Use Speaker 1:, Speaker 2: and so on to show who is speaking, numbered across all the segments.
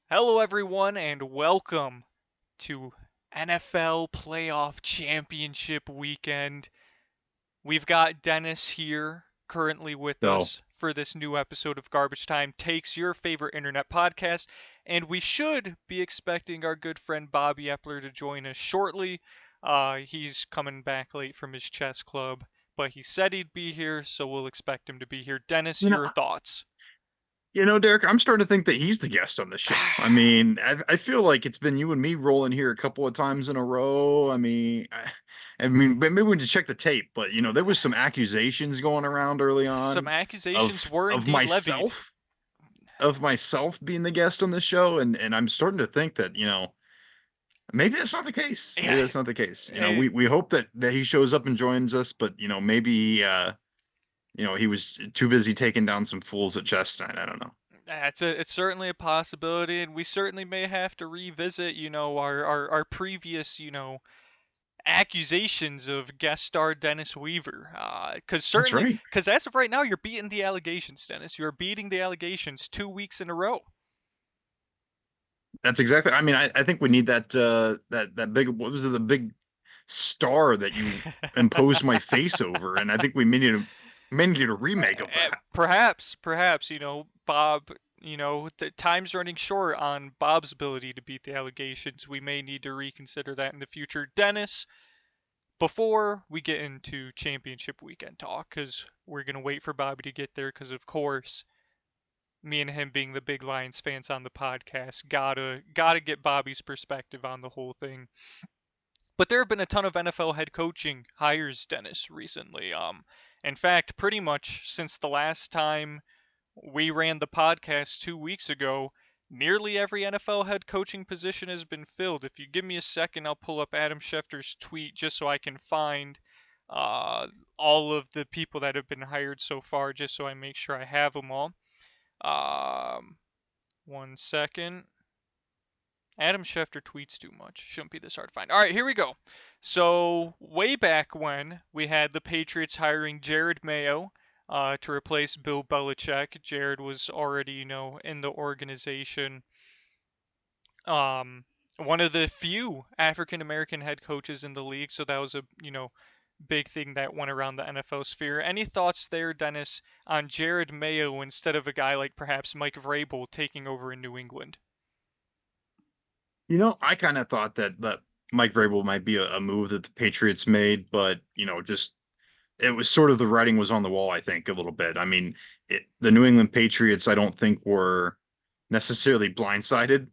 Speaker 1: Hello, everyone, and welcome to NFL Playoff Championship Weekend. We've got Dennis here currently with
Speaker 2: So,
Speaker 1: us for this new episode of Garbage Time Takes, your favorite internet podcast. And we should be expecting our good friend Bobby Epler to join us shortly. He's coming back late from his chess club, but he said he'd be here, so we'll expect him to be here. Dennis,
Speaker 2: you know,
Speaker 1: your thoughts?
Speaker 2: Derek, I'm starting to think that he's the guest on the show. I mean, I feel like it's been you and me rolling here a couple of times in a row. I mean, maybe we need to check the tape, but there was some accusations going around early
Speaker 1: Some
Speaker 2: on
Speaker 1: accusations
Speaker 2: of
Speaker 1: were
Speaker 2: of
Speaker 1: indeed levied.
Speaker 2: myself being the guest on the show, and I'm starting to think that maybe that's not the case. Maybe
Speaker 1: Yeah,
Speaker 2: that's not the case.
Speaker 1: eh,
Speaker 2: We hope that he shows up and joins us, but maybe he was too busy taking down some fools at chess tonight. I don't know.
Speaker 1: it's certainly a possibility, and we certainly may have to revisit, our previous, accusations of guest star Dennis Weaver.
Speaker 2: That's right.
Speaker 1: Because as of right now, you're beating the allegations, Dennis. You're beating the allegations 2 weeks in a row.
Speaker 2: That's exactly. I mean, I think we need that big. What was it? The big star that you imposed my face over, and I think we may need a remake of that.
Speaker 1: Perhaps, Bob, the time's running short on Bob's ability to beat the allegations. We may need to reconsider that in the future. Dennis, before we get into championship weekend talk, because we're going to wait for Bobby to get there, because of course, me and him being the big Lions fans on the podcast, gotta get Bobby's perspective on the whole thing. But there have been a ton of NFL head coaching hires, Dennis, recently. In fact, pretty much since the last time we ran the podcast 2 weeks ago, nearly every NFL head coaching position has been filled. If you give me a second, I'll pull up Adam Schefter's tweet just so I can find uh, all of the people that have been hired so far, just so I make sure I have them all. Um, 1 second. Adam Schefter tweets too much. Shouldn't be this hard to find. All right, here we go. So, way back when we had the Patriots hiring Jared Mayo to replace Bill Belichick, Jared was already, in the organization. Um, One of the few African American head coaches in the league, so that was a, big thing that went around the NFL sphere. Any thoughts there, Dennis, on Jared Mayo instead of a guy like perhaps Mike Vrabel taking over in New England?
Speaker 2: I kind of thought that Mike Vrabel might be a move that the Patriots made, but just it was sort of the writing was on the wall, I think, a little bit. I mean, the New England Patriots, I don't think were necessarily blindsided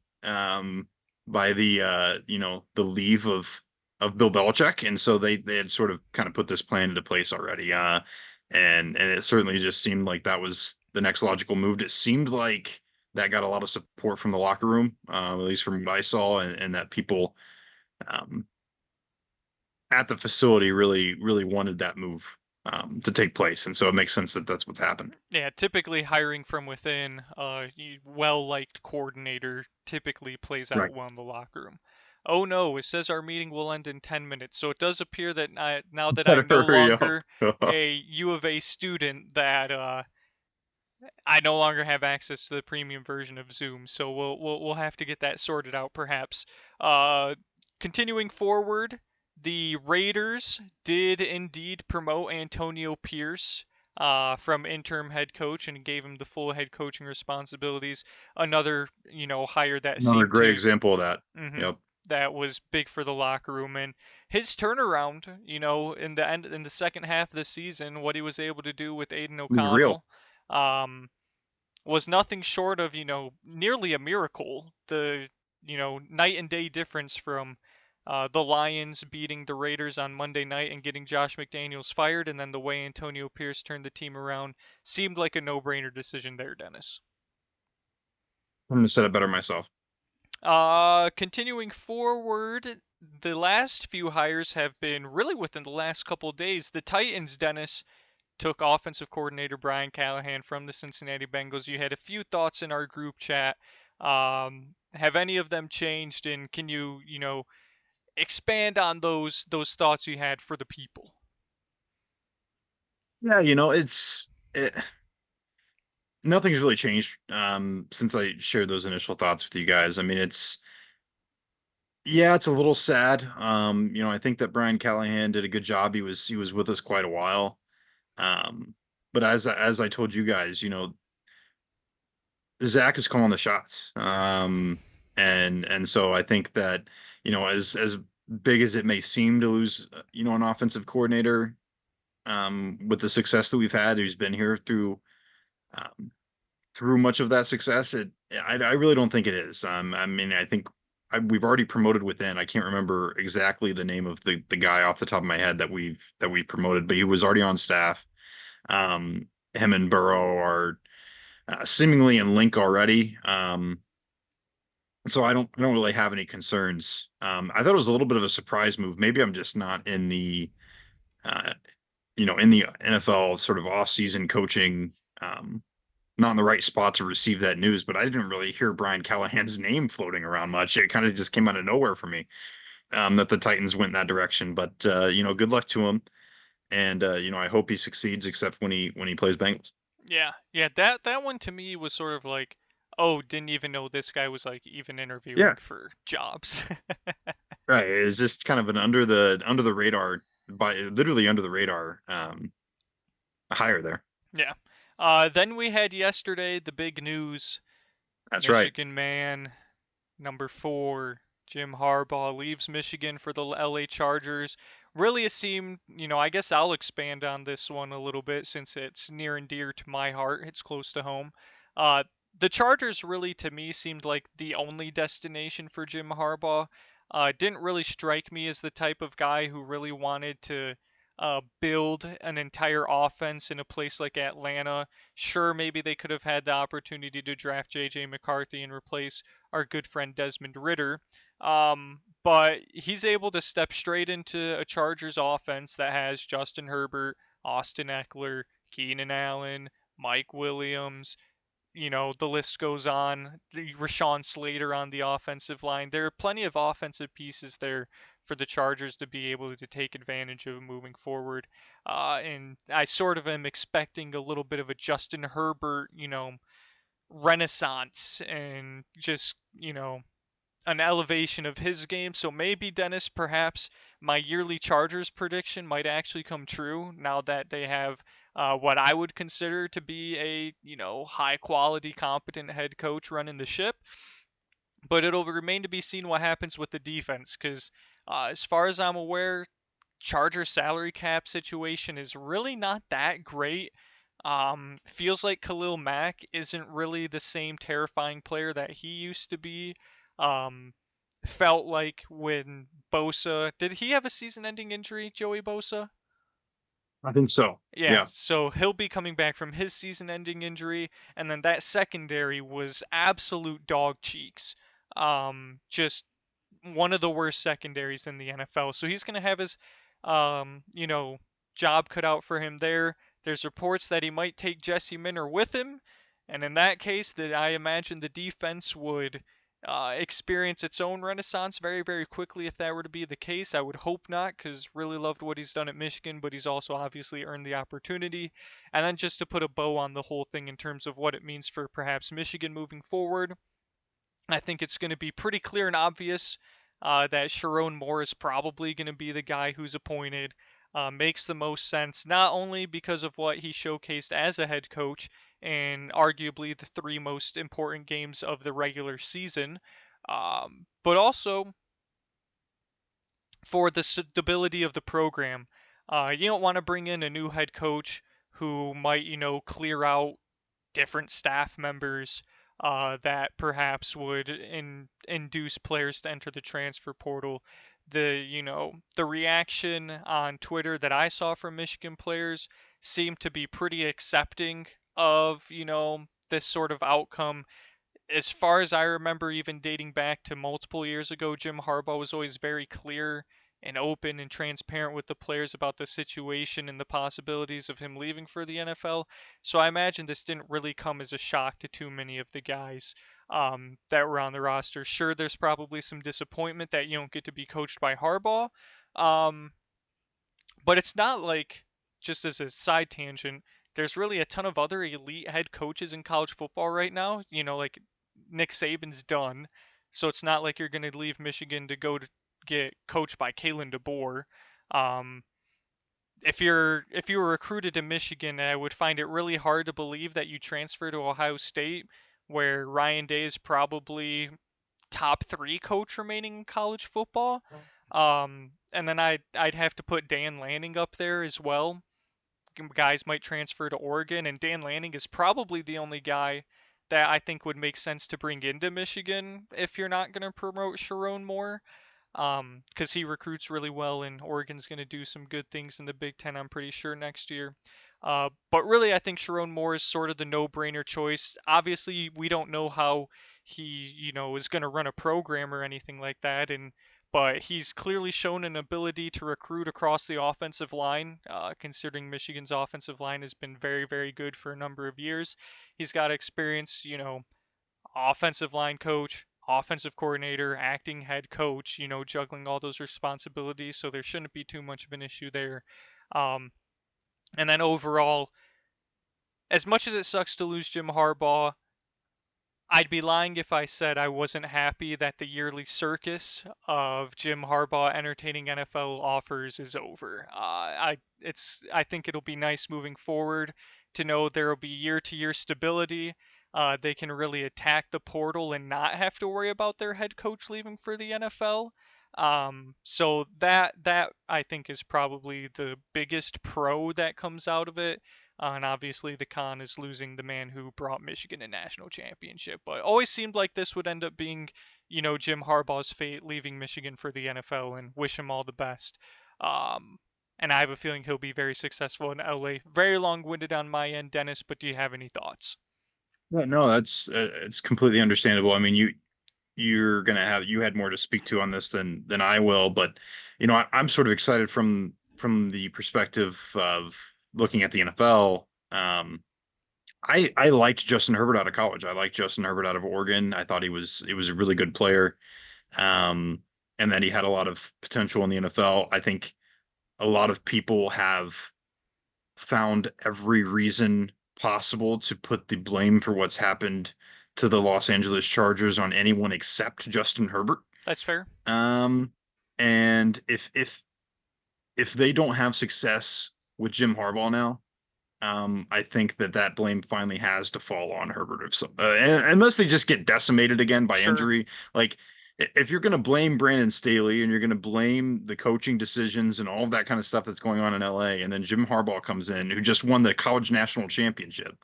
Speaker 2: by the leave of Bill Belichick, and so they had sort of kind of put this plan into place already. And it certainly just seemed like that was the next logical move. It seemed like that got a lot of support from the locker room, at least from what I saw, and that people um, at the facility really wanted that move to take place, and so it makes sense that that's what's happened.
Speaker 1: Yeah, typically hiring from within, well-liked coordinator typically plays out
Speaker 2: Right.
Speaker 1: well in the locker room. Oh no, it says our meeting will end in 10 minutes. So it does appear that now that I'm
Speaker 2: Better
Speaker 1: no
Speaker 2: hurry up.
Speaker 1: longer a U of A student, that I no longer have access to the premium version of Zoom. So we'll have to get that sorted out perhaps. Uh, Continuing forward, the Raiders did indeed promote Antonio Pierce from interim head coach and gave him the full head coaching responsibilities. Another, hire that
Speaker 2: Another
Speaker 1: seemed
Speaker 2: great
Speaker 1: to,
Speaker 2: example of that.
Speaker 1: hmm
Speaker 2: Yep.
Speaker 1: that was big for the locker room, and his turnaround, in the second half of the season, what he was able to do with Aiden
Speaker 2: It was real.
Speaker 1: O'Connell, um, was nothing short of, nearly a miracle. The, night and day difference from the Lions beating the Raiders on Monday night and getting Josh McDaniels fired, and then the way Antonio Pierce turned the team around seemed like a no-brainer decision there, Dennis.
Speaker 2: I'm gonna set it better myself.
Speaker 1: Continuing forward, the last few hires have been really within the last couple of days. The Titans, Dennis, took offensive coordinator Brian Callahan from the Cincinnati Bengals. You had a few thoughts in our group chat. Have any of them changed? And can you, expand on those thoughts you had for the people?
Speaker 2: Yeah, Nothing's really changed since I shared those initial thoughts with you guys. I mean, yeah, it's a little sad. I think that Brian Callahan did a good job. He was with us quite a while. Um, but as I told you guys, Zach is calling the shots. And so I think that, as big as it may seem to lose, an offensive coordinator, with the success that we've had, who's been here um, through much of that success, I really don't think it is. I mean, I think we've already promoted within. I can't remember exactly the name of the guy off the top of my head that we promoted, but he was already on staff. Him and Burrow are seemingly in link already. So I don't really have any concerns. I thought it was a little bit of a surprise move. Maybe I'm just not uh, in the NFL sort of off-season coaching, um, not in the right spot to receive that news. But I didn't really hear Brian Callahan's name floating around much. It kind of just came out of nowhere for me, that the Titans went in that direction. But good luck to him, and I hope he succeeds, except when he plays Bengals.
Speaker 1: Yeah, yeah, that one to me was sort of like, oh, didn't even know this guy was like even
Speaker 2: Yeah,
Speaker 1: interviewing for jobs.
Speaker 2: right. It's just kind of an under the radar, by literally under the radar, hire there.
Speaker 1: Yeah. Then we had yesterday the big news.
Speaker 2: That's right.
Speaker 1: Michigan man number 4, Jim Harbaugh leaves Michigan for the LA Chargers. Really, it seemed, I guess I'll expand on this one a little bit since it's near and dear to my heart. It's close to home. Uh, the Chargers really, to me, seemed like the only destination for Jim Harbaugh. Didn't really strike me as the type of guy who really wanted to build an entire offense in a place like Atlanta. Sure, maybe they could have had the opportunity to draft J.J. McCarthy and replace our good friend Desmond Ritter. But he's able to step straight into a Chargers offense that has Justin Herbert, Austin Eckler, Keenan Allen, Mike Williams. The list goes on. Rashawn Slater on the offensive line. There are plenty of offensive pieces there for the Chargers to be able to take advantage of moving forward. And I sort of am expecting a little bit of a Justin Herbert, renaissance and just, an elevation of his game. So maybe, Dennis, perhaps my yearly Chargers prediction might actually come true now that they have what I would consider to be a high quality, competent head coach running the ship. But it'll remain to be seen what happens with the defense because, as far as I'm aware, Charger salary cap situation is really not that great. Feels like Khalil Mack isn't really the same terrifying player that he used to be. Um, Felt like when Bosa, did he have a season-ending injury, Joey Bosa?
Speaker 2: I think so.
Speaker 1: Yeah,
Speaker 2: Yeah.
Speaker 1: so he'll be coming back from his season-ending injury, and then that secondary was absolute dog cheeks. Just one of the worst secondaries in the NFL. So he's going to have his, um, you know, job cut out for him there. There's reports that he might take Jesse Minter with him, and in that case, that I imagine the defense would experience its own renaissance very, very quickly if that were to be the case. I would hope not, because really loved what he's done at Michigan, but he's also obviously earned the opportunity. And then just to put a bow on the whole thing in terms of what it means for perhaps Michigan moving forward, I think it's going to be pretty clear and obvious that Sharon Moore is probably going to be the guy who's appointed. Makes the most sense, not only because of what he showcased as a head coach in arguably the 3 most important games of the regular season, but also for the stability of the program. You don't want to bring in a new head coach who might, clear out different staff members that perhaps would induce players to enter the transfer portal. The reaction on Twitter that I saw from Michigan players seemed to be pretty accepting of this sort of outcome. As far as I remember, even dating back to multiple years ago, Jim Harbaugh was always very clear and open and transparent with the players about the situation and the possibilities of him leaving for the NFL. So I imagine this didn't really come as a shock to too many of the guys that were on the roster. Sure, there's probably some disappointment that you don't get to be coached by Harbaugh, um, but it's not like, just as a side tangent, there's really a ton of other elite head coaches in college football right now. Like Nick Saban's done, so it's not like you're going to leave Michigan to go to get coached by Kalen DeBoer. Um, if you were recruited to Michigan, I would find it really hard to believe that you transfer to Ohio State, where Ryan Day is probably top three coach remaining in college football. And then I'd have to put Dan Lanning up there as well. Guys might transfer to Oregon, and Dan Lanning is probably the only guy that I think would make sense to bring into Michigan if you're not going to promote Sharon Moore, because he recruits really well, and Oregon's going to do some good things in the Big Ten, I'm pretty sure, next year. But really, I think Sharon Moore is sort of the no-brainer choice. Obviously, we don't know how he is going to run a program or anything like that, but he's clearly shown an ability to recruit across the offensive line, considering Michigan's offensive line has been very, very good for a number of years. He's got experience, offensive line coach, offensive coordinator, acting head coach, juggling all those responsibilities. So there shouldn't be too much of an issue there. Um, and then overall, as much as it sucks to lose Jim Harbaugh, I'd be lying if I said I wasn't happy that the yearly circus of Jim Harbaugh entertaining NFL offers is over. I think it'll be nice moving forward to know there will be year-to-year stability. They can really attack the portal and not have to worry about their head coach leaving for the NFL. So that I think is probably the biggest pro that comes out of it. And obviously, the con is losing the man who brought Michigan a national championship. But it always seemed like this would end up being, Jim Harbaugh's fate, leaving Michigan for the NFL, and wish him all the best. Um, and I have a feeling he'll be very successful in LA. Very long-winded on my end, Dennis, but do you have any thoughts?
Speaker 2: Yeah, no, that's it's completely understandable. I mean, you're gonna have you had more to speak to on this than I will, but I'm sort of excited from the perspective of looking at the NFL. I liked Justin Herbert out of college. I liked Justin Herbert out of Oregon. I thought he was a really good player, um, and that he had a lot of potential in the NFL. I think a lot of people have found every reason possible to put the blame for what's happened to the Los Angeles Chargers on anyone except Justin Herbert.
Speaker 1: That's fair.
Speaker 2: Um, and if they don't have success with Jim Harbaugh now, I think that blame finally has to fall on Herbert, if so, unless they just get decimated again by
Speaker 1: Sure.
Speaker 2: injury. Like if you're going to blame Brandon Staley and you're going to blame the coaching decisions and all of that kind of stuff that's going on in LA, and then Jim Harbaugh comes in, who just won the college national championship,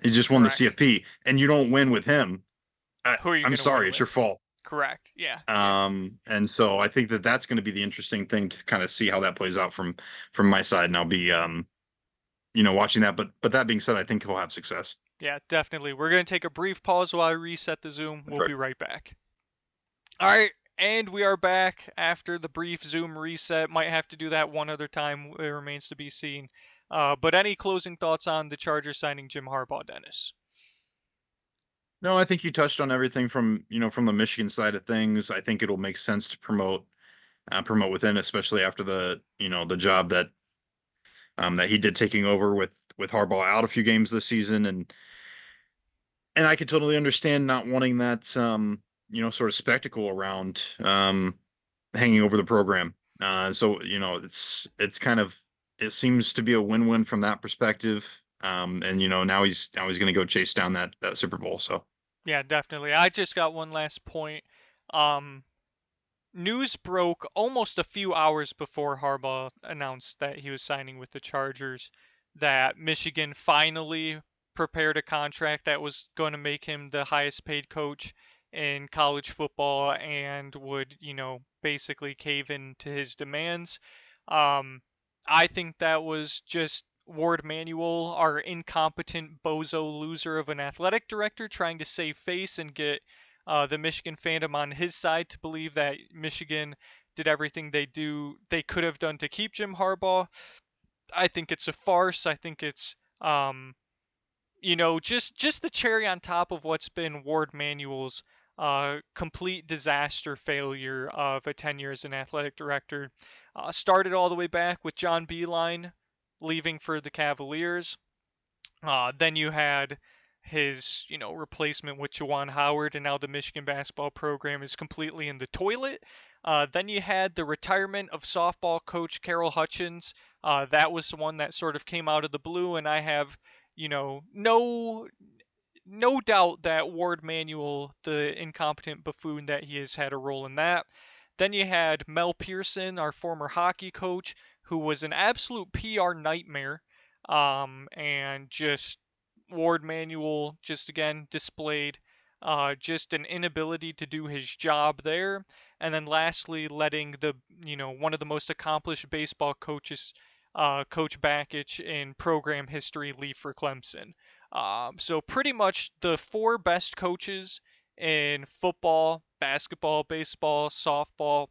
Speaker 2: he just won the
Speaker 1: Correct.
Speaker 2: CFP, and you don't win with him,
Speaker 1: Who are you
Speaker 2: I'm
Speaker 1: going to
Speaker 2: sorry,
Speaker 1: win
Speaker 2: it's your
Speaker 1: with?
Speaker 2: fault.
Speaker 1: Correct. Yeah. Yeah.
Speaker 2: And so I think that's going to be the interesting thing to kind of see how that plays out from my side, and I'll be watching that. But that being said, I think he'll have success.
Speaker 1: Yeah, definitely. We're going to take a brief pause while I reset the Zoom.
Speaker 2: That's
Speaker 1: We'll
Speaker 2: right.
Speaker 1: be right back. All right, and we are back after the brief Zoom reset. Might have to do that one other time. It remains to be seen. But any closing thoughts on the Chargers signing Jim Harbaugh, Dennis?
Speaker 2: No, I think you touched on everything from the Michigan side of things. I think it'll make sense to promote within, especially after the job that he did taking over with Harbaugh out a few games this season, and I could totally understand not wanting that sort of spectacle around hanging over the program. So it's kind of it seems to be a win-win from that perspective. And now he's going to go chase down that Super Bowl. So
Speaker 1: Yeah, definitely. I just got one last point. Um, News broke almost a few hours before Harbaugh announced that he was signing with the Chargers that Michigan finally prepared a contract that was going to make him the highest paid coach in college football and would, basically cave in to his demands. Um, I think that was just Ward Manuel, our incompetent bozo loser of an athletic director, trying to save face and get the Michigan fandom on his side to believe that Michigan did everything they could have done to keep Jim Harbaugh. I think it's a farce. I think it's just the cherry on top of what's been Ward Manuel's complete disaster failure of a tenure as an athletic director. Started all the way back with John Beeline leaving for the Cavaliers. Then you had his, replacement with Juwan Howard, and now the Michigan basketball program is completely in the toilet. Then you had the retirement of softball coach Carol Hutchins. That was the one that sort of came out of the blue, and I have, no doubt that Ward Manuel, the incompetent buffoon that he is, had a role in that. Then you had Mel Pearson, our former hockey coach, who was an absolute PR nightmare. And just Ward Manuel just again displayed just an inability to do his job there. And then lastly, letting one of the most accomplished baseball coaches, Coach Bakich, in program history, leave for Clemson. So pretty much the four best coaches in football, basketball, baseball, softball,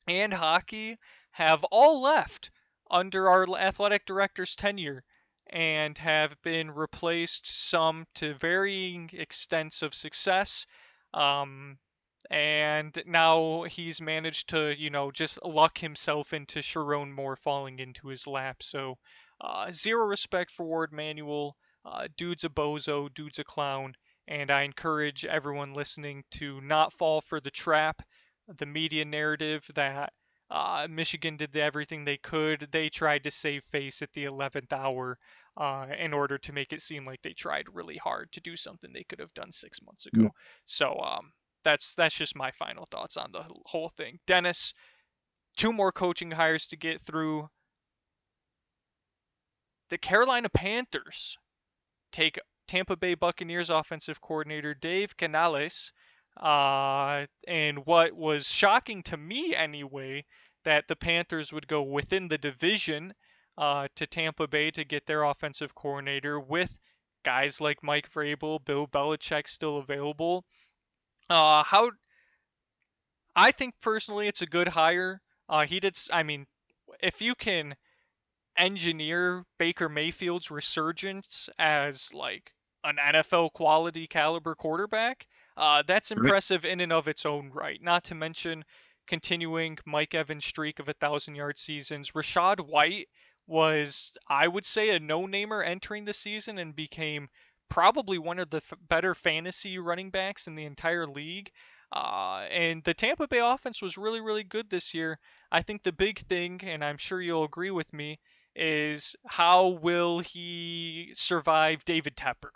Speaker 1: and hockey have all left under our athletic director's tenure and have been replaced, some to varying extents of success. Um, and now he's managed to, just luck himself into Sharon Moore falling into his lap. So, zero respect for Ward Manuel. Dude's a bozo, dude's a clown, and I encourage everyone listening to not fall for the trap, the media narrative that Michigan did everything they could. They tried to save face at the 11th hour in order to make it seem like they tried really hard to do something they could have done 6 months
Speaker 2: Yeah.
Speaker 1: ago. So that's just my final thoughts on the whole thing. Dennis, two more coaching hires to get through. The Carolina Panthers take Tampa Bay Buccaneers offensive coordinator Dave Canales. And what was shocking to me anyway, that the Panthers would go within the division to Tampa Bay to get their offensive coordinator with guys like Mike Vrabel, Bill Belichick still available. How I think personally it's a good hire. He did. I mean, if you can engineer Baker Mayfield's resurgence as like an NFL quality caliber quarterback, that's
Speaker 2: Right.
Speaker 1: impressive in and of its own right. Not to mention continuing Mike Evans' streak of 1,000-yard seasons. Rashad White was, I would say, a no-namer entering the season and became probably one of the better fantasy running backs in the entire league. And the Tampa Bay offense was really, really good this year. I think the big thing, and I'm sure you'll agree with me, is how will he survive David Tepper?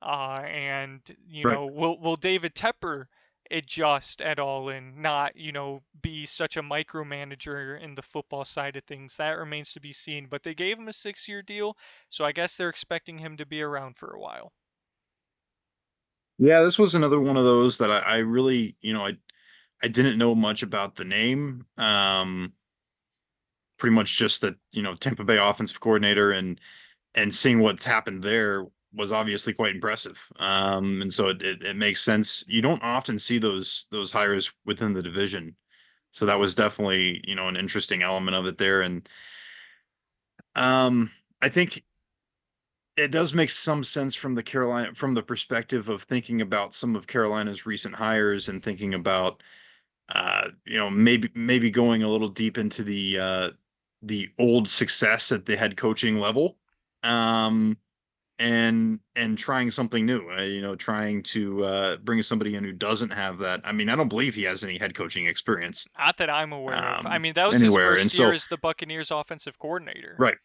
Speaker 1: And
Speaker 2: Right.
Speaker 1: will David Tepper adjust at all and not be such a micromanager in the football side of things? That remains to be seen. But they gave him a 6-year deal, so I guess they're expecting him to be around for a while.
Speaker 2: Yeah, this was another one of those that I really, I didn't know much about the name. Pretty much just that, Tampa Bay offensive coordinator and seeing what's happened there was obviously quite impressive. And so it makes sense. You don't often see those hires within the division. So that was definitely, an interesting element of it there. And um, I think it does make some sense from the perspective of thinking about some of Carolina's recent hires and thinking about maybe going a little deep into the old success at the head coaching level. Um, and trying something new, trying to bring somebody in who doesn't have that. I mean, I don't believe he has any head coaching experience
Speaker 1: Not that I'm aware of. I
Speaker 2: um,
Speaker 1: mean, that was his
Speaker 2: anywhere. And
Speaker 1: first year
Speaker 2: so,
Speaker 1: as the Buccaneers offensive coordinator.
Speaker 2: right,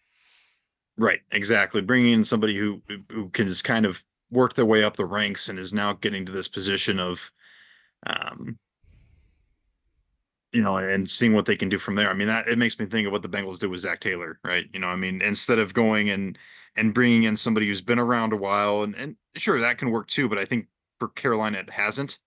Speaker 2: right, exactly. Bringing in somebody who can just kind of work their way up the ranks and is now getting to this position of, um, and seeing what they can do from there. I mean, that it makes me think of what the Bengals did with Zach Taylor, right? I mean, instead of going and bringing in somebody who's been around a while, and sure that can work too, but I think for Carolina it hasn't.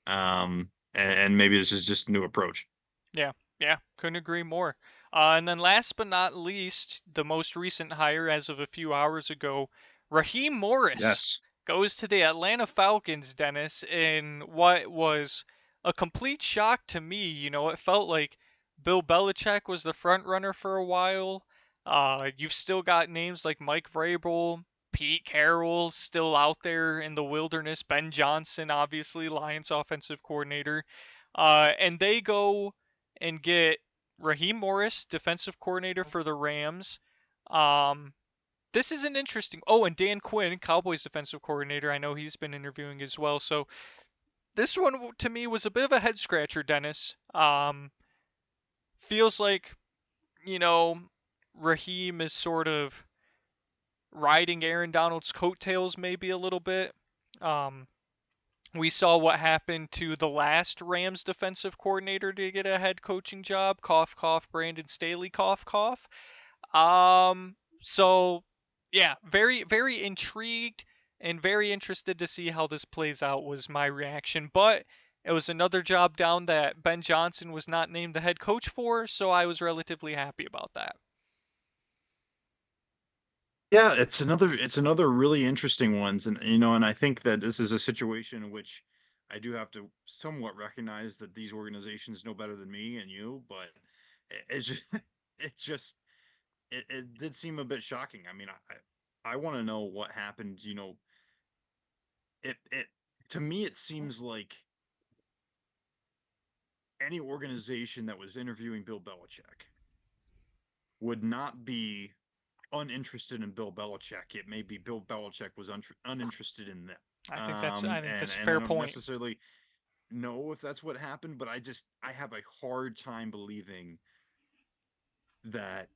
Speaker 2: And maybe this is just a new approach.
Speaker 1: Yeah, yeah, couldn't agree more. And then last but not least, the most recent hire as of a few hours ago, Raheem Morris
Speaker 2: Yes.
Speaker 1: goes to the Atlanta Falcons, Dennis, in what was a complete shock to me. It felt like Bill Belichick was the front runner for a while. You've still got names like Mike Vrabel, Pete Carroll still out there in the wilderness, Ben Johnson, obviously, Lions offensive coordinator. And they go and get Raheem Morris, defensive coordinator for the Rams. Um, this is an interesting. Oh, and Dan Quinn, Cowboys defensive coordinator. I know he's been interviewing as well. So this one to me was a bit of a head scratcher, Dennis. Feels like you know Raheem is sort of riding Aaron Donald's coattails maybe a little bit. Um, we saw what happened to the last Rams defensive coordinator to get a head coaching job. Cough, cough. Brandon Staley. Cough, cough. So yeah, very, very intrigued and very interested to see how this plays out was my reaction. But it was another job down that Ben Johnson was not named the head coach for, so I was relatively happy about that.
Speaker 2: Yeah, it's another really interesting ones, and and I think that this is a situation in which I do have to somewhat recognize that these organizations know better than me and you, but it's just it just it did seem a bit shocking. I mean, I want to know what happened. It to me it seems like any organization that was interviewing Bill Belichick would not be uninterested in Bill Belichick. It may be Bill Belichick was uninterested in them.
Speaker 1: I think
Speaker 2: And
Speaker 1: that's a
Speaker 2: I
Speaker 1: fair
Speaker 2: don't
Speaker 1: point.
Speaker 2: necessarily know if that's what happened, but I have a hard time believing that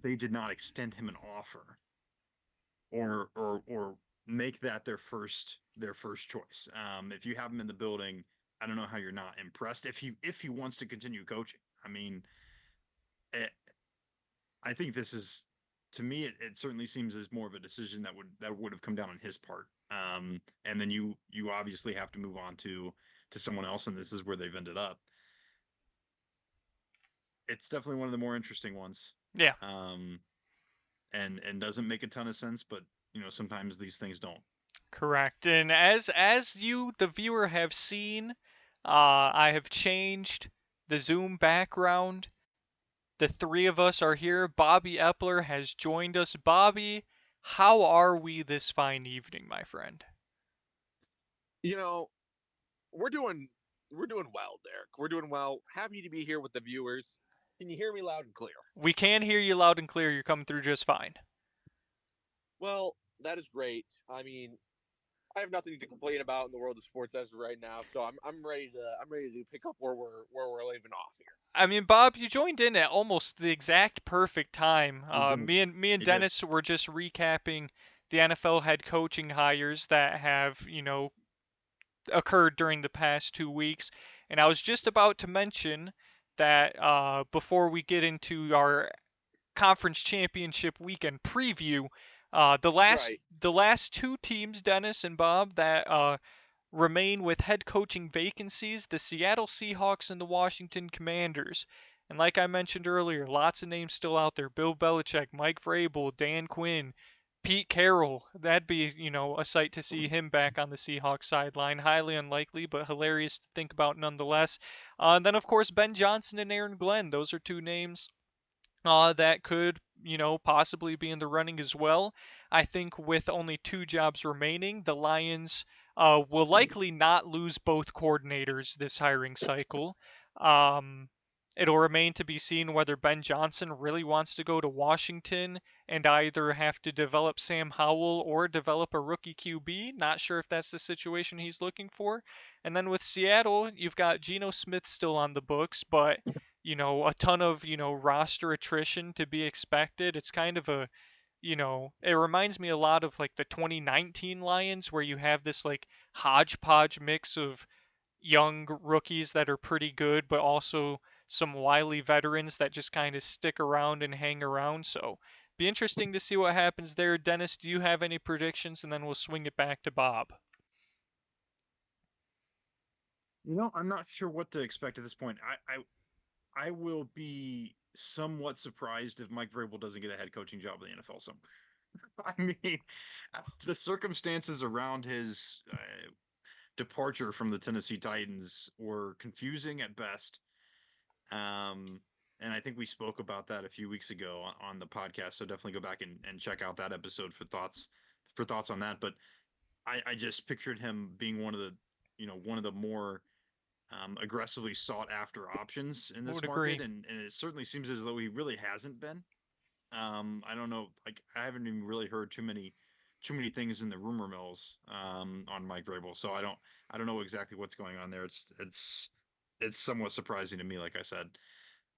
Speaker 2: they did not extend him an offer or make that their first choice. If you have him in the building, I don't know how you're not impressed if he wants to continue coaching. I mean, eh, I think this is to me it certainly seems as more of a decision that would have come down on his part. And then you obviously have to move on to someone else, and this is where they've ended up. It's definitely one of the more interesting ones.
Speaker 1: Yeah,
Speaker 2: Um, and doesn't make a ton of sense, but sometimes these things don't.
Speaker 1: correct. And as you, the viewer, have seen, I have changed the Zoom background. The three of us are here. Bobby Epler has joined us. Bobby, how are we this fine evening, my friend?
Speaker 3: You know, we're doing we're doing well, Derek. We're doing well. Happy to be here with the viewers. Can you hear me loud and clear?
Speaker 1: We can hear you loud and clear. You're coming through just fine.
Speaker 3: Well, that is great. I mean, I have nothing to complain about in the world of sports as of right now, so I'm ready to pick up where we're leaving off here.
Speaker 1: I mean, Bob, you joined in at almost the exact perfect time.
Speaker 2: He did.
Speaker 1: Me and
Speaker 2: He did.
Speaker 1: Dennis were just recapping the NFL head coaching hires that have occurred during the past 2 weeks, and I was just about to mention that before we get into our conference championship weekend preview,
Speaker 3: Right.
Speaker 1: the last two teams, Dennis and Bob, that remain with head coaching vacancies, the Seattle Seahawks and the Washington Commanders. And like I mentioned earlier, lots of names still out there. Bill Belichick, Mike Vrabel, Dan Quinn, Pete Carroll. That'd be, a sight to see him back on the Seahawks sideline. Highly unlikely, but hilarious to think about nonetheless. And then, of course, Ben Johnson and Aaron Glenn. Those are two names that could, possibly be in the running as well. I think with only two jobs remaining, the Lions will likely not lose both coordinators this hiring cycle. Um, it'll remain to be seen whether Ben Johnson really wants to go to Washington and either have to develop Sam Howell or develop a rookie QB. Not sure if that's the situation he's looking for. And then with Seattle, you've got Geno Smith still on the books, but a ton of, roster attrition to be expected. It's kind of it reminds me a lot of like the 2019 Lions where you have this like hodgepodge mix of young rookies that are pretty good, but also some wily veterans that just kind of stick around and hang around. So be interesting to see what happens there. Dennis, do you have any predictions? And then we'll swing it back to Bob.
Speaker 2: I'm not sure what to expect at this point. I will be somewhat surprised if Mike Vrabel doesn't get a head coaching job in the NFL. I mean, the circumstances around his departure from the Tennessee Titans were confusing at best. Um, and I think we spoke about that a few weeks ago on the podcast. So definitely go back and check out that episode for thoughts on that. But I just pictured him being one of the more aggressively sought after options in this
Speaker 1: Would
Speaker 2: market,
Speaker 1: agree.
Speaker 2: and it certainly seems as though he really hasn't been. I don't know, like I haven't even really heard too many things in the rumor mills on Mike Vrabel, so I don't know exactly what's going on there. It's somewhat surprising to me, like I said.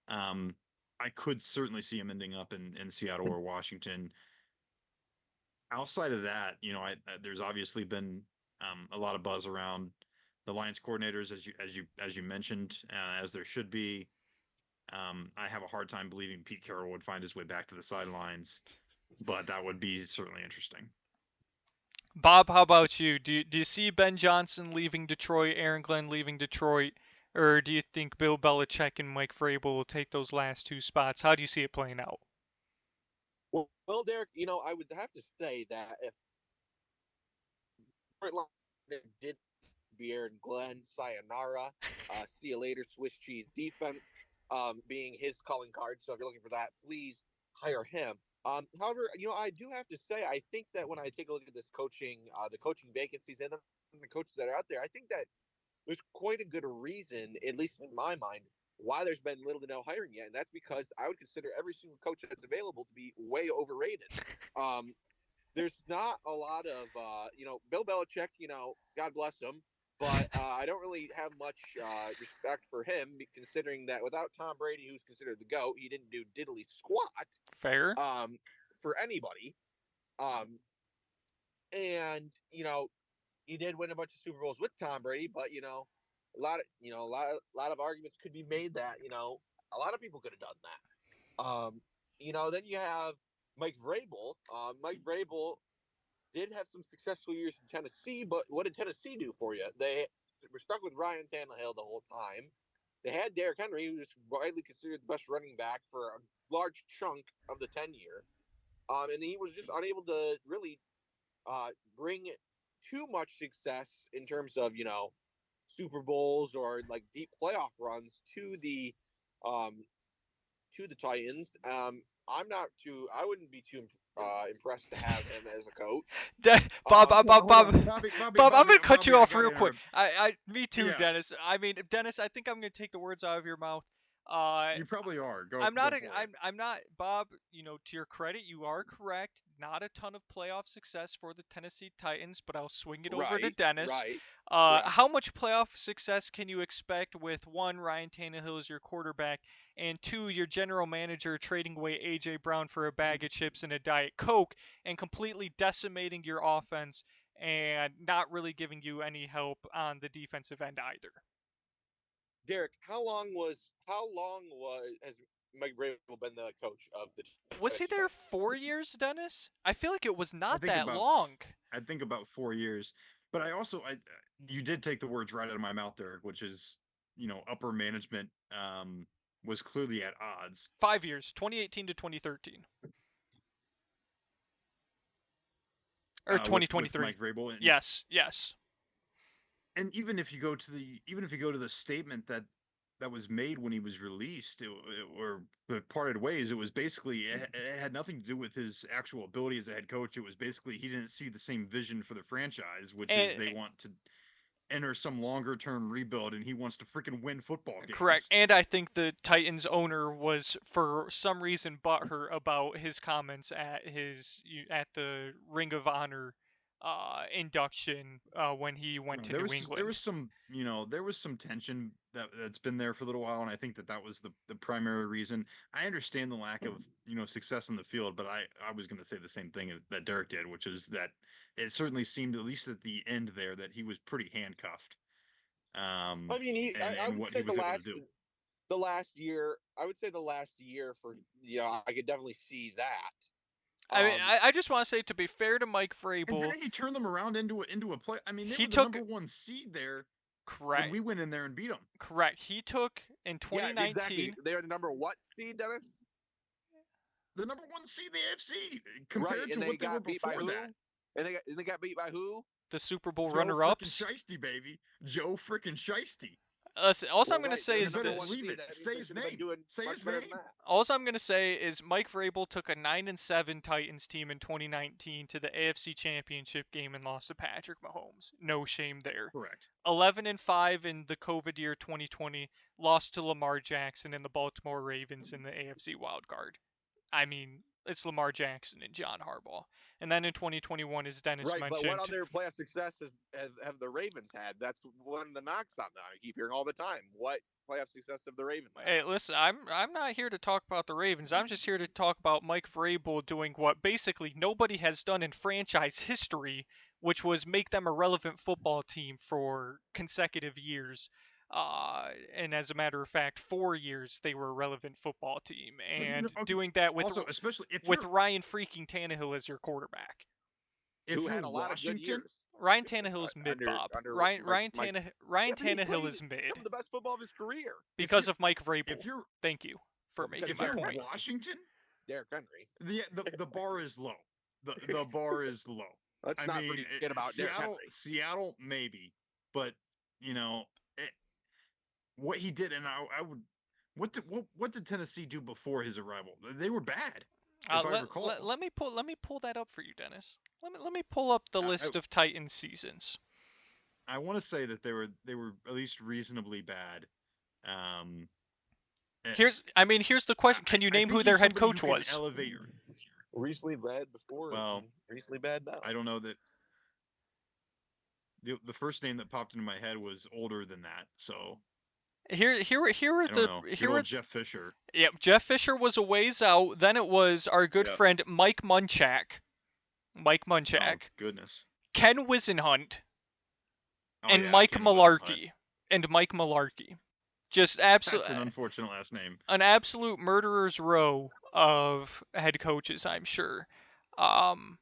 Speaker 2: Um, I could certainly see him ending up in Seattle or Washington. Outside of that, there's obviously been a lot of buzz around the Lions coordinators, as you mentioned, as there should be. I have a hard time believing Pete Carroll would find his way back to the sidelines, but that would be certainly interesting.
Speaker 1: Bob, how about you? Do you see Ben Johnson leaving Detroit, Aaron Glenn leaving Detroit, or do you think Bill Belichick and Mike Vrabel will take those last two spots? How do you see it playing out?
Speaker 3: Well, Derek, I would have to say that if did Beard, Glenn, Sayonara, see you later, Swiss cheese defense, being his calling card. So if you're looking for that, please hire him. However, I do have to say, I think that when I take a look at this coaching, the coaching vacancies and the coaches that are out there, I think that there's quite a good reason, at least in my mind, why there's been little to no hiring yet. And that's because I would consider every single coach that's available to be way overrated. Um, there's not a lot of Bill Belichick, God bless him, but I don't really have much respect for him, considering that without Tom Brady, who's considered the GOAT, he didn't do diddly squat
Speaker 1: Fair.
Speaker 3: for anybody. Um, and he did win a bunch of Super Bowls with Tom Brady, but a lot of arguments could be made that a lot of people could have done that. Then you have Mike Vrabel. Mike Vrabel did have some successful years in Tennessee, but what did Tennessee do for you? They were stuck with Ryan Tannehill the whole time. They had Derrick Henry, who was widely considered the best running back for a large chunk of the tenure. And he was just unable to really bring too much success in terms of Super Bowls or like deep playoff runs um, to the Titans. I wouldn't be too impressed to have him as a coach.
Speaker 1: Bob,
Speaker 3: Um,
Speaker 2: Hold on, Bobby, Bobby,
Speaker 1: Bob, I'm
Speaker 2: Bobby,
Speaker 1: gonna cut you
Speaker 2: Bobby. I
Speaker 1: off real
Speaker 2: gotta
Speaker 1: quick.
Speaker 2: interrupt.
Speaker 1: Me too,
Speaker 2: Yeah,
Speaker 1: Dennis. I mean, Dennis, I think I'm gonna take the words out of your mouth. Uh,
Speaker 2: you probably are. Go
Speaker 1: I'm not.
Speaker 2: go for it.
Speaker 1: I'm not. Bob, to your credit, you are correct. Not a ton of playoff success for the Tennessee Titans, but I'll swing it over to
Speaker 3: right,
Speaker 1: Dennis.
Speaker 3: right, correct.
Speaker 1: How much playoff success can you expect with one, Ryan Tannehill as your quarterback, and two, your general manager trading away AJ Brown for a bag of chips and a Diet Coke, and completely decimating your offense and not really giving you any help on the defensive end either?
Speaker 3: Derek, how long was has Mike Vrabel been the coach of the
Speaker 1: Was he
Speaker 3: Tennessee
Speaker 1: there
Speaker 3: Titans?
Speaker 1: 4 years, Dennis? I feel like it was
Speaker 2: I
Speaker 1: not
Speaker 2: think
Speaker 1: that
Speaker 2: about
Speaker 1: long.
Speaker 2: I think about 4 years. But I also I you did take the words right out of my mouth, Derek, which is upper management was clearly at odds
Speaker 1: 5 years, 2018 to 2013, or
Speaker 2: with
Speaker 1: 2023.
Speaker 2: Mike Vrabel,
Speaker 1: Yes, yes.
Speaker 2: and even if you go to the statement that was made when he was released or parted ways, it was basically it had nothing to do with his actual ability as a head coach. It was basically he didn't see the same vision for the franchise, which is
Speaker 1: And
Speaker 2: they want to enter some longer term rebuild, and he wants to freaking win football
Speaker 1: correct.
Speaker 2: games.
Speaker 1: And I think the Titans owner was for some reason butthurt about his comments at the Ring of Honor induction when he went
Speaker 2: No,
Speaker 1: to
Speaker 2: there
Speaker 1: New
Speaker 2: was there
Speaker 1: England.
Speaker 2: was some there was some tension that's been there for a little while, and I think that was the primary reason. I understand the lack of success in the field, but I was going to say the same thing that Derek did, which is that it certainly seemed, at least at the end there, that he was pretty handcuffed,
Speaker 3: I mean, I
Speaker 2: and
Speaker 3: would
Speaker 2: what he
Speaker 3: say
Speaker 2: was able to do.
Speaker 3: the last year. I would say the last year for I could definitely see that.
Speaker 1: I mean,
Speaker 3: Um,
Speaker 1: I just want to say, to be fair to Mike
Speaker 2: And
Speaker 1: Vrabel,
Speaker 2: didn't he turn them around into a play? I mean, they
Speaker 1: he
Speaker 2: were the
Speaker 1: took
Speaker 2: number one seed there when
Speaker 1: correct,
Speaker 2: we went in there and beat them.
Speaker 1: correct. He took in
Speaker 3: yeah, exactly.
Speaker 1: 2019
Speaker 3: They are the number what seed, Dennis?
Speaker 2: The number one seed in the AFC
Speaker 3: Right,
Speaker 2: compared
Speaker 3: and
Speaker 2: to
Speaker 3: they
Speaker 2: what they were
Speaker 3: got beat by
Speaker 2: before that.
Speaker 3: who? And they got beat by who?
Speaker 1: the Super Bowl
Speaker 2: Joe freaking
Speaker 1: runner-ups.
Speaker 2: Shiesty, baby. Joe freaking Shiesty.
Speaker 1: Listen, all I'm
Speaker 3: Well,
Speaker 1: going to
Speaker 3: right,
Speaker 1: say
Speaker 3: they're
Speaker 1: is
Speaker 3: the number
Speaker 2: Then
Speaker 3: one
Speaker 1: this.
Speaker 2: leave
Speaker 3: seed.
Speaker 2: it.
Speaker 3: That means
Speaker 2: Say
Speaker 3: they
Speaker 2: his
Speaker 3: should have been
Speaker 2: name.
Speaker 3: doing
Speaker 2: Say
Speaker 3: much
Speaker 2: his
Speaker 3: better
Speaker 2: name.
Speaker 3: than that.
Speaker 1: All I'm going to say is Mike Vrabel took a 9-7 Titans team in 2019 to the AFC Championship game and lost to Patrick Mahomes. No shame there.
Speaker 2: Correct.
Speaker 1: 11-5 in the COVID year 2020, lost to Lamar Jackson and the Baltimore Ravens in the AFC wildcard. I mean, it's Lamar Jackson and John Harbaugh. And then in 2021, as Dennis
Speaker 3: Right, but what
Speaker 1: mentioned,
Speaker 3: other playoff successes have the Ravens had? That's one of the knocks on them. I keep hearing all the time. What playoff success have the Ravens had?
Speaker 1: hey, listen, I'm not here to talk about the Ravens. I'm just here to talk about Mike Vrabel doing what basically nobody has done in franchise history, which was make them a relevant football team for consecutive years. And as a matter of fact, 4 years they were a relevant football team, and
Speaker 2: Okay.
Speaker 1: doing that with
Speaker 2: Also, especially if
Speaker 1: with
Speaker 2: you're
Speaker 1: Ryan freaking Tannehill as your quarterback.
Speaker 3: Who had a lot of good
Speaker 2: Washington,
Speaker 3: years
Speaker 1: Ryan Tannehill is mid,
Speaker 3: under
Speaker 1: Bob.
Speaker 3: under
Speaker 1: Ryan
Speaker 3: Mike
Speaker 1: Ryan
Speaker 3: Mike.
Speaker 1: Tannehill Ryan
Speaker 3: Yeah, but he's
Speaker 1: Tannehill
Speaker 3: played
Speaker 1: is
Speaker 3: some
Speaker 1: mid
Speaker 3: of the best football of his career.
Speaker 2: if
Speaker 1: because
Speaker 2: you're
Speaker 1: of Mike Vrabel.
Speaker 2: if you're
Speaker 1: Thank you for
Speaker 3: Well, because
Speaker 1: making
Speaker 2: if
Speaker 1: my
Speaker 3: Derrick
Speaker 2: you're
Speaker 1: point.
Speaker 3: Henry.
Speaker 2: Washington,
Speaker 3: Derrick Henry.
Speaker 2: the bar is low. The bar is low.
Speaker 3: Let's
Speaker 2: I
Speaker 3: not
Speaker 2: mean,
Speaker 3: forget about Derrick Henry.
Speaker 2: Seattle maybe, but you know what he did, and I would. What did Tennessee do before his arrival? They were bad, if I recall.
Speaker 1: Let me pull that up for you, Dennis. Let me pull up the
Speaker 2: I
Speaker 1: list of Titans seasons.
Speaker 2: I want to say that they were at least reasonably bad. Um, eh,
Speaker 1: Here's the question: Can you
Speaker 2: I
Speaker 1: name
Speaker 2: think
Speaker 1: who their
Speaker 2: he's
Speaker 1: head
Speaker 2: somebody
Speaker 1: coach
Speaker 2: who can
Speaker 1: was?
Speaker 2: elevate.
Speaker 3: Recently bad before,
Speaker 2: Well,
Speaker 3: recently bad now.
Speaker 2: I don't know that the first name that popped into my head was older than that, so
Speaker 1: Here are
Speaker 2: I don't know. Good
Speaker 1: here are
Speaker 2: old Jeff Fisher.
Speaker 1: Yep, Jeff Fisher was a ways out. Then it was our good
Speaker 2: Yep.
Speaker 1: friend Mike Munchak. Mike
Speaker 2: Oh
Speaker 1: Munchak,
Speaker 2: goodness.
Speaker 1: Ken Wisenhunt,
Speaker 2: Oh
Speaker 1: and
Speaker 2: yeah,
Speaker 1: Mike
Speaker 2: Ken Wisenhunt.
Speaker 1: Malarkey. And Mike Malarkey. Just
Speaker 2: That's an unfortunate last name.
Speaker 1: an absolute murderer's row of head coaches, I'm sure. Um,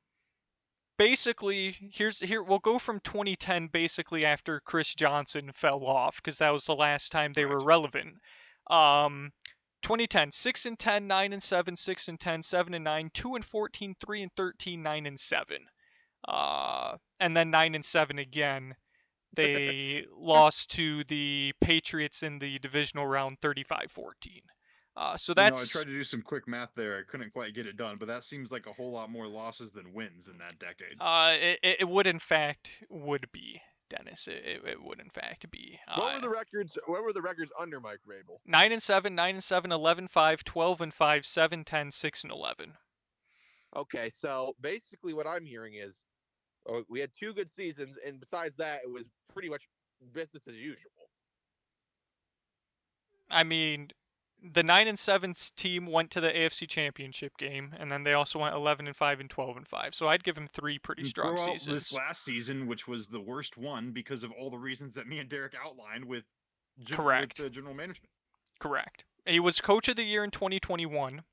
Speaker 1: Basically, here we'll go from 2010 basically after Chris Johnson fell off because that was the last time they were
Speaker 2: Correct.
Speaker 1: relevant. Um, 2010, 6-10, 9-7, 6-10, 7-9, 2-14, 3-13, 9-7. And then 9-7 again. They lost to the Patriots in the divisional round 35-14. So
Speaker 2: I
Speaker 1: that's
Speaker 2: tried to do some quick math there. I couldn't quite get it done, but that seems like a whole lot more losses than wins in that decade.
Speaker 1: it would in fact would be Dennis. It would in fact be.
Speaker 3: What were the records? What were the records under Mike Vrabel?
Speaker 1: 9-7, 9-7, 11-5, 12-5, 7-10, 6-11.
Speaker 3: Okay, so basically what I'm hearing is we had 2 good seasons, and besides that, it was pretty much business as usual.
Speaker 1: I mean, the 9-7 team went to the AFC Championship game, and then they also went 11-5 and 12-5. So I'd give them 3 pretty strong
Speaker 2: Throw out
Speaker 1: seasons.
Speaker 2: this last season, which was the worst one because of all the reasons that me and Derek outlined with
Speaker 1: Correct.
Speaker 2: with general management.
Speaker 1: Correct. He was coach of the year in 2021.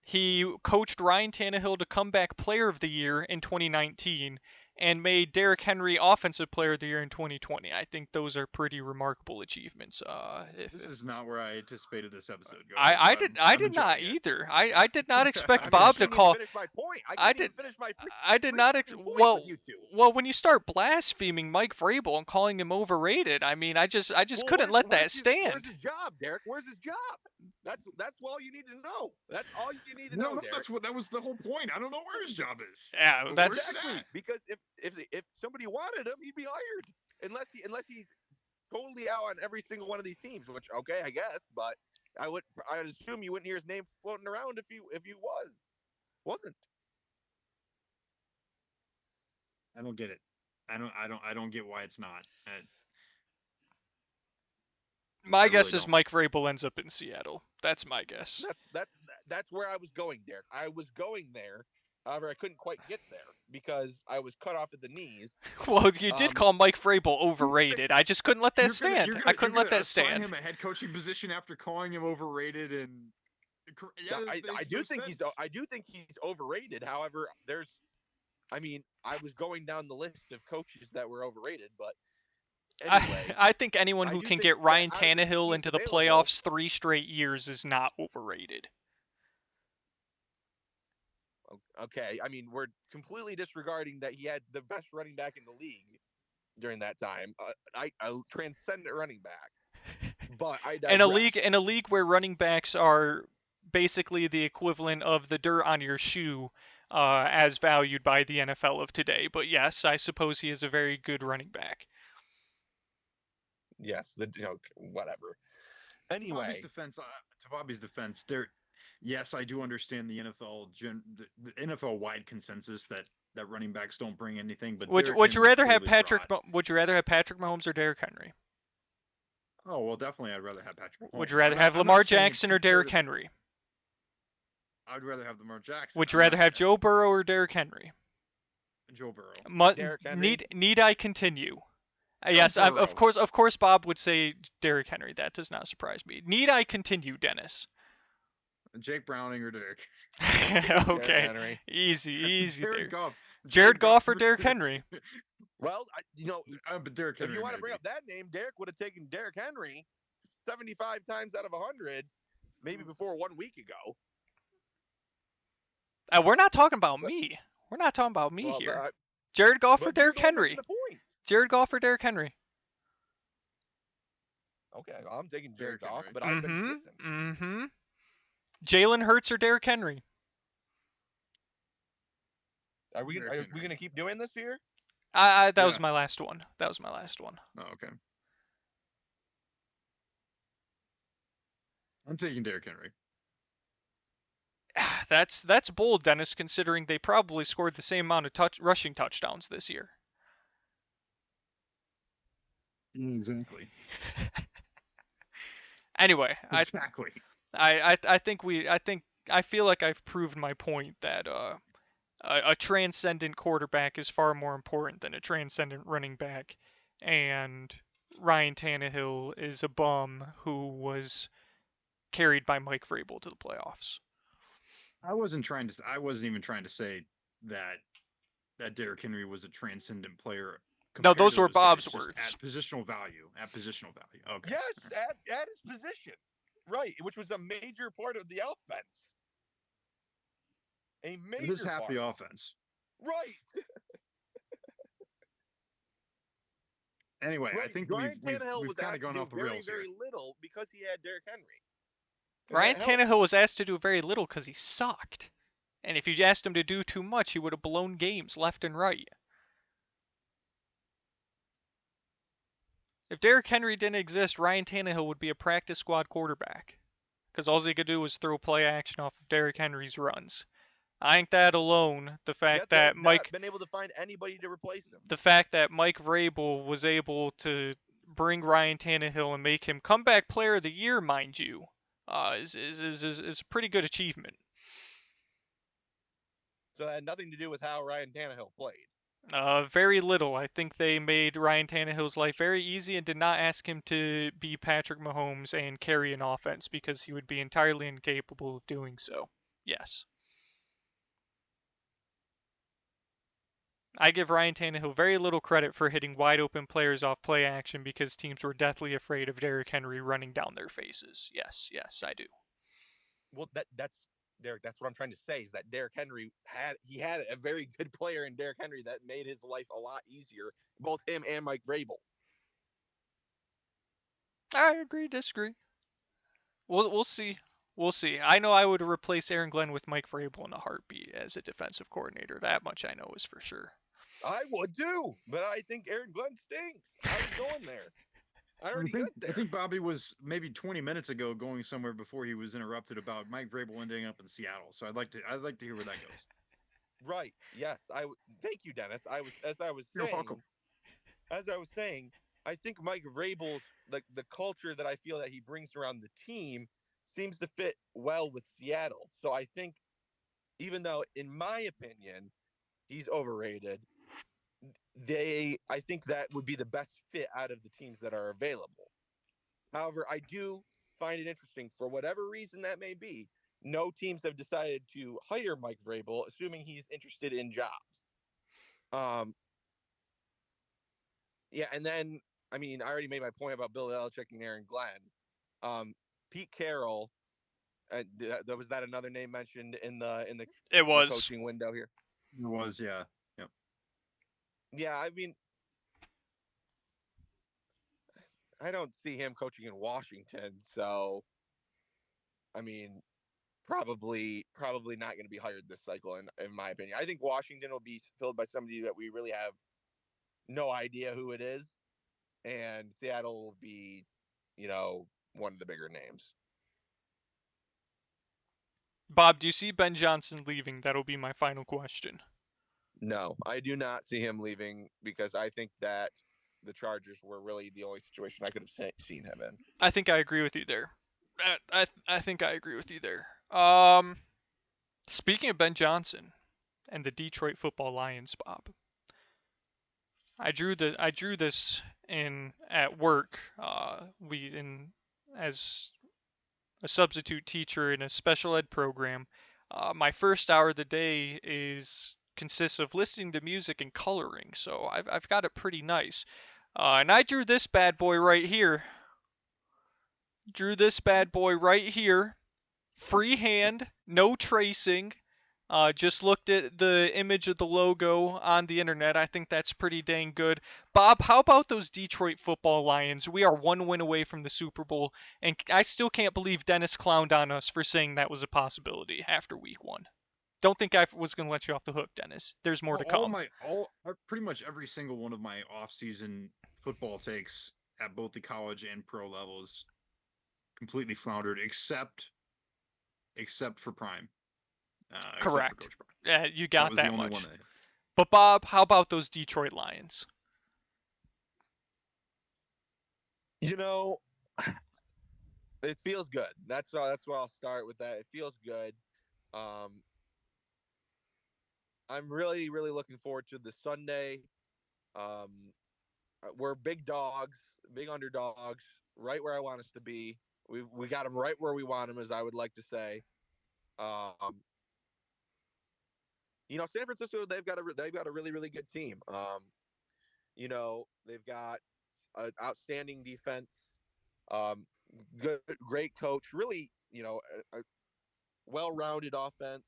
Speaker 1: He coached Ryan Tannehill to comeback player of the year in 2019 and made Derrick Henry offensive player of the year in 2020. I think those are pretty remarkable achievements.
Speaker 2: This is not where I anticipated this episode going.
Speaker 1: I did not either. I did not expect Bob to call.
Speaker 3: Finish my point.
Speaker 1: I did.
Speaker 3: Even finish my
Speaker 1: I did not.
Speaker 3: Well,
Speaker 1: well, when you start blaspheming Mike Vrabel and calling him overrated, I mean, I just couldn't let that stand.
Speaker 3: Where's his job, Derek? Where's his job? That's all you need to know. That's all you need to know.
Speaker 2: No,
Speaker 3: Derek.
Speaker 2: that was the whole point. I don't know where his job is.
Speaker 1: Yeah, that's
Speaker 3: exactly because if somebody wanted him, he'd be hired. Unless he's totally out on every single one of these teams. Which okay, I guess, but I'd assume you wouldn't hear his name floating around if he wasn't.
Speaker 2: I don't get it. I don't get why it's not.
Speaker 1: My guess
Speaker 2: really
Speaker 1: is
Speaker 2: don't.
Speaker 1: Mike Vrabel ends up in Seattle. That's my guess.
Speaker 3: That's where I was going, Derek. I was going there. However, I couldn't quite get there because I was cut off at the knees.
Speaker 1: Well, you did call Mike Vrabel overrated. I just couldn't let that stand. I couldn't let that stand.
Speaker 2: Assign him a head coaching position after calling him overrated, and
Speaker 3: yeah, I do think he's overrated. However, I was going down the list of coaches that were overrated, but anyway,
Speaker 1: I think anyone who can get Ryan Tannehill into the playoffs 3 straight years is not overrated.
Speaker 3: Okay, I mean, we're completely disregarding that he had the best running back in the league during that time. A transcendent running back. But I
Speaker 1: in
Speaker 3: digress.
Speaker 1: a league where running backs are basically the equivalent of the dirt on your shoe, as valued by the NFL of today. But yes, I suppose he is a very good running back.
Speaker 3: Yes, whatever.
Speaker 2: Bobby's
Speaker 3: Anyway,
Speaker 2: defense, to Bobby's defense, yes, I do understand the the NFL wide consensus that running backs don't bring anything, but Derrick
Speaker 1: Would you
Speaker 2: Henry
Speaker 1: rather have
Speaker 2: clearly brought.
Speaker 1: Would you rather have Patrick Mahomes or Derrick Henry?
Speaker 2: Oh well, definitely, I'd rather have Patrick
Speaker 1: Would you
Speaker 2: Mahomes.
Speaker 1: rather have
Speaker 2: I'm not
Speaker 1: Lamar
Speaker 2: saying it's
Speaker 1: Jackson or Derrick
Speaker 2: comparative.
Speaker 1: Henry?
Speaker 2: I'd rather have Lamar Jackson.
Speaker 1: Would you
Speaker 2: I'm
Speaker 1: rather
Speaker 2: not
Speaker 1: have Joe Burrow or Derrick Henry?
Speaker 2: Joe Burrow.
Speaker 3: Derrick Henry.
Speaker 1: Need I continue?
Speaker 2: Joe
Speaker 1: Yes,
Speaker 2: Burrow.
Speaker 1: of course, Bob would say Derrick Henry. That does not surprise me. Need I continue, Dennis?
Speaker 2: Jake Browning or Derrick.
Speaker 1: Okay,
Speaker 3: Henry.
Speaker 1: easy
Speaker 2: Jared
Speaker 1: there.
Speaker 2: Goff.
Speaker 1: Jared Goff or Derrick Henry?
Speaker 3: Well,
Speaker 2: but Derrick Henry.
Speaker 3: if you want to
Speaker 2: maybe.
Speaker 3: bring up that name, Derek would have taken Derrick Henry 75 times out of 100, maybe before 1 week ago.
Speaker 1: We're not talking about me. We're not talking about me here. Jared Goff or Derrick Henry? Jared Goff or Derrick Henry?
Speaker 3: Okay, I'm taking Jared Goff,
Speaker 2: Henry.
Speaker 3: but I've been consistent.
Speaker 1: Jalen Hurts or Derrick Henry?
Speaker 3: Are we gonna keep doing this here?
Speaker 1: That was my last one. That was my last one.
Speaker 2: Oh, okay. I'm taking Derrick Henry.
Speaker 1: That's bold, Dennis, considering they probably scored the same amount of rushing touchdowns this year.
Speaker 2: Exactly.
Speaker 1: Anyway,
Speaker 2: exactly.
Speaker 1: I feel like I've proved my point that a transcendent quarterback is far more important than a transcendent running back, and Ryan Tannehill is a bum who was carried by Mike Vrabel to the playoffs.
Speaker 2: I wasn't even trying to say that Derrick Henry was a transcendent player.
Speaker 1: No, those were Bob's words.
Speaker 2: At positional value. Okay.
Speaker 3: Yes, at his position. Right, which was a major part of the offense. A major
Speaker 2: It is half
Speaker 3: part.
Speaker 2: the offense.
Speaker 3: Right.
Speaker 2: Anyway, I think we've kind of gone off the rails
Speaker 3: very little because he had Derrick Henry.
Speaker 1: Ryan Tannehill was asked to do very little because he sucked. And if you asked him to do too much, he would have blown games left and right. If Derrick Henry didn't exist, Ryan Tannehill would be a practice squad quarterback. Because all he could do was throw play action off of Derrick Henry's runs. I think that alone, the fact that Mike
Speaker 3: been able to find anybody to replace him.
Speaker 1: The fact that Mike Vrabel was able to bring Ryan Tannehill and make him comeback player of the year, mind you, is a pretty good achievement.
Speaker 3: So that had nothing to do with how Ryan Tannehill played.
Speaker 1: Very little. I think they made Ryan Tannehill's life very easy and did not ask him to be Patrick Mahomes and carry an offense because he would be entirely incapable of doing so. Yes. I give Ryan Tannehill very little credit for hitting wide open players off play action because teams were deathly afraid of Derrick Henry running down their faces. Yes, I do.
Speaker 3: Well, that's Derek. That's what I'm trying to say is that Derrick Henry had a very good player in Derrick Henry that made his life a lot easier, both him and Mike Vrabel.
Speaker 1: I agree, disagree. We'll see. We'll see. I know I would replace Aaron Glenn with Mike Vrabel in a heartbeat as a defensive coordinator. That much I know is for sure.
Speaker 3: I would too, but I think Aaron Glenn stinks. I was going there.
Speaker 2: I think Bobby was maybe 20 minutes ago going somewhere before he was interrupted about Mike Vrabel ending up in Seattle. So I'd like to hear where that goes.
Speaker 3: Right. Yes. Thank you, Dennis.
Speaker 2: You're welcome.
Speaker 3: As I was saying, I think Mike Vrabel's the culture that I feel that he brings around the team seems to fit well with Seattle. So I think, even though in my opinion he's overrated, I think that would be the best fit out of the teams that are available. However, I do find it interesting, for whatever reason that may be, no teams have decided to hire Mike Vrabel, assuming he's interested in jobs. Yeah, and then I already made my point about Bill Belichick and Aaron Glenn. Pete Carroll, was that another name mentioned in the coaching window here?
Speaker 2: It was, yeah.
Speaker 3: Yeah, I don't see him coaching in Washington. So, I mean, probably not going to be hired this cycle, in my opinion. I think Washington will be filled by somebody that we really have no idea who it is, and Seattle will be, one of the bigger names.
Speaker 1: Bob, do you see Ben Johnson leaving? That'll be my final question.
Speaker 3: No, I do not see him leaving because I think that the Chargers were really the only situation I could have seen him in.
Speaker 1: I think I agree with you there. I think I agree with you there. Speaking of Ben Johnson and the Detroit Football Lions, Bob, I drew this in at work. We in as a substitute teacher in a special ed program. My first hour of the day is consists of listening to music and coloring, so I've got it pretty nice. And I drew this bad boy right here. Drew this bad boy right here. Freehand, no tracing. Just looked at the image of the logo on the internet. I think that's pretty dang good. Bob, how about those Detroit Football Lions? We are one win away from the Super Bowl, and I still can't believe Dennis clowned on us for saying that was a possibility after week one. Don't think I was going to let you off the hook, Dennis. There's more to come.
Speaker 2: Pretty much every single one of my off-season football takes at both the college and pro levels completely floundered, except for Prime, except for
Speaker 1: Correct.
Speaker 2: Coach Prime.
Speaker 1: Yeah, you
Speaker 2: That
Speaker 1: got
Speaker 2: was the
Speaker 1: that
Speaker 2: only one
Speaker 1: much.
Speaker 2: that.
Speaker 1: But Bob, how about those Detroit Lions?
Speaker 3: You know, it feels good. That's why I'll start with that. It feels good. Um, I'm really really looking forward to the Sunday. Um, we're big dogs, big underdogs, right where I want us to be. We got them right where we want them, as I would like to say. Um, San Francisco, they've got a really really good team. They've got an outstanding defense, um, good great coach, really, a well-rounded offense.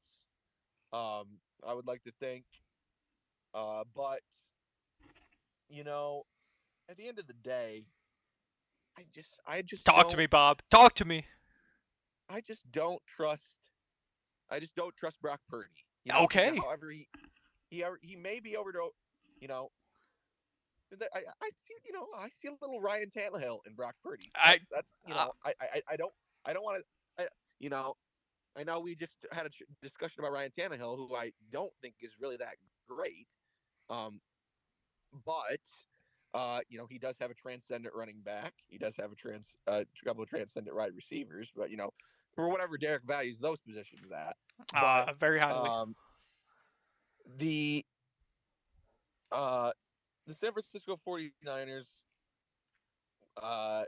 Speaker 3: I would like to think, but you know, at the end of the day, I just
Speaker 1: Talk to
Speaker 3: don't
Speaker 1: me, Bob. Talk to me.
Speaker 3: I just don't trust I just don't trust Brock Purdy.
Speaker 1: Okay.
Speaker 3: However he may be over to, you know, I see a little Ryan Tannehill in Brock Purdy.
Speaker 1: I
Speaker 3: That's
Speaker 1: uh,
Speaker 3: I don't want to, you know, I know we just had a discussion about Ryan Tannehill, who I don't think is really that great. Um, but he does have a transcendent running back. He does have a couple of transcendent wide receivers. But for whatever Derek values those positions at. But
Speaker 1: very highly.
Speaker 3: um, the uh, the San Francisco 49ers, uh,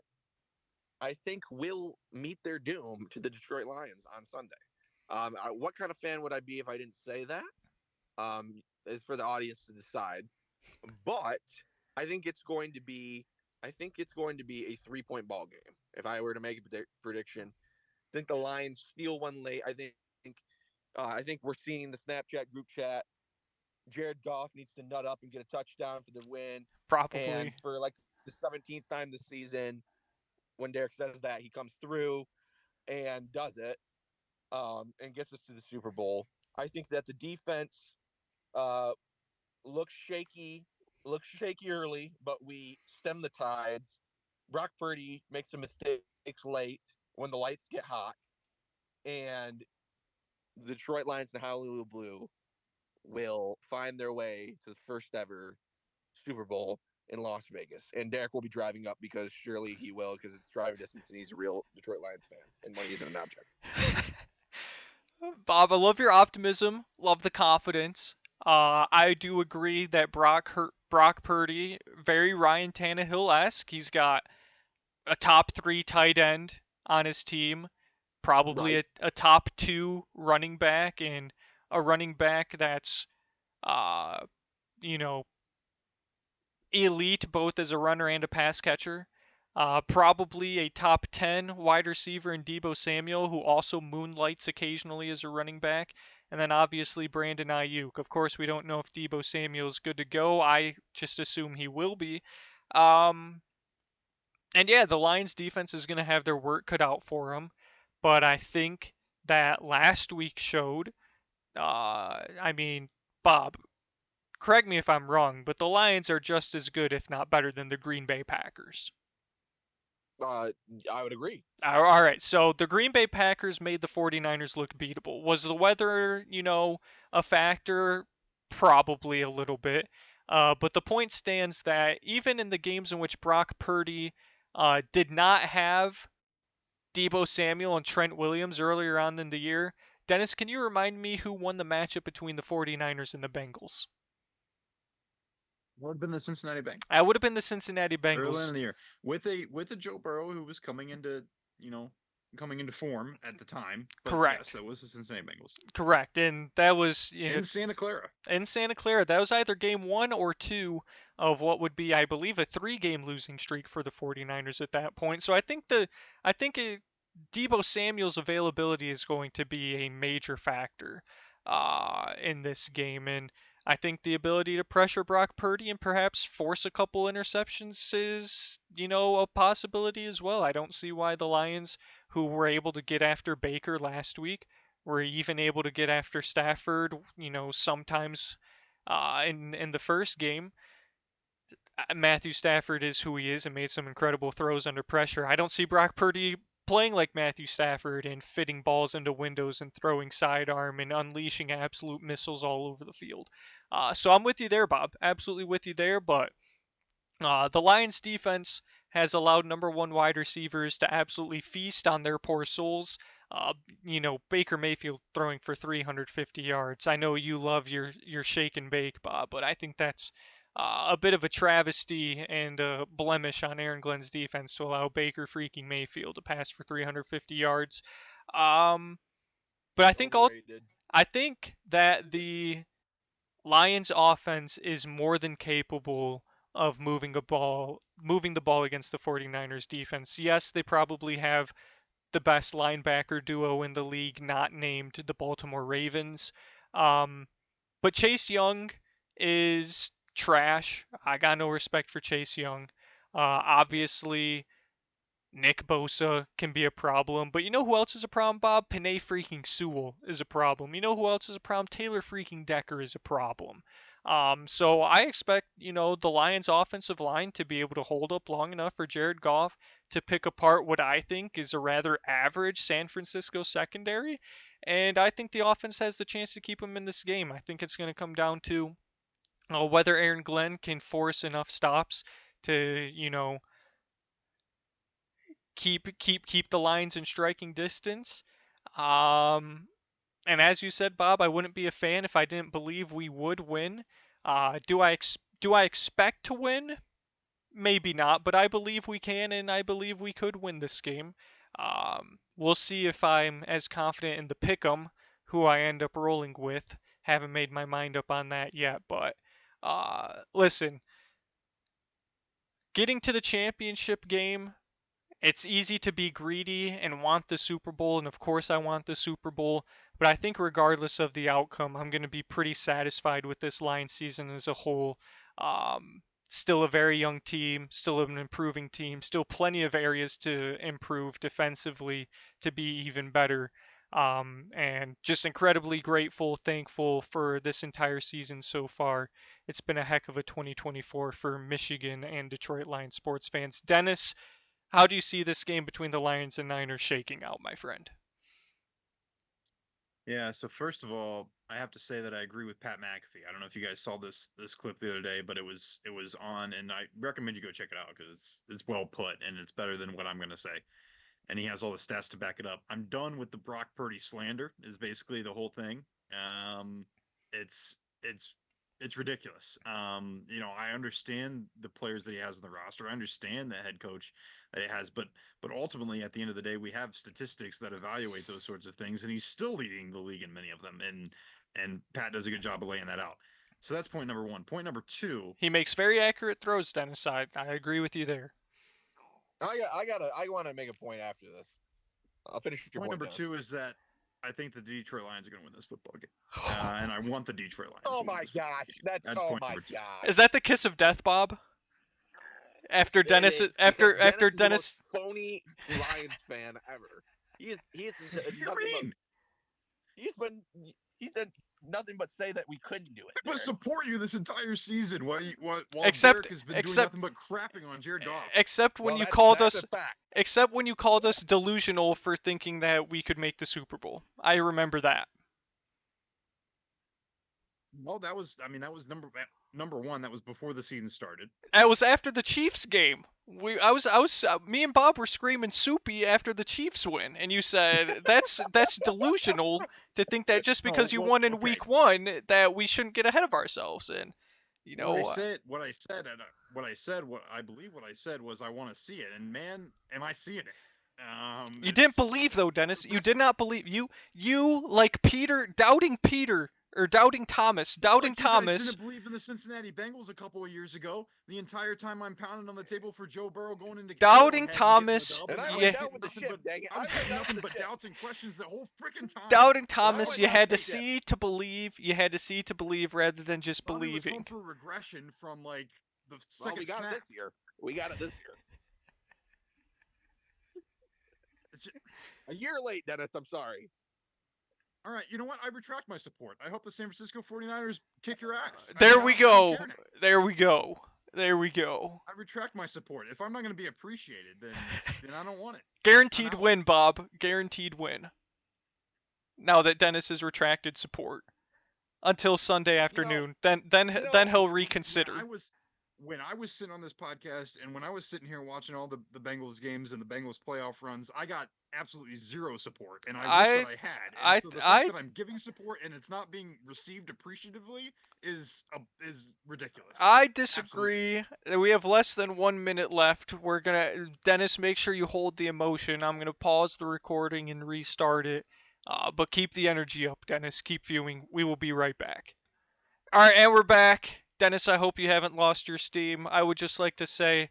Speaker 3: I think, will meet their doom to the Detroit Lions on Sunday. What kind of fan would I be if I didn't say that? Is for the audience to decide. But I think it's going to be I think it's going to be a 3-point ball game. If I were to make a prediction, I think the Lions steal one late. I think we're seeing the Snapchat group chat. Jared Goff needs to nut up and get a touchdown for the win. And
Speaker 1: Probably.
Speaker 3: for like the 17th time this season, when Derek says that, he comes through and does it, and gets us to the Super Bowl. I think that the defense uh, looks shaky early, but we stem the tides. Brock Purdy makes some mistakes late when the lights get hot, and the Detroit Lions and Honolulu Blue will find their way to the first ever Super Bowl in Las Vegas. And Derek will be driving up because surely he will, because it's driving distance and he's a real Detroit Lions fan and money isn't an object.
Speaker 1: Bob, I love your optimism. Love the confidence. I do agree that Brock Purdy, very Ryan Tannehill esque. He's got a top three tight end on his team, probably
Speaker 3: Right.
Speaker 1: a top two running back, and a running back that's, uh, you know, elite both as a runner and a pass catcher. Probably a top 10 wide receiver in Debo Samuel, who also moonlights occasionally as a running back. And then obviously Brandon Ayuk. Of course, we don't know if Debo Samuel is good to go. I just assume he will be. Um, And yeah, the Lions defense is going to have their work cut out for them, but I think that last week showed. I mean, Bob, correct me if I'm wrong, but the Lions are just as good, if not better, than the Green Bay Packers.
Speaker 3: Uh, I would agree.
Speaker 1: All right, so the Green Bay Packers made the 49ers look beatable. Was the weather, a factor? Probably a little bit. But the point stands that even in the games in which Brock Purdy did not have Debo Samuel and Trent Williams earlier on in the year, Dennis, can you remind me who won the matchup between the 49ers and the Bengals?
Speaker 2: Would have been the Cincinnati Bengals
Speaker 1: That would have been the Cincinnati
Speaker 2: early
Speaker 1: Bengals.
Speaker 2: in the year with a Joe Burrow who was you know coming into form at the time. But yes,
Speaker 1: Correct.
Speaker 2: that was the Cincinnati Bengals
Speaker 1: Correct. And that was,
Speaker 2: in Santa Clara.
Speaker 1: in Santa Clara. That was either game 1 or 2 of what would be, I believe, a 3-game losing streak for the 49ers at that point. So I think Debo Samuel's availability is going to be a major factor in this game, and I think the ability to pressure Brock Purdy and perhaps force a couple interceptions is, a possibility as well. I don't see why the Lions, who were able to get after Baker last week, were even able to get after Stafford, sometimes in the first game. Matthew Stafford is who he is and made some incredible throws under pressure. I don't see Brock Purdy playing like Matthew Stafford and fitting balls into windows and throwing sidearm and unleashing absolute missiles all over the field. So I'm with you there, Bob. Absolutely with you there. But the Lions defense has allowed number one wide receivers to absolutely feast on their poor souls. Baker Mayfield throwing for 350 yards. I know you love your shake and bake, Bob, but I think that's a bit of a travesty and a blemish on Aaron Glenn's defense to allow Baker freaking Mayfield to pass for 350 yards. Um, but
Speaker 3: Overrated.
Speaker 1: I think that the Lions offense is more than capable of moving the ball against the 49ers defense. Yes, they probably have the best linebacker duo in the league, not named the Baltimore Ravens. Um, but Chase Young is trash. I got no respect for Chase Young. Obviously, Nick Bosa can be a problem, but you know who else is a problem, Bob? Panay freaking Sewell is a problem. You know who else is a problem? Taylor freaking Decker is a problem. So I expect, the Lions offensive line to be able to hold up long enough for Jared Goff to pick apart what I think is a rather average San Francisco secondary. And I think the offense has the chance to keep him in this game. I think it's going to come down to whether Aaron Glenn can force enough stops to, keep the Lions in striking distance. Um, and as you said, Bob, I wouldn't be a fan if I didn't believe we would win. Do I expect to win? Maybe not, but I believe we can, and I believe we could win this game. We'll see if I'm as confident in the pick'em, who I end up rolling with. Haven't made my mind up on that yet, but listen, getting to the championship game, it's easy to be greedy and want the Super Bowl, and of course I want the Super Bowl, but I think regardless of the outcome, I'm going to be pretty satisfied with this Lions season as a whole. Still a very young team, still an improving team, still plenty of areas to improve defensively to be even better. And just incredibly grateful, thankful for this entire season so far. It's been a heck of a 2024 for Michigan and Detroit Lions sports fans. Dennis, how do you see this game between the Lions and Niners shaking out, my friend?
Speaker 2: Yeah, so first of all, I have to say that I agree with Pat McAfee. I don't know if you guys saw this clip the other day, but it was on, and I recommend you go check it out because it's well put and it's better than what I'm going to say. And he has all the stats to back it up. I'm done with the Brock Purdy slander. Is basically the whole thing. It's it's it's ridiculous. I understand the players that he has in the roster. I understand the head coach that he has, but ultimately, at the end of the day, we have statistics that evaluate those sorts of things, and he's still leading the league in many of them. And Pat does a good job of laying that out. So that's point number one. Point number two.
Speaker 1: He makes very accurate throws, Dennis. I agree with you there.
Speaker 3: I want to make a point after this. I'll finish your
Speaker 2: Point
Speaker 3: point,
Speaker 2: number
Speaker 3: Dennis.
Speaker 2: two is that I think that the Detroit Lions are going to win this football game, and I want the Detroit Lions.
Speaker 3: Oh
Speaker 2: to win
Speaker 3: my
Speaker 2: this football
Speaker 3: gosh,
Speaker 2: game.
Speaker 3: that's oh
Speaker 2: point
Speaker 3: my
Speaker 2: number two.
Speaker 3: gosh.
Speaker 1: Is that the kiss of death, Bob? After
Speaker 3: It
Speaker 1: Dennis,
Speaker 3: is because
Speaker 1: after
Speaker 3: Dennis is the most
Speaker 1: Dennis,
Speaker 3: phony Lions fan ever. He's
Speaker 2: What do
Speaker 3: nothing
Speaker 2: you
Speaker 3: but
Speaker 2: mean?
Speaker 3: he's been he said nothing but say that we couldn't do it.
Speaker 2: But
Speaker 3: Derek.
Speaker 2: support you this entire season while
Speaker 1: except
Speaker 2: Derek has been doing
Speaker 1: except
Speaker 2: nothing but crapping on Jared Goff.
Speaker 1: except when
Speaker 3: Well,
Speaker 1: you
Speaker 3: that's
Speaker 1: called
Speaker 3: that's
Speaker 1: us
Speaker 3: a fact.
Speaker 1: except when you called us delusional for thinking that we could make the Super Bowl. I remember that.
Speaker 2: Well, that was number one. That was before the season started.
Speaker 1: It was after the Chiefs game. Me and Bob were screaming "Soupy" after the Chiefs win, and you said that's delusional to think that just
Speaker 2: No,
Speaker 1: because you
Speaker 2: well,
Speaker 1: won in
Speaker 2: okay.
Speaker 1: Week 1 that we shouldn't get ahead of ourselves. And you
Speaker 2: What I
Speaker 1: know,
Speaker 2: said, what I said, and what I believe what I said was I want to see it, and man, am I seeing it?
Speaker 1: you didn't
Speaker 2: It's
Speaker 1: believe though, Dennis. You did
Speaker 2: impressive.
Speaker 1: not believe you like Peter or doubting Thomas,
Speaker 2: Just
Speaker 1: doubting
Speaker 2: like you guys
Speaker 1: Thomas.
Speaker 2: didn't believe in the Cincinnati Bengals a couple of years ago, the entire time I'm pounding on the table for Joe Burrow going into
Speaker 1: Doubting
Speaker 2: Arrowhead and getting the
Speaker 1: Thomas,
Speaker 2: dub,
Speaker 3: And
Speaker 2: and
Speaker 3: I
Speaker 2: I
Speaker 3: went
Speaker 2: was
Speaker 1: yeah,
Speaker 3: down
Speaker 2: getting
Speaker 3: with the
Speaker 2: nothing but
Speaker 3: ship. Dang it!
Speaker 2: I
Speaker 3: I
Speaker 2: was
Speaker 3: went
Speaker 2: getting
Speaker 3: down with
Speaker 2: nothing
Speaker 3: the
Speaker 2: but
Speaker 3: ship.
Speaker 2: doubts and questions the whole freaking time.
Speaker 1: doubting
Speaker 3: And I
Speaker 1: Thomas.
Speaker 3: went
Speaker 1: You
Speaker 3: down
Speaker 1: had
Speaker 3: with
Speaker 1: to
Speaker 3: the ship.
Speaker 1: see to believe. You had to see to believe rather than just
Speaker 2: Thought it was home
Speaker 1: believing.
Speaker 2: for regression from like the
Speaker 3: Well, we
Speaker 2: second
Speaker 3: got it
Speaker 2: snap.
Speaker 3: this year. We got it this year.
Speaker 2: It's just,
Speaker 3: A year late, Dennis. I'm sorry.
Speaker 2: all right, you know what? I retract my support. I hope the San Francisco 49ers kick your ass. I
Speaker 1: There
Speaker 2: mean,
Speaker 1: we
Speaker 2: I don't
Speaker 1: go.
Speaker 2: care now.
Speaker 1: There we go. There we go.
Speaker 2: I retract my support. If I'm not going to be appreciated, then I don't want it. I'm
Speaker 1: Guaranteed
Speaker 2: out.
Speaker 1: win, Bob. Guaranteed win. Now that Dennis has retracted support until Sunday
Speaker 3: You know,
Speaker 1: afternoon,
Speaker 3: you
Speaker 1: then
Speaker 3: know,
Speaker 1: he'll
Speaker 2: When I
Speaker 1: reconsider.
Speaker 2: was when I was sitting on this podcast and when I was sitting here watching all the Bengals games and the Bengals playoff runs, I got absolutely zero support, and I wish that
Speaker 1: I
Speaker 2: I had. And
Speaker 1: I
Speaker 2: so the fact
Speaker 1: I
Speaker 2: that I'm giving support and it's not being received appreciatively is ridiculous.
Speaker 1: I
Speaker 2: Absolutely.
Speaker 1: disagree. We have less than 1 minute left. We're gonna Dennis, make sure you hold the emotion. I'm gonna pause the recording and restart it. But keep the energy up, Dennis. Keep viewing. We will be right back. All right, and we're back. Dennis, I hope you haven't lost your steam. I would just like to say,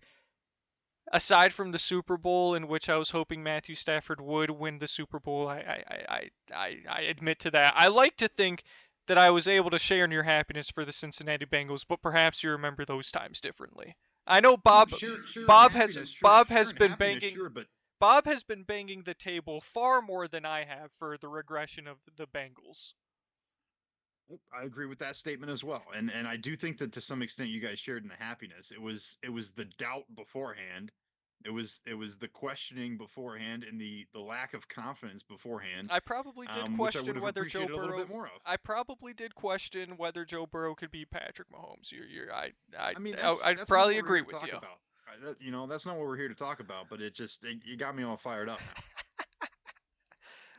Speaker 1: aside from the Super Bowl, in which I was hoping Matthew Stafford would win the Super Bowl, I admit to that. I like to think that I was able to share in your happiness for the Cincinnati Bengals, but perhaps you remember those times differently. I know
Speaker 2: No, share in
Speaker 1: Bob has
Speaker 2: happiness,
Speaker 1: Bob
Speaker 2: share
Speaker 1: has
Speaker 2: in
Speaker 1: been
Speaker 2: happiness,
Speaker 1: banging
Speaker 2: sure, but
Speaker 1: Bob has been banging the table far more than I have for the regression of the Bengals.
Speaker 2: I agree with that statement as well. And I do think that to some extent you guys shared in the happiness. It was the doubt beforehand. It was the questioning beforehand and the lack of confidence beforehand,
Speaker 1: I probably did
Speaker 2: which I would
Speaker 1: question
Speaker 2: have
Speaker 1: whether Joe
Speaker 2: appreciated a little bit
Speaker 1: Burrow.
Speaker 2: more of.
Speaker 1: I probably did question whether Joe Burrow could beat Patrick Mahomes.
Speaker 2: I mean,
Speaker 1: I'd
Speaker 2: that's not what
Speaker 1: probably
Speaker 2: we're here
Speaker 1: agree
Speaker 2: to
Speaker 1: with
Speaker 2: talk
Speaker 1: you.
Speaker 2: about. That's not what we're here to talk about. But you got me all fired up now.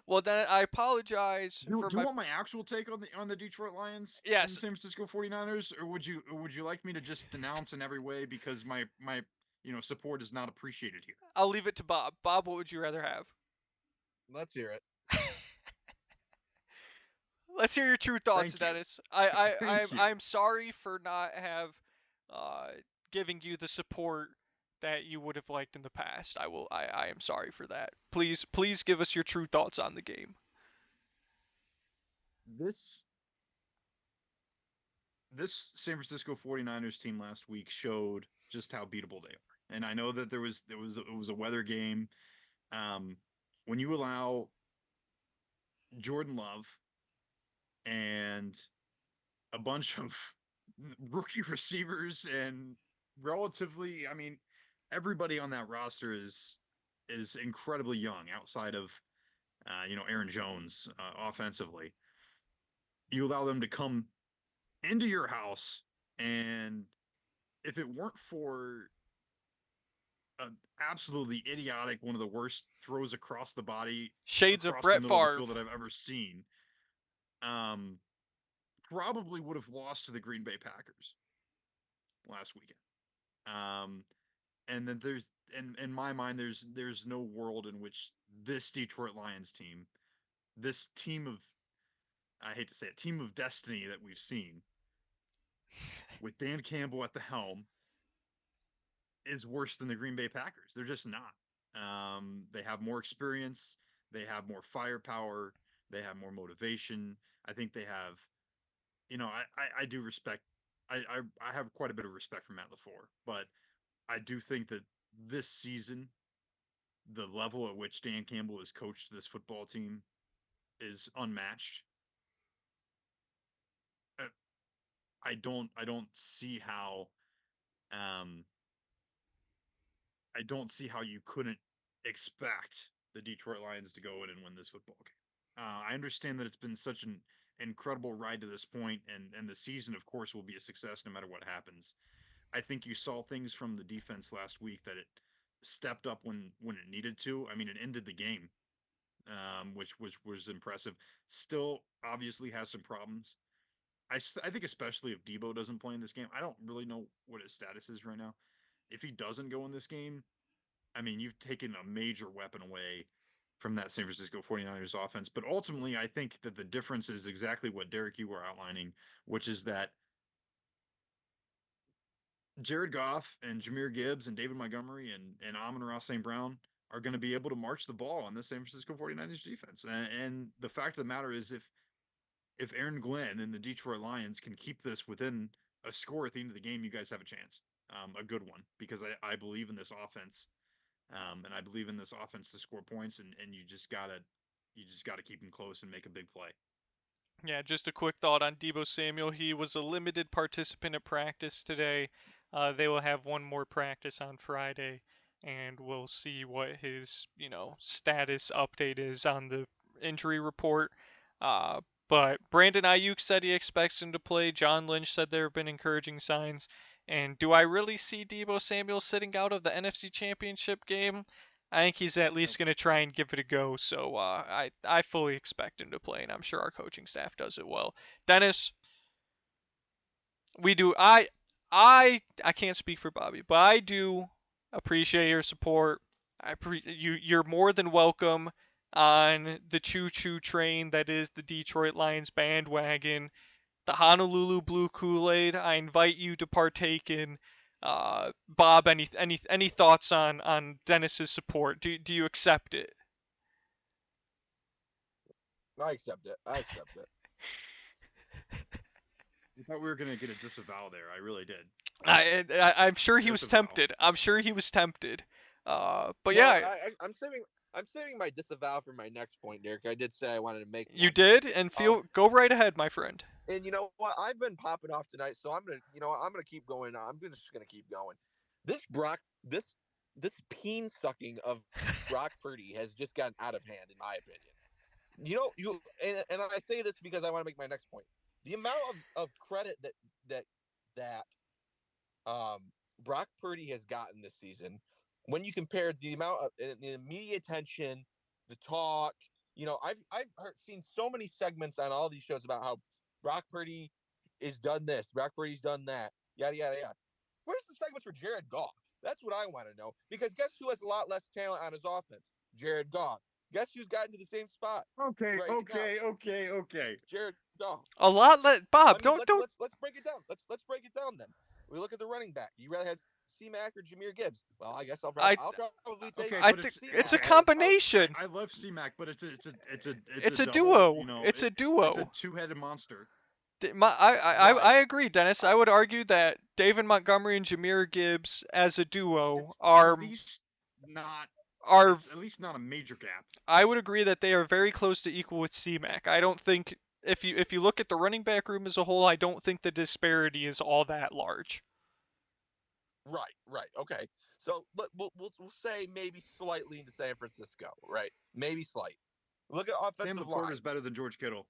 Speaker 1: Well, then I apologize
Speaker 2: Do,
Speaker 1: for
Speaker 2: do you
Speaker 1: my.
Speaker 2: want my actual take on the Detroit Lions and the
Speaker 1: Yes,
Speaker 2: San Francisco 49ers, or would you like me to just denounce in every way because my support is not appreciated here?
Speaker 1: I'll leave it to Bob. Bob, what would you rather have?
Speaker 3: Let's hear it.
Speaker 1: Let's hear your true thoughts,
Speaker 2: Thank you.
Speaker 1: Dennis.
Speaker 2: Thank you.
Speaker 1: I'm sorry for not have uh, giving you the support that you would have liked in the past. I am sorry for that. Please give us your true thoughts on the game.
Speaker 2: This this San Francisco 49ers team last week showed just how beatable they are. And I know that it was a weather game. Um, when you allow Jordan Love and a bunch of rookie receivers and relatively, I mean, everybody on that roster is incredibly young outside of Aaron Jones offensively. You allow them to come into your house, and if it weren't for an absolutely idiotic, one of the worst throws across the body,
Speaker 1: Shades of
Speaker 2: across the
Speaker 1: Brett
Speaker 2: middle of the
Speaker 1: Favre.
Speaker 2: field that I've ever seen, um, probably would have lost to the Green Bay Packers last weekend. Um, and then in my mind, there's no world in which this Detroit Lions team, this team of, I hate to say it, team of destiny that we've seen with Dan Campbell at the helm is worse than the Green Bay Packers. They're just not. They have more experience. They have more firepower. They have more motivation. I think they have. I do respect. I have quite a bit of respect for Matt LaFleur, but I do think that this season, the level at which Dan Campbell has coached this football team is unmatched. Uh, I don't see how um I don't see how you couldn't expect the Detroit Lions to go in and win this football game. I understand that it's been such an incredible ride to this point, and the season, of course, will be a success no matter what happens. I think you saw things from the defense last week that it stepped up when it needed to. I mean, it ended the game, which was impressive. Still, obviously, has some problems. I think especially if Debo doesn't play in this game. I don't really know what his status is right now. If he doesn't go in this game, I mean, you've taken a major weapon away from that San Francisco 49ers offense. But ultimately, I think that the difference is exactly what Derek, you were outlining, which is that Jared Goff and Jameer Gibbs and David Montgomery and Amon-Ra St. Brown are going to be able to march the ball on the San Francisco 49ers defense. And the fact of the matter is, if Aaron Glenn and the Detroit Lions can keep this within a score at the end of the game, you guys have a chance, a good one, because I believe in this offense. And I believe in this offense to score points, and you just gotta keep them close and make a big play.
Speaker 1: Yeah, just a quick thought on Debo Samuel. He was a limited participant at practice today. They will have one more practice on Friday, and we'll see what his status update is on the injury report. Uh, but Brandon Ayuk said he expects him to play. John Lynch said there have been encouraging signs. And do I really see Debo Samuel sitting out of the NFC Championship game? I think he's at least going to try and give it a go. So I fully expect him to play, and I'm sure our coaching staff does it well. Dennis, we do. I can't speak for Bobby, but I do appreciate your support. You're more than welcome on the choo-choo train that is the Detroit Lions bandwagon, the Honolulu Blue Kool-Aid. I invite you to partake in. Bob, any thoughts on Dennis's support? Do you accept it?
Speaker 3: I accept it. I accept it.
Speaker 2: I thought we were gonna get a disavow there. I really did.
Speaker 1: I'm sure he was
Speaker 2: Disavow.
Speaker 1: tempted. I'm sure he was tempted. But
Speaker 3: No,
Speaker 1: yeah,
Speaker 3: I'm saving my disavow for my next point, Derek. I did say I wanted to make
Speaker 1: you
Speaker 3: one.
Speaker 1: did, and go right ahead, my friend.
Speaker 3: And you know what? I've been popping off tonight, so I'm gonna keep going. Just gonna keep going. This Brock, this peen sucking of Brock Purdy has just gotten out of hand, in my opinion. And I say this because I want to make my next point. The amount of credit that that Brock Purdy has gotten this season, when you compare the amount of the media attention, the talk, seen so many segments on all these shows about how Brock Purdy is done this, Brock Purdy's done that, yada yada yada. Where's the segments for Jared Goff? That's what I want to know. Because guess who has a lot less talent on his offense? Jared Goff. Guess who's gotten to the same spot
Speaker 2: Okay,
Speaker 3: right now?
Speaker 2: okay.
Speaker 3: Jared Goff.
Speaker 1: A lot. Bob,
Speaker 3: I mean,
Speaker 1: don't.
Speaker 3: let's break it down. Let's break it down then. We look at the running back. You rather have C-Mac or Jameer Gibbs? Well, I guess
Speaker 1: I
Speaker 3: I'll probably take
Speaker 2: Okay,
Speaker 1: I
Speaker 2: but
Speaker 1: think
Speaker 2: it's
Speaker 1: it's a
Speaker 3: C-Mac.
Speaker 1: combination.
Speaker 2: I love CMAC, but it's a
Speaker 1: It's a
Speaker 2: double.
Speaker 1: duo. It's a
Speaker 2: It's a
Speaker 1: duo.
Speaker 2: two-headed monster.
Speaker 3: Right.
Speaker 1: I agree, Dennis. I
Speaker 3: I,
Speaker 1: would argue that David Montgomery and Jameer Gibbs as a duo
Speaker 2: It's at least not.
Speaker 1: are
Speaker 2: It's at least not a major gap.
Speaker 1: I would agree that they are very close to equal with CMAC. I don't think if you look at the running back room as a whole, I don't think the disparity is all that large.
Speaker 3: right. Okay. So we'll say maybe slightly into San Francisco. Right. Maybe slight. Look at
Speaker 2: Sam
Speaker 3: offensive
Speaker 2: Laporta
Speaker 3: line.
Speaker 2: is better than George Kittle.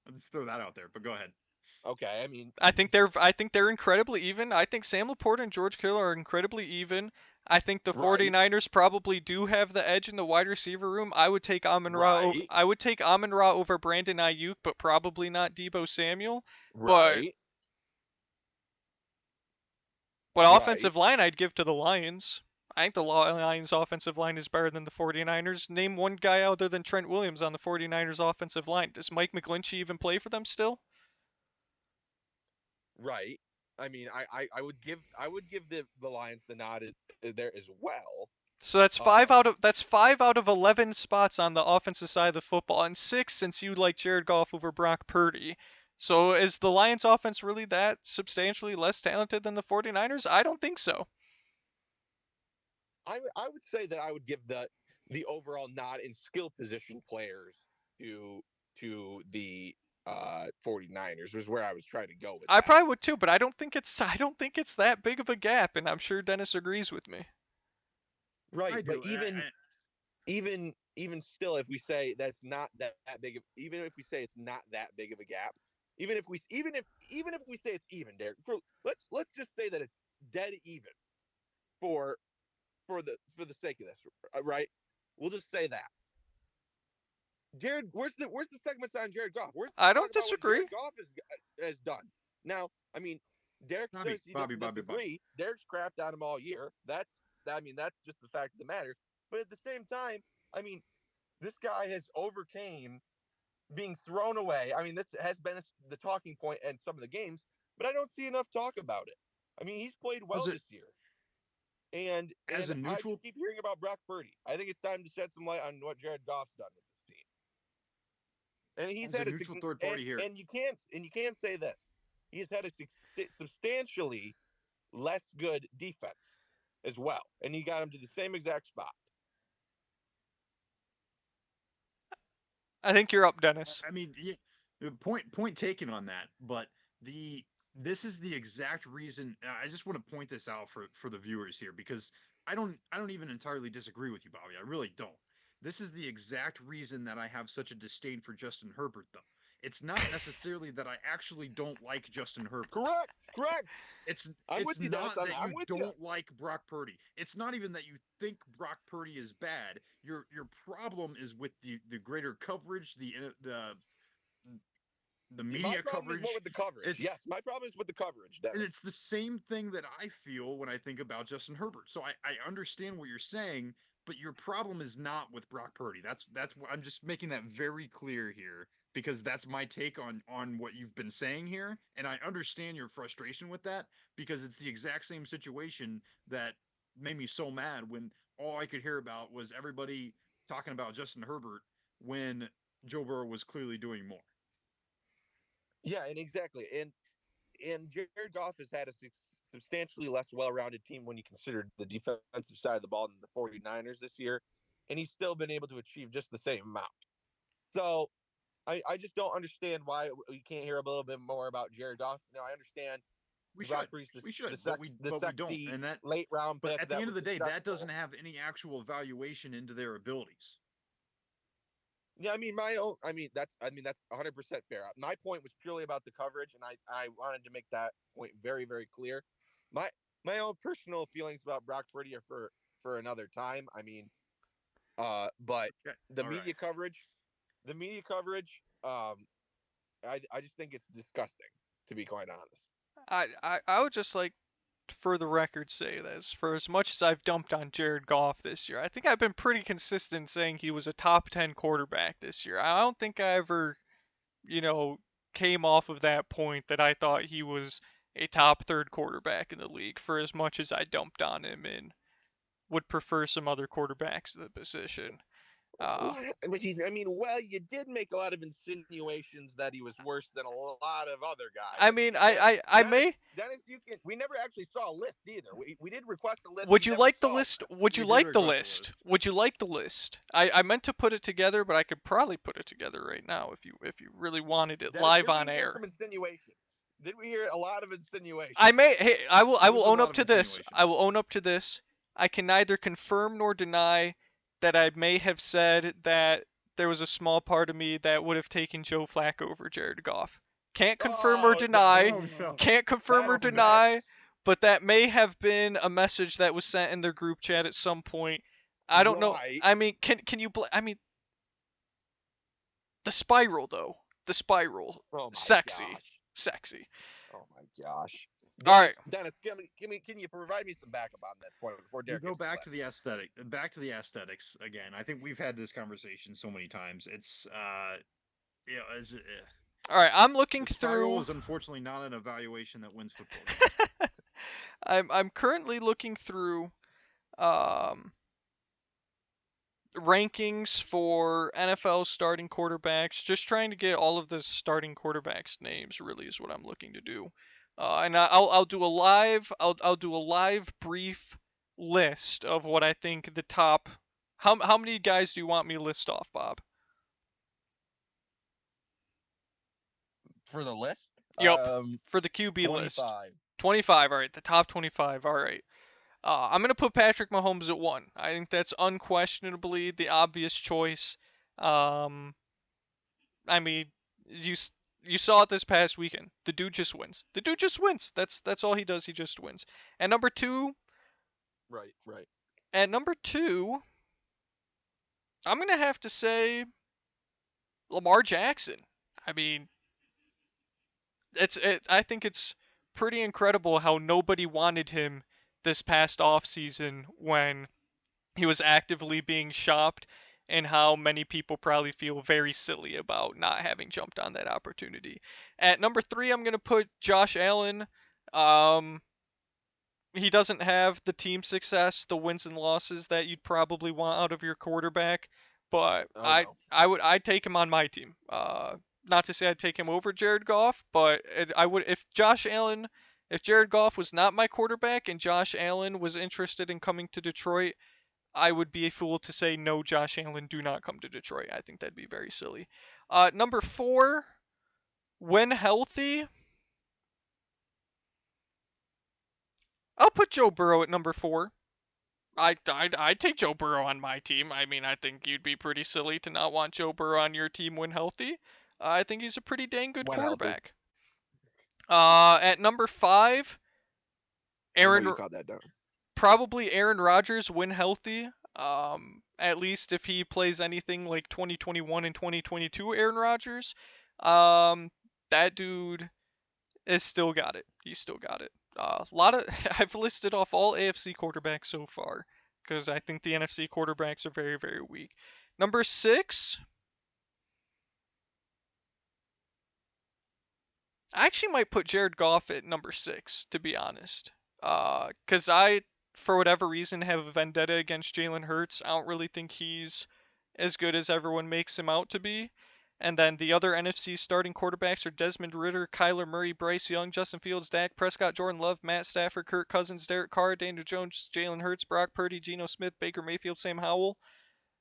Speaker 2: Let's throw that out there. But go ahead.
Speaker 3: Okay. I mean,
Speaker 1: I think they're incredibly even. I think Sam Laporta and George Kittle are incredibly even. I think the
Speaker 3: right.
Speaker 1: 49ers probably do have the edge in the wide receiver room.
Speaker 3: Right.
Speaker 1: I would take Amon-Ra over Brandon Ayuk, but probably not Debo Samuel. But
Speaker 3: Right.
Speaker 1: offensive
Speaker 3: Right.
Speaker 1: line I'd give to the Lions. I think the Lions offensive line is better than the 49ers. Name one guy other than Trent Williams on the 49ers offensive line. Does Mike McGlinchey even play for them still?
Speaker 3: Right. I mean, I would give the Lions the nod there as well.
Speaker 1: So that's
Speaker 3: Um,
Speaker 1: 5 out of 11 spots on the offensive side of the football, and 6 since you like Jared Goff over Brock Purdy. So is the Lions offense really that substantially less talented than the 49ers? I don't think so.
Speaker 3: I would say that I would give the overall nod in skill position players to the 49ers was where I was trying to go with
Speaker 1: I
Speaker 3: that.
Speaker 1: probably would too, but I don't think it's that big of a gap, and I'm sure Dennis agrees with me.
Speaker 3: Right,
Speaker 2: I
Speaker 3: but
Speaker 2: do.
Speaker 3: even still, if we say that's not that big of, even if we say it's not that big of a gap, even if we say it's even, Derek, let's just say that it's dead even for for the sake of this, right? We'll just say that. Jared, where's the segments on Jared Goff? Where's
Speaker 1: I
Speaker 3: talk
Speaker 1: don't
Speaker 3: about what
Speaker 1: disagree.
Speaker 3: Jared Goff has done? Now, I mean, Derek says he doesn't
Speaker 2: Bobby.
Speaker 3: disagree. Derek's crapped on him all year. That's just the fact of the matter. But at the same time, I mean, this guy has overcame being thrown away. I mean, this has been the talking point in some of the games, but I don't see enough talk about it. I mean, he's played well
Speaker 2: As a
Speaker 3: this year. And
Speaker 2: as a
Speaker 3: I just
Speaker 2: neutral
Speaker 3: keep hearing about Brock Purdy. I think it's time to shed some light on what Jared Goff's done with this team. And he's
Speaker 2: as a
Speaker 3: had
Speaker 2: neutral third party here.
Speaker 3: and you can't say this. He's had a substantially less good defense as well, and he got him to the same exact spot.
Speaker 1: I think you're up, Dennis.
Speaker 2: I mean, yeah, point taken on that, but the this is the exact reason. I just want to point this out for the viewers here because I don't even entirely disagree with you, Bobby. I really don't. This is the exact reason that I have such a disdain for Justin Herbert, though. It's not necessarily that I actually don't like Justin Herbert.
Speaker 3: Correct. I'm
Speaker 2: It's
Speaker 3: with you, Dennis.
Speaker 2: not that
Speaker 3: I'm
Speaker 2: you
Speaker 3: with you.
Speaker 2: don't like Brock Purdy. It's not even that you think Brock Purdy is bad. Your problem is with the greater coverage, the
Speaker 3: My
Speaker 2: media
Speaker 3: problem is more
Speaker 2: coverage.
Speaker 3: with the coverage.
Speaker 2: It's
Speaker 3: Yes, my problem is with the coverage,
Speaker 2: and
Speaker 3: Dennis.
Speaker 2: it's the same thing that I feel when I think about Justin Herbert. So I understand what you're saying, but your problem is not with Brock Purdy. That's what I'm just making that very clear here because that's my take on what you've been saying here, and I understand your frustration with that because it's the exact same situation that made me so mad when all I could hear about was everybody talking about Justin Herbert when Joe Burrow was clearly doing more.
Speaker 3: Yeah, and exactly. And Jared Goff has had a substantially less well-rounded team when you consider the defensive side of the ball than the 49ers this year, and he's still been able to achieve just the same amount. So I just don't understand why we can't hear a little bit more about Jared Goff. Now I understand
Speaker 2: We
Speaker 3: Brock
Speaker 2: should.
Speaker 3: Brees,
Speaker 2: We
Speaker 3: the
Speaker 2: should,
Speaker 3: the
Speaker 2: but we don't.
Speaker 3: sexy
Speaker 2: And that
Speaker 3: late round
Speaker 2: but
Speaker 3: pick
Speaker 2: at the
Speaker 3: that
Speaker 2: end of
Speaker 3: was
Speaker 2: the day, that doesn't
Speaker 3: successful.
Speaker 2: have any actual valuation into their abilities.
Speaker 3: Yeah, I mean that's 100% fair. My point was purely about the coverage, and I wanted to make that point very clear. My my own personal feelings about Brock Purdy are for another time. I mean, but
Speaker 2: Okay.
Speaker 3: the
Speaker 2: All right.
Speaker 3: media coverage, the media coverage, I just think it's disgusting, to be quite honest.
Speaker 1: I would just like, for the record, say this. For as much as I've dumped on Jared Goff this year, I think I've been pretty consistent saying he was a top 10 quarterback this year. I don't think I ever, you know, came off of that point that I thought he was a top third quarterback in the league for as much as I dumped on him and would prefer some other quarterbacks to the position. Uh,
Speaker 3: I mean, well, you did make a lot of insinuations that he was worse than a lot of other guys.
Speaker 1: I
Speaker 3: I mean,
Speaker 1: mean,
Speaker 3: you can't,
Speaker 1: I may.
Speaker 3: Dennis, you can. We never actually saw a list either. We did request a list.
Speaker 1: Would
Speaker 3: We
Speaker 1: you
Speaker 3: never
Speaker 1: like the
Speaker 3: saw a
Speaker 1: list?
Speaker 3: list.
Speaker 1: Would you
Speaker 2: We did
Speaker 1: like the
Speaker 2: request a
Speaker 1: list?
Speaker 2: list.
Speaker 1: Would you like the list? I meant to put it together, but I could probably put it together right now if you really wanted it
Speaker 3: Dennis,
Speaker 1: live
Speaker 3: did
Speaker 1: on
Speaker 3: we hear
Speaker 1: air.
Speaker 3: some insinuations? Did we hear a lot of insinuations?
Speaker 1: I may. Hey, I
Speaker 2: There
Speaker 1: will
Speaker 2: was a
Speaker 1: own
Speaker 2: lot
Speaker 1: up
Speaker 2: of
Speaker 1: to this.
Speaker 2: insinuation.
Speaker 1: I will own up to this. I can neither confirm nor deny that I may have said that there was a small part of me that would have taken Joe Flacco over Jared Goff. Can't confirm or
Speaker 3: Oh,
Speaker 1: deny.
Speaker 2: Oh no.
Speaker 1: Can't confirm or
Speaker 3: that's
Speaker 2: Oh no.
Speaker 1: deny. But that may have been a message that was sent in their group chat at some point. I don't know.
Speaker 3: right.
Speaker 1: I mean, can you? I mean, the spiral though. The spiral.
Speaker 3: Oh my
Speaker 1: Sexy.
Speaker 3: gosh.
Speaker 1: Sexy.
Speaker 3: Oh my gosh.
Speaker 1: All right.
Speaker 3: Dennis, can you provide me some backup on this point before
Speaker 2: We
Speaker 3: Derek
Speaker 2: go
Speaker 3: gives his
Speaker 2: back to
Speaker 3: list?
Speaker 2: the aesthetic, back to the aesthetics again. I think we've had this conversation so many times. It's you know,
Speaker 1: All right. I'm looking
Speaker 2: the spiral
Speaker 1: through.
Speaker 2: is unfortunately not an evaluation that wins football games.
Speaker 1: I'm currently looking through um rankings for NFL starting quarterbacks. Just trying to get all of the starting quarterbacks' names. Really is what I'm looking to do. And I'll do a live. I'll do a live brief list of what I think the top. How many guys do you want me to list off, Bob?
Speaker 3: For the list,
Speaker 1: Yep, for the QB list.
Speaker 3: 25.
Speaker 1: 25. All right, the top 25. All right. I'm going to put Patrick Mahomes at 1. I think that's unquestionably the obvious choice. Um, I mean, you saw it this past weekend. The dude just wins. The dude just wins. That's all he does. He just wins. And number 2,
Speaker 3: Right.
Speaker 1: at number 2, I'm going to have to say Lamar Jackson. I mean, I think it's pretty incredible how nobody wanted him this past offseason when he was actively being shopped, and how many people probably feel very silly about not having jumped on that opportunity. At number 3, I'm going to put Josh Allen. Um, he doesn't have the team success, the wins and losses that you'd probably want out of your quarterback, but
Speaker 3: Oh no.
Speaker 1: I'd take him on my team. Not to say I'd take him over Jared Goff, but I would if Jared Goff was not my quarterback and Josh Allen was interested in coming to Detroit, I would be a fool to say no, Josh Allen, do not come to Detroit. I think that'd be very silly. Number 4, when healthy, I'll put Joe Burrow at number 4. I'd take Joe Burrow on my team. I mean, I think you'd be pretty silly to not want Joe Burrow on your team when healthy. I think he's a pretty dang good
Speaker 3: When healthy.
Speaker 1: quarterback. At number 5,
Speaker 3: I know
Speaker 1: Aaron
Speaker 3: you caught that down.
Speaker 1: probably Aaron Rodgers when healthy. At least if he plays anything like 2021 and 2022 Aaron Rodgers, that dude is still got it. He's still got it. A lot of I've listed off all AFC quarterbacks so far because I think the NFC quarterbacks are very, very weak. Number 6, I actually might put Jared Goff at number 6, to be honest. Because I, for whatever reason, have a vendetta against Jalen Hurts. I don't really think he's as good as everyone makes him out to be. And then the other NFC starting quarterbacks are Desmond Ritter, Kyler Murray, Bryce Young, Justin Fields, Dak Prescott, Jordan Love, Matt Stafford, Kirk Cousins, Derek Carr, Daniel Jones, Jalen Hurts, Brock Purdy, Geno Smith, Baker Mayfield, Sam Howell.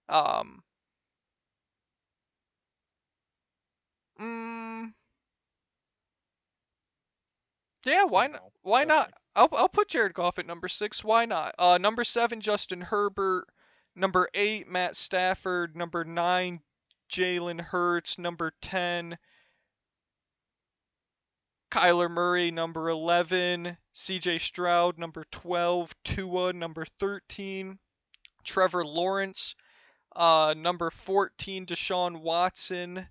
Speaker 1: Um, mm, Yeah, why not? Why not? I'll put Jared Goff at number 6. Why not? Number 7, Justin Herbert. Number 8, Matt Stafford. Number 9, Jalen Hurts. Number 10, Kyler Murray. Number 11, C.J. Stroud. Number 12, Tua. Number 13, Trevor Lawrence. Number 14, Deshaun Watson.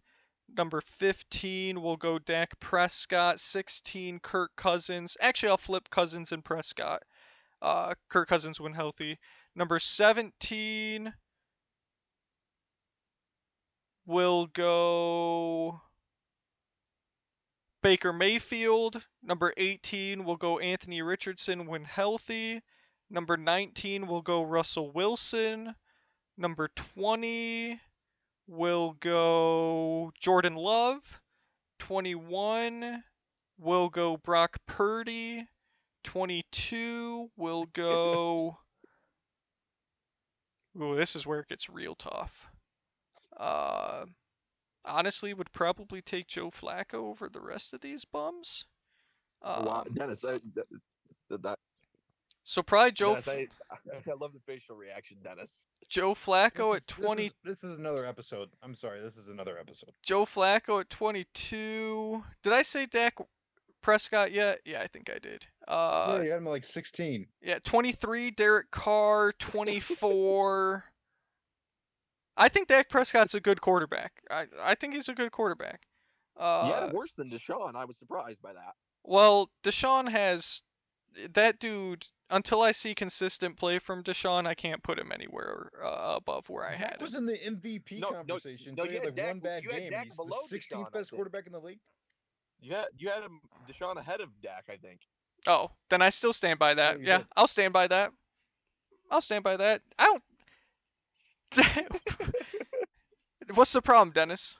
Speaker 1: Number 15 will go Dak Prescott. 16, Kirk Cousins. Actually, I'll flip Cousins and Prescott. Kirk Cousins when healthy. Number 17 will go Baker Mayfield. Number 18 will go Anthony Richardson when healthy. Number 19 will go Russell Wilson. Number 20 will go Jordan Love. 21 will go Brock Purdy. 22 will go. Ooh, this is where it gets real tough. Honestly, would probably take Joe Flacco over the rest of these bums.
Speaker 3: Wow, Dennis, that
Speaker 1: So probably Joe.
Speaker 3: Dennis, I love the facial reaction, Dennis.
Speaker 1: Joe Flacco at 20.
Speaker 2: This is another episode. I'm sorry, this is another episode.
Speaker 1: Joe Flacco at 22. Did I say Dak Prescott yet? Yeah, I think I did.
Speaker 2: Yeah, you had him at like 16.
Speaker 1: Yeah, 23, Derek Carr. 24. I think Dak Prescott's a good quarterback. I think he's a good quarterback.
Speaker 3: You had him worse than Deshaun. I was surprised by that.
Speaker 1: Well, Deshaun has that dude. Until I see consistent play from Deshaun, I can't put him anywhere above where I had
Speaker 2: Dak was
Speaker 1: him.
Speaker 2: in the MVP conversation.
Speaker 3: no,
Speaker 2: so he
Speaker 3: you
Speaker 2: had
Speaker 3: had
Speaker 2: like
Speaker 3: Dak-
Speaker 2: one bad
Speaker 3: you had
Speaker 2: game.
Speaker 3: Dak
Speaker 2: And he's the
Speaker 3: below
Speaker 2: 16th
Speaker 3: Deshaun, I
Speaker 2: best
Speaker 3: think.
Speaker 2: quarterback in the league.
Speaker 3: You had him Deshaun ahead of Dak, I think.
Speaker 1: Oh, then I still stand by that.
Speaker 2: you
Speaker 1: Yeah,
Speaker 2: did.
Speaker 1: I'll stand by that. I'll stand by that. I don't. What's the problem, Dennis?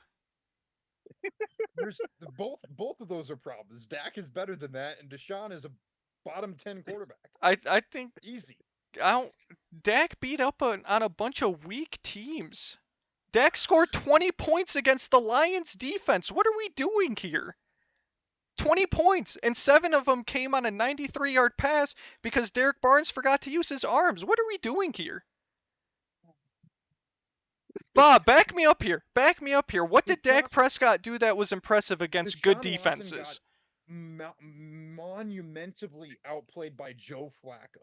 Speaker 2: There's both of those are problems. Dak is better than that, and Deshaun is a bottom 10 quarterback.
Speaker 1: I think
Speaker 2: Easy.
Speaker 1: I don't. Dak beat up on a bunch of weak teams. Dak scored 20 points against the Lions defense. What are we doing here? 20 points, and 7 of them came on a 93-yard pass because Derek Barnes forgot to use his arms. What are we doing here? Bob, back me up here. Back me up here. What did Dak Prescott do that was impressive against good defenses?
Speaker 2: Monumentally outplayed by Joe Flacco.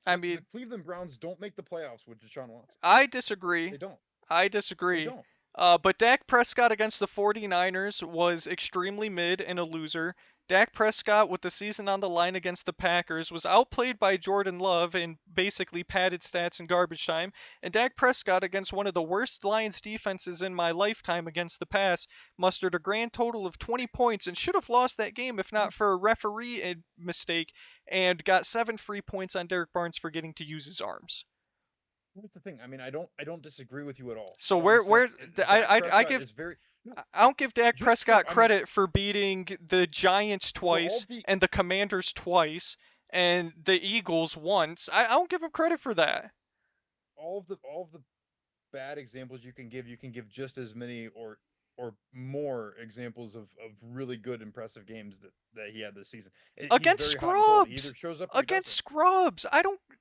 Speaker 1: I mean,
Speaker 2: the Cleveland Browns don't make the playoffs with Deshaun Watson.
Speaker 1: I disagree.
Speaker 2: They don't.
Speaker 1: I
Speaker 2: They
Speaker 1: disagree.
Speaker 2: don't.
Speaker 1: But Dak Prescott against the 49ers was extremely mid and a loser. Dak Prescott, with the season on the line against the Packers, was outplayed by Jordan Love in basically padded stats and garbage time. And Dak Prescott, against one of the worst Lions defenses in my lifetime against the pass, mustered a grand total of 20 points and should have lost that game if not for a referee mistake, and got 7 free points on Derek Barnes for getting to use his arms.
Speaker 2: Here's the thing. I mean, I don't disagree with you at all.
Speaker 1: So where's I give
Speaker 2: very, no,
Speaker 1: I don't give Dak Prescott credit
Speaker 2: mean,
Speaker 1: for beating the Giants twice and the Commanders twice and the Eagles once. I don't give him credit for that.
Speaker 2: All of the bad examples you can give just as many or more examples of really good impressive games that he had this season.
Speaker 1: Against scrubs.
Speaker 2: He either shows up
Speaker 1: against scrubs.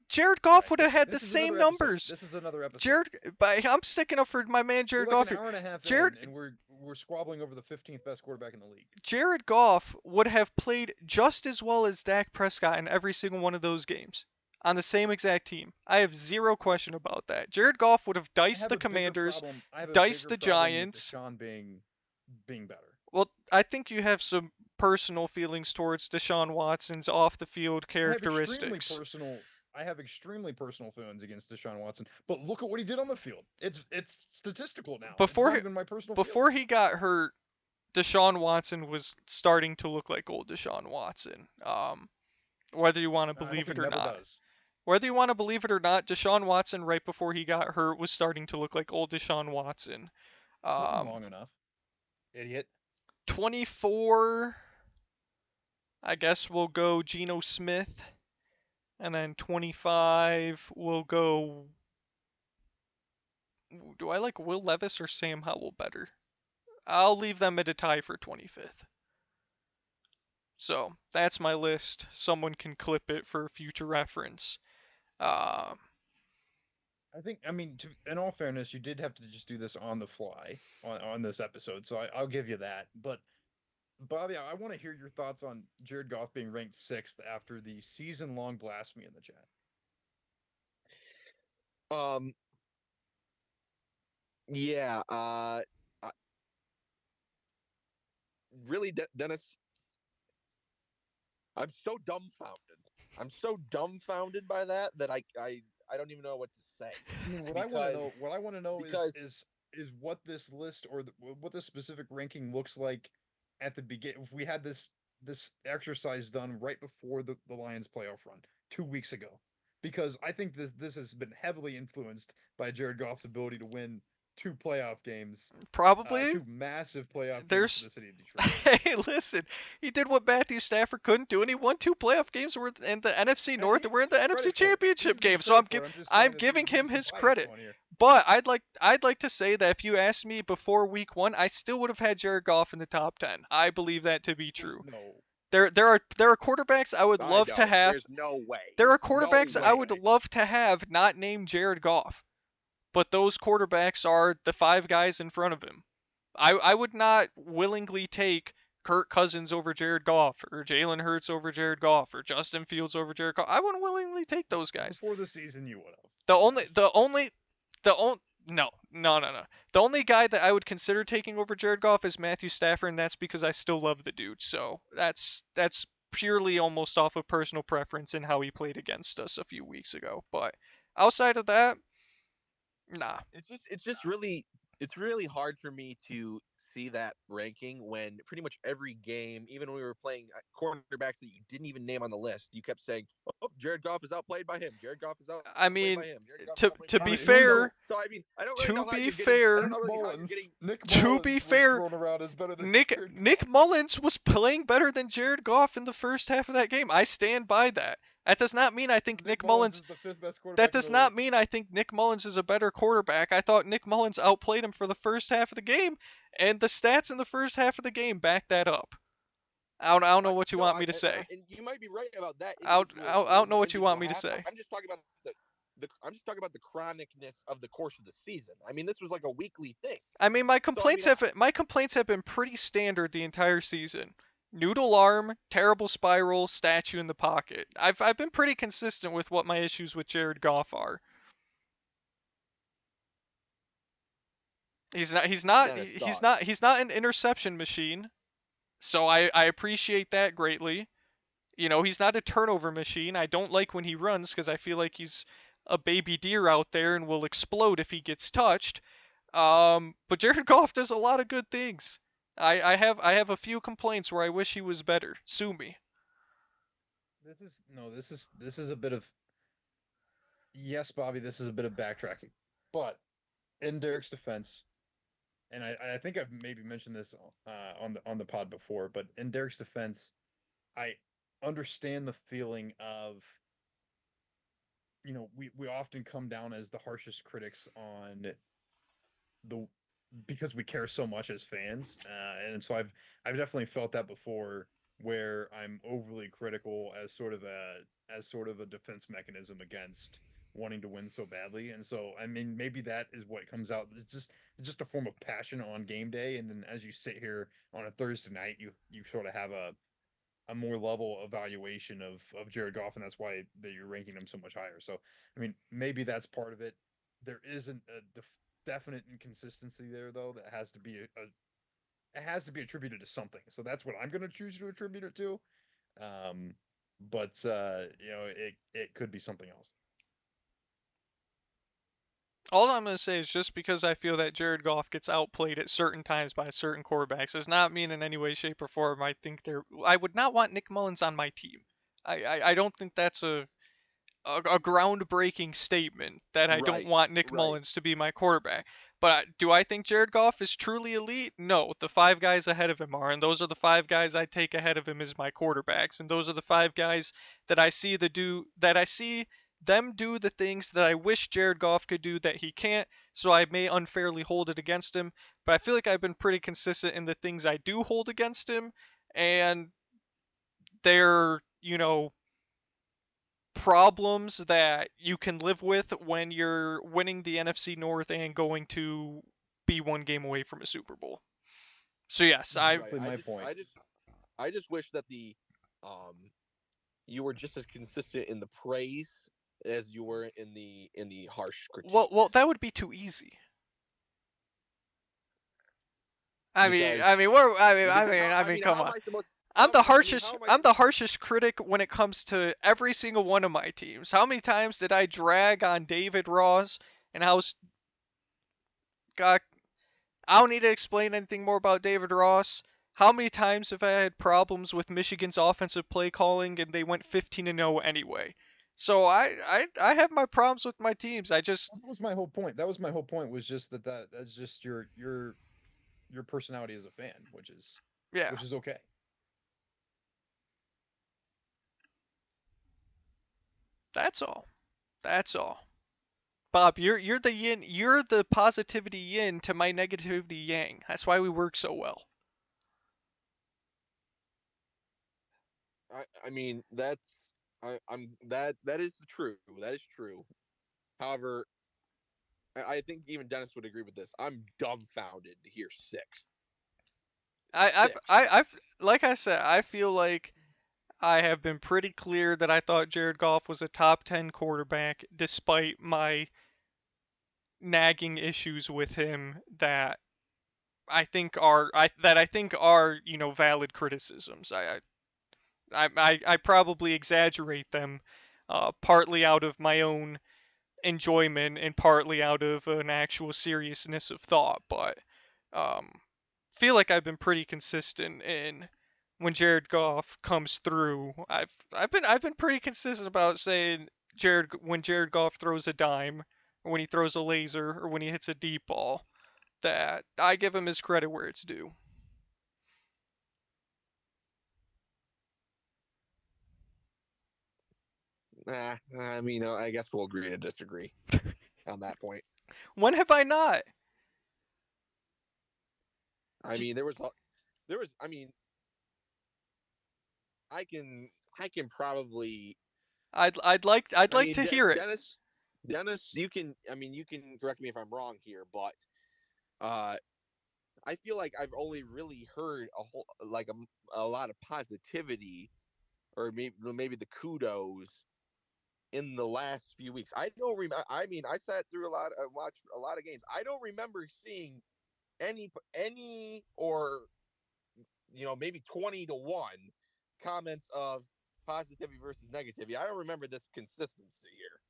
Speaker 1: Jared Goff would have had the
Speaker 2: this
Speaker 1: same numbers.
Speaker 2: This is another episode.
Speaker 1: I'm sticking up for my man Jared
Speaker 2: We're like
Speaker 1: Goff.
Speaker 2: An hour and a half in, and we're squabbling over the 15th best quarterback in the league.
Speaker 1: Jared Goff would have played just as well as Dak Prescott in every single one of those games on the same exact team. I have zero question about that. Jared Goff would have diced the Commanders, diced the Giants.
Speaker 2: Deshaun being better.
Speaker 1: Well, I think you have some personal feelings towards Deshaun Watson's off-the-field characteristics.
Speaker 2: I have extremely personal feelings against Deshaun Watson, but look at what he did on the field. It's statistical now.
Speaker 1: Before he got hurt, Deshaun Watson was starting to look like old Deshaun Watson. Whether you want to believe it or not. Whether you want to believe it or not, Deshaun Watson right before he got hurt was starting to look like old Deshaun Watson.
Speaker 2: Long enough. Idiot.
Speaker 1: 24, I guess we'll go Geno Smith. And then 25, we'll go... Do I like Will Levis or Sam Howell better? I'll leave them at a tie for 25th. So, that's my list. Someone can clip it for future reference.
Speaker 2: I mean, in all fairness, you did have to just do this on the fly on this episode, so I'll give you that. But, Bobby, I want to hear your thoughts on Jared Goff being ranked 6th after the season-long blasphemy in the chat.
Speaker 3: Yeah, really, Dennis, I'm so dumbfounded by that I don't even know what to say.
Speaker 2: I mean, what I want to know is what this list or what this specific ranking looks like at the beginning. If we had this exercise done right before the Lions playoff run 2 weeks ago, because I think this has been heavily influenced by Jared Goff's ability to win 2 playoff games.
Speaker 1: Probably
Speaker 2: 2 massive playoff games for the city of Detroit.
Speaker 1: Hey, listen, he did what Matthew Stafford couldn't do, and he won 2 playoff games. We're in the NFC North, and we're in the NFC Championship game. So I'm giving him his credit. But I'd like to say that if you asked me before week 1, I still would have had Jared Goff in the top 10. I believe that to be true. There are quarterbacks I would love to have.
Speaker 3: There's no way.
Speaker 1: There are quarterbacks I would love to have not named Jared Goff. But those quarterbacks are the 5 guys in front of him. I would not willingly take Kirk Cousins over Jared Goff, or Jalen Hurts over Jared Goff, or Justin Fields over Jared Goff. I wouldn't willingly take those guys.
Speaker 2: Before the season, you would have.
Speaker 1: No. The only guy that I would consider taking over Jared Goff is Matthew Stafford, and that's because I still love the dude. So that's purely almost off of personal preference and how he played against us a few weeks ago. But outside of that, nah.
Speaker 3: It's really hard for me to see that ranking when pretty much every game, even when we were playing cornerbacks that you didn't even name on the list, you kept saying, "Oh, Jared Goff is outplayed by him. Jared Goff is
Speaker 1: I
Speaker 3: outplayed by
Speaker 1: mean,
Speaker 3: him. Jared Goff is
Speaker 1: to
Speaker 3: outplayed
Speaker 1: to
Speaker 3: by
Speaker 2: I
Speaker 1: be
Speaker 3: him."
Speaker 2: mean, he's
Speaker 3: So,
Speaker 1: fair,
Speaker 3: so I mean, I don't really
Speaker 1: to
Speaker 3: know how
Speaker 1: be
Speaker 3: you're getting. I don't
Speaker 1: fair,
Speaker 3: know really how you're getting.
Speaker 2: Nick
Speaker 1: to be
Speaker 2: Mullins was
Speaker 1: fair,
Speaker 2: thrown around as better than
Speaker 1: Nick
Speaker 2: Jared
Speaker 1: Nick
Speaker 2: Goff.
Speaker 1: Mullins was playing better than Jared Goff in the first half of that game. I stand by that. That does not mean I think
Speaker 2: Nick
Speaker 1: Nick
Speaker 2: Mullins
Speaker 1: Mullins
Speaker 2: is the fifth best
Speaker 1: that
Speaker 2: quarterback in
Speaker 1: does
Speaker 2: the
Speaker 1: not
Speaker 2: league.
Speaker 1: mean I think Nick Mullins is a better quarterback. I thought Nick Mullins outplayed him for the first half of the game, and the stats in the first half of the game back that up. I don't know what you
Speaker 3: No,
Speaker 1: want me to say.
Speaker 3: and you might be right about that
Speaker 1: I don't know what you want
Speaker 3: individual
Speaker 1: me to
Speaker 3: half.
Speaker 1: say.
Speaker 3: I'm just talking about I'm just talking about the chronicness of the course of the season. I mean, this was like a weekly thing.
Speaker 1: I mean,
Speaker 3: So I mean,
Speaker 1: my complaints have been pretty standard the entire season. Noodle arm, terrible spiral, statue in the pocket. I've been pretty consistent with what my issues with Jared Goff are.
Speaker 3: Dennis thoughts.
Speaker 1: He's not an interception machine. So I appreciate that greatly. You know, he's not a turnover machine. I don't like when he runs because I feel like he's a baby deer out there and will explode if he gets touched. But Jared Goff does a lot of good things. I have a few complaints where I wish he was better. Sue me.
Speaker 2: This is a bit of yes, Bobby. This is a bit of backtracking, but in Derek's defense, and I think I've maybe mentioned this on the pod before, but in Derek's defense, I understand the feeling of we often come down as the harshest critics on the because we care so much as fans, and so I've definitely felt that before, where I'm overly critical as sort of a defense mechanism against wanting to win so badly, and so I mean maybe that is what comes out. It's just a form of passion on game day, and then as you sit here on a Thursday night, you sort of have a more level evaluation of Jared Goff, and that's why that you're ranking him so much higher. So, I mean, maybe that's part of it. There isn't a definite inconsistency there, though. That has to be it has to be attributed to something. So that's what I'm going to choose to attribute it to. Um, but it could be something else.
Speaker 1: All I'm going to say is just because I feel that Jared Goff gets outplayed at certain times by certain quarterbacks does not mean in any way, shape, or form I would not want Nick Mullins on my team. I don't think that's a groundbreaking statement that I don't
Speaker 3: Right,
Speaker 1: want Nick
Speaker 3: right.
Speaker 1: Mullins to be my quarterback. But do I think Jared Goff is truly elite? No. The five guys ahead of him are, and those are the five guys I take ahead of him as my quarterbacks, and those are the five guys that I see them do the things that I wish Jared Goff could do that he can't, so I may unfairly hold it against him. But I feel like I've been pretty consistent in the things I do hold against him, and they're, problems that you can live with when you're winning the NFC North and going to be one game away from a Super Bowl. So yes,
Speaker 3: Right.
Speaker 2: Exactly my point.
Speaker 3: I just wish that the um you were just as consistent in the praise as you were in the harsh
Speaker 1: well
Speaker 3: critiques.
Speaker 1: that would be too easy.
Speaker 3: Because
Speaker 1: I mean, come
Speaker 3: how am
Speaker 1: on.
Speaker 3: I supposed how how am I
Speaker 1: I'm the harshest critic when it comes to every single one of my teams. How many times did I drag on David Ross and how God, I don't need to explain anything more about David Ross. How many times have I had problems with Michigan's offensive play calling and they went 15-0 anyway? So I have my problems with my teams. I just
Speaker 2: That was my whole point. That was my whole point. Was just that's just your personality as a fan,
Speaker 1: yeah,
Speaker 2: which is okay.
Speaker 1: that's all. That's all. Bob, you're the yin, you're the positivity yin to my negativity yang. That's why we work so well.
Speaker 3: I mean that's I'm that is true. That is true. However, I think even Dennis would agree with this. I'm dumbfounded to hear sixth. Sixth.
Speaker 1: I've like I said, I feel like I have been pretty clear that I thought Jared Goff was a top 10 quarterback despite my nagging issues with him that I think are, valid criticisms. I probably exaggerate them partly out of my own enjoyment and partly out of an actual seriousness of thought, but um feel like I've been pretty consistent in when Jared Goff comes through. I've been pretty consistent about saying Jared Goff throws a dime, or when he throws a laser, or when he hits a deep ball, that I give him his credit where it's due.
Speaker 3: I mean, I guess we'll agree to disagree on that point.
Speaker 1: When have I not?
Speaker 3: I mean, there was. I mean, I can, I can probably.
Speaker 1: I'd
Speaker 3: I
Speaker 1: like
Speaker 3: mean,
Speaker 1: to hear it.
Speaker 3: Dennis, you can. I mean, you can correct me if I'm wrong here, but uh, I feel like I've only really heard a lot of positivity, or maybe the kudos in the last few weeks. I don't remember. I mean, I sat through watched a lot of games. I don't remember seeing any or maybe 20 to 1 comments of positivity versus negativity. I don't remember this consistency here.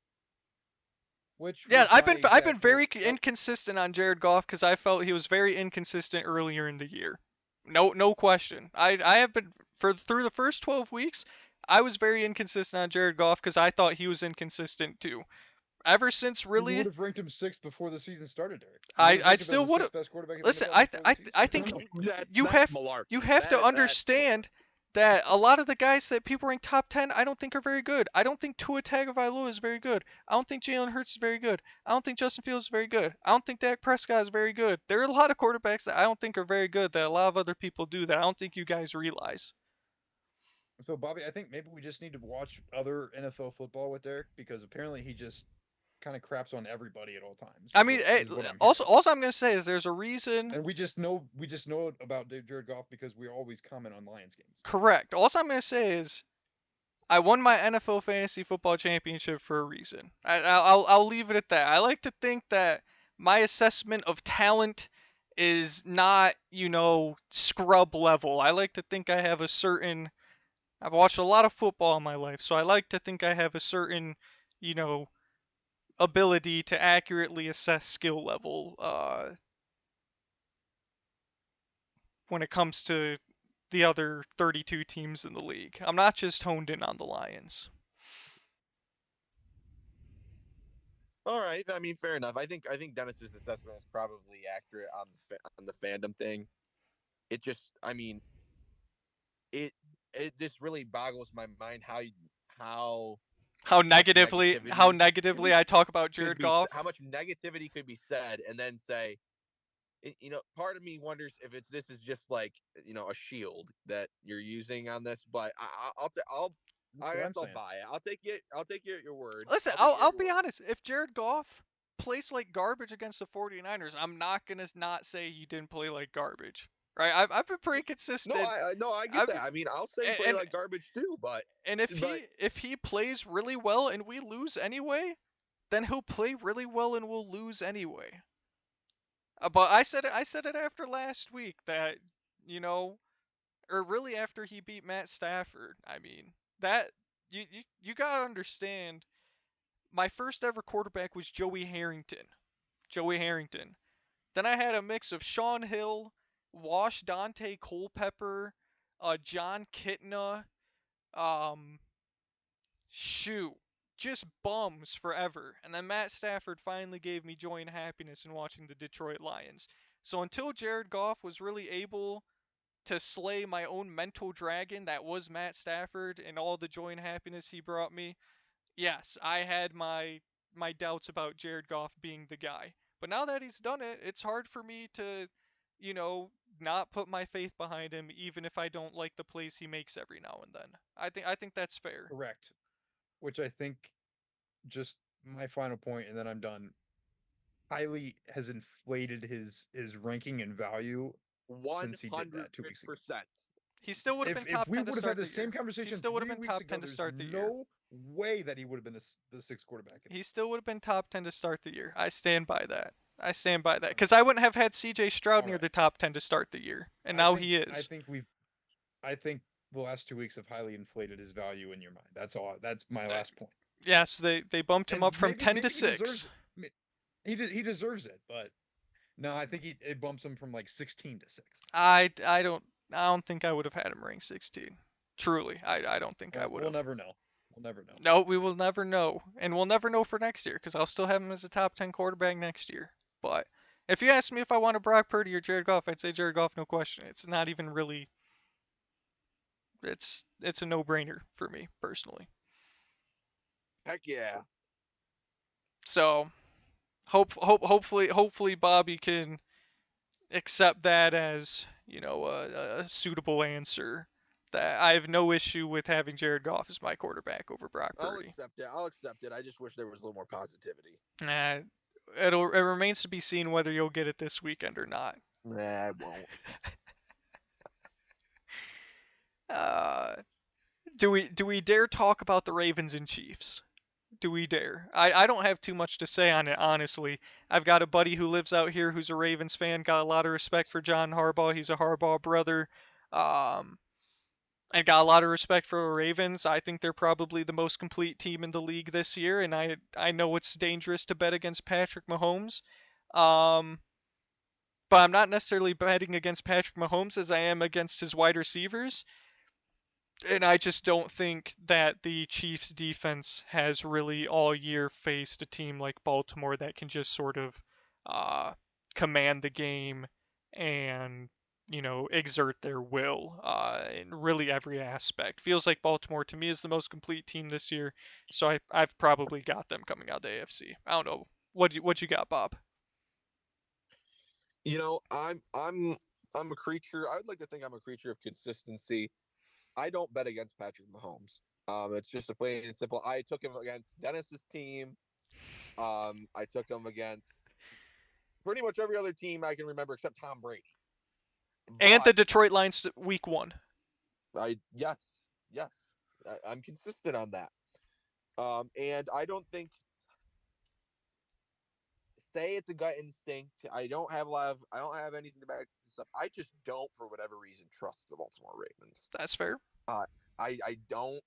Speaker 4: Which
Speaker 1: Yeah,
Speaker 4: was my
Speaker 1: I've been
Speaker 4: exact
Speaker 1: very
Speaker 4: nope.
Speaker 1: inconsistent on Jared Goff because I felt he was very inconsistent earlier in the year. No question. I have been for through the first 12 weeks. I was very inconsistent on Jared Goff because I thought he was inconsistent too. Ever since
Speaker 4: You
Speaker 1: really,
Speaker 4: would have ranked him sixth before the season started, Derek. You would have
Speaker 1: I
Speaker 4: ranked him as
Speaker 1: still
Speaker 4: the
Speaker 1: would have.
Speaker 4: sixth best quarterback in the
Speaker 1: Listen,
Speaker 4: NFL before the season
Speaker 1: I
Speaker 4: started.
Speaker 1: think
Speaker 3: That's
Speaker 1: you
Speaker 3: that's
Speaker 1: have you
Speaker 3: malarkey.
Speaker 1: have to
Speaker 3: That's
Speaker 1: understand that a lot of the guys that people rank top 10, I don't think are very good. I don't think Tua Tagovailoa is very good. I don't think Jalen Hurts is very good. I don't think Justin Fields is very good. I don't think Dak Prescott is very good. There are a lot of quarterbacks that I don't think are very good that a lot of other people do that I don't think you guys realize.
Speaker 4: So, Bobby, I think maybe we just need to watch other NFL football with Derek because apparently he just kind of craps on everybody at all times.
Speaker 1: I mean,
Speaker 4: Is what I'm
Speaker 1: also
Speaker 4: hearing.
Speaker 1: all I'm gonna say is there's a reason.
Speaker 4: And we just know about Jared Goff because we always comment on Lions games.
Speaker 1: Correct. All I'm gonna say is I won my NFL fantasy football championship for a reason. I'll leave it at that. I like to think that my assessment of talent is not, scrub level. I like to think I have a certain. I've watched a lot of football in my life, so I like to think I have a certain, you know, ability to accurately assess skill level when it comes to the other 32 teams in the league. I'm not just honed in on the Lions.
Speaker 3: All right. I mean, fair enough. I think Dennis's assessment is probably accurate on the fandom thing. It just, I mean, it it just really boggles my mind how much
Speaker 1: How
Speaker 3: negativity
Speaker 1: negatively I talk about
Speaker 3: could
Speaker 1: Jared
Speaker 3: be
Speaker 1: Goff.
Speaker 3: how much negativity could be said, and then say, part of me wonders if this is just like a shield that you're using on this. But
Speaker 4: That's
Speaker 3: I
Speaker 4: what
Speaker 3: guess
Speaker 4: I'm
Speaker 3: I'll
Speaker 4: saying.
Speaker 3: buy it. I'll take you at your word.
Speaker 1: Listen,
Speaker 3: I'll take you at
Speaker 1: I'll
Speaker 3: your
Speaker 1: be
Speaker 3: word.
Speaker 1: honest. If Jared Goff plays like garbage against the 49ers, I'm not going to not say he didn't play like garbage. Right? I've been pretty
Speaker 3: No,
Speaker 1: consistent.
Speaker 3: I get
Speaker 1: I've
Speaker 3: that. I mean, I'll say
Speaker 1: and,
Speaker 3: play
Speaker 1: and
Speaker 3: like garbage too, but
Speaker 1: and if
Speaker 3: but
Speaker 1: he plays really well and we lose anyway, then he'll play really well and we'll lose anyway. But I said it after last week that you know, or really after he beat Matt Stafford. I mean, that you got to understand my first ever quarterback was Joey Harrington. Joey Harrington. Then I had a mix of Sean Hill, Wash Dante Culpepper, John Kitna, um, shoot, just bums forever. And then Matt Stafford finally gave me joy and happiness in watching the Detroit Lions. So until Jared Goff was really able to slay my own mental dragon that was Matt Stafford and all the joy and happiness he brought me, yes, I had my doubts about Jared Goff being the guy. But now that he's done it, it's hard for me to, you know, not put my faith behind him even if I don't like the plays he makes every now and then. I think that's fair.
Speaker 4: Correct. Which I think just my final point, and then I'm done. Highly has inflated his ranking and value
Speaker 3: one
Speaker 4: since he did
Speaker 3: hundred
Speaker 4: that 2 weeks ago.
Speaker 3: percent.
Speaker 1: He still would have been
Speaker 4: If
Speaker 1: top
Speaker 4: we
Speaker 1: 10 to
Speaker 4: would have had
Speaker 1: start
Speaker 4: the
Speaker 1: the
Speaker 4: same
Speaker 1: year. He
Speaker 4: conversation
Speaker 1: still would have been
Speaker 4: 3 weeks
Speaker 1: top
Speaker 4: ago,
Speaker 1: 10 to
Speaker 4: there's
Speaker 1: start the year.
Speaker 4: no way that he would have been the sixth quarterback anymore.
Speaker 1: He still would have been top 10 to start the year. I stand by that. I stand by that because I wouldn't have had C.J. Stroud
Speaker 4: All
Speaker 1: near
Speaker 4: right.
Speaker 1: the top 10 to start the year, and now he
Speaker 4: I
Speaker 1: is.
Speaker 4: think we've I think the last 2 weeks have highly inflated his value in your mind. That's all. That's my
Speaker 1: Uh,
Speaker 4: last point.
Speaker 1: Yes, they bumped him
Speaker 4: And
Speaker 1: up from 10 to
Speaker 4: maybe he deserves
Speaker 1: 6.
Speaker 4: it. He deserves it, but No, I think it bumps him from like 16-6.
Speaker 1: I don't think I would have had him ranked 16. Truly, I don't think I
Speaker 4: Well,
Speaker 1: would
Speaker 4: we'll
Speaker 1: have.
Speaker 4: never know. We'll never know.
Speaker 1: No, we will never know, and we'll never know for next year because I'll still have him as a top 10 quarterback next year. But if you ask me if I want a Brock Purdy or Jared Goff, I'd say Jared Goff, no question. It's not even really. It's a no-brainer for me personally.
Speaker 3: Heck yeah.
Speaker 1: So hopefully Bobby can accept that as a suitable answer. That I have no issue with having Jared Goff as my quarterback over Brock
Speaker 3: I'll
Speaker 1: Purdy.
Speaker 3: accept it. I'll accept it. I just wish there was a little more positivity.
Speaker 1: Uh, it remains to be seen whether you'll get it this weekend or not.
Speaker 3: Nah, I won't.
Speaker 1: Uh, do we dare talk about the Ravens and Chiefs? Do we dare? I don't have too much to say on it, honestly. I've got a buddy who lives out here who's a Ravens fan, got a lot of respect for John Harbaugh. He's a Harbaugh brother. Um, and got a lot of respect for the Ravens. I think they're probably the most complete team in the league this year, and I know it's dangerous to bet against Patrick Mahomes. Um, but I'm not necessarily betting against Patrick Mahomes as I am against his wide receivers. And I just don't think that the Chiefs defense has really all year faced a team like Baltimore that can just sort of uh, command the game and exert their will in really every aspect. Feels like Baltimore to me is the most complete team this year, so I've probably got them coming out of the AFC. I don't know what you got, Bob.
Speaker 3: You know, I'm a creature. I would like to think I'm a creature of consistency. I don't bet against Patrick Mahomes. It's just a plain and simple. I took him against Dennis's team. I took him against pretty much every other team I can remember except Tom Brady.
Speaker 1: And the
Speaker 3: But
Speaker 1: Detroit Lions week 1.
Speaker 3: yes, yes, I'm consistent on that. And I don't think say it's a gut instinct. I don't have anything to back this up. I just don't, for whatever reason, trust the Baltimore Ravens.
Speaker 1: That's fair.
Speaker 3: Uh, I don't.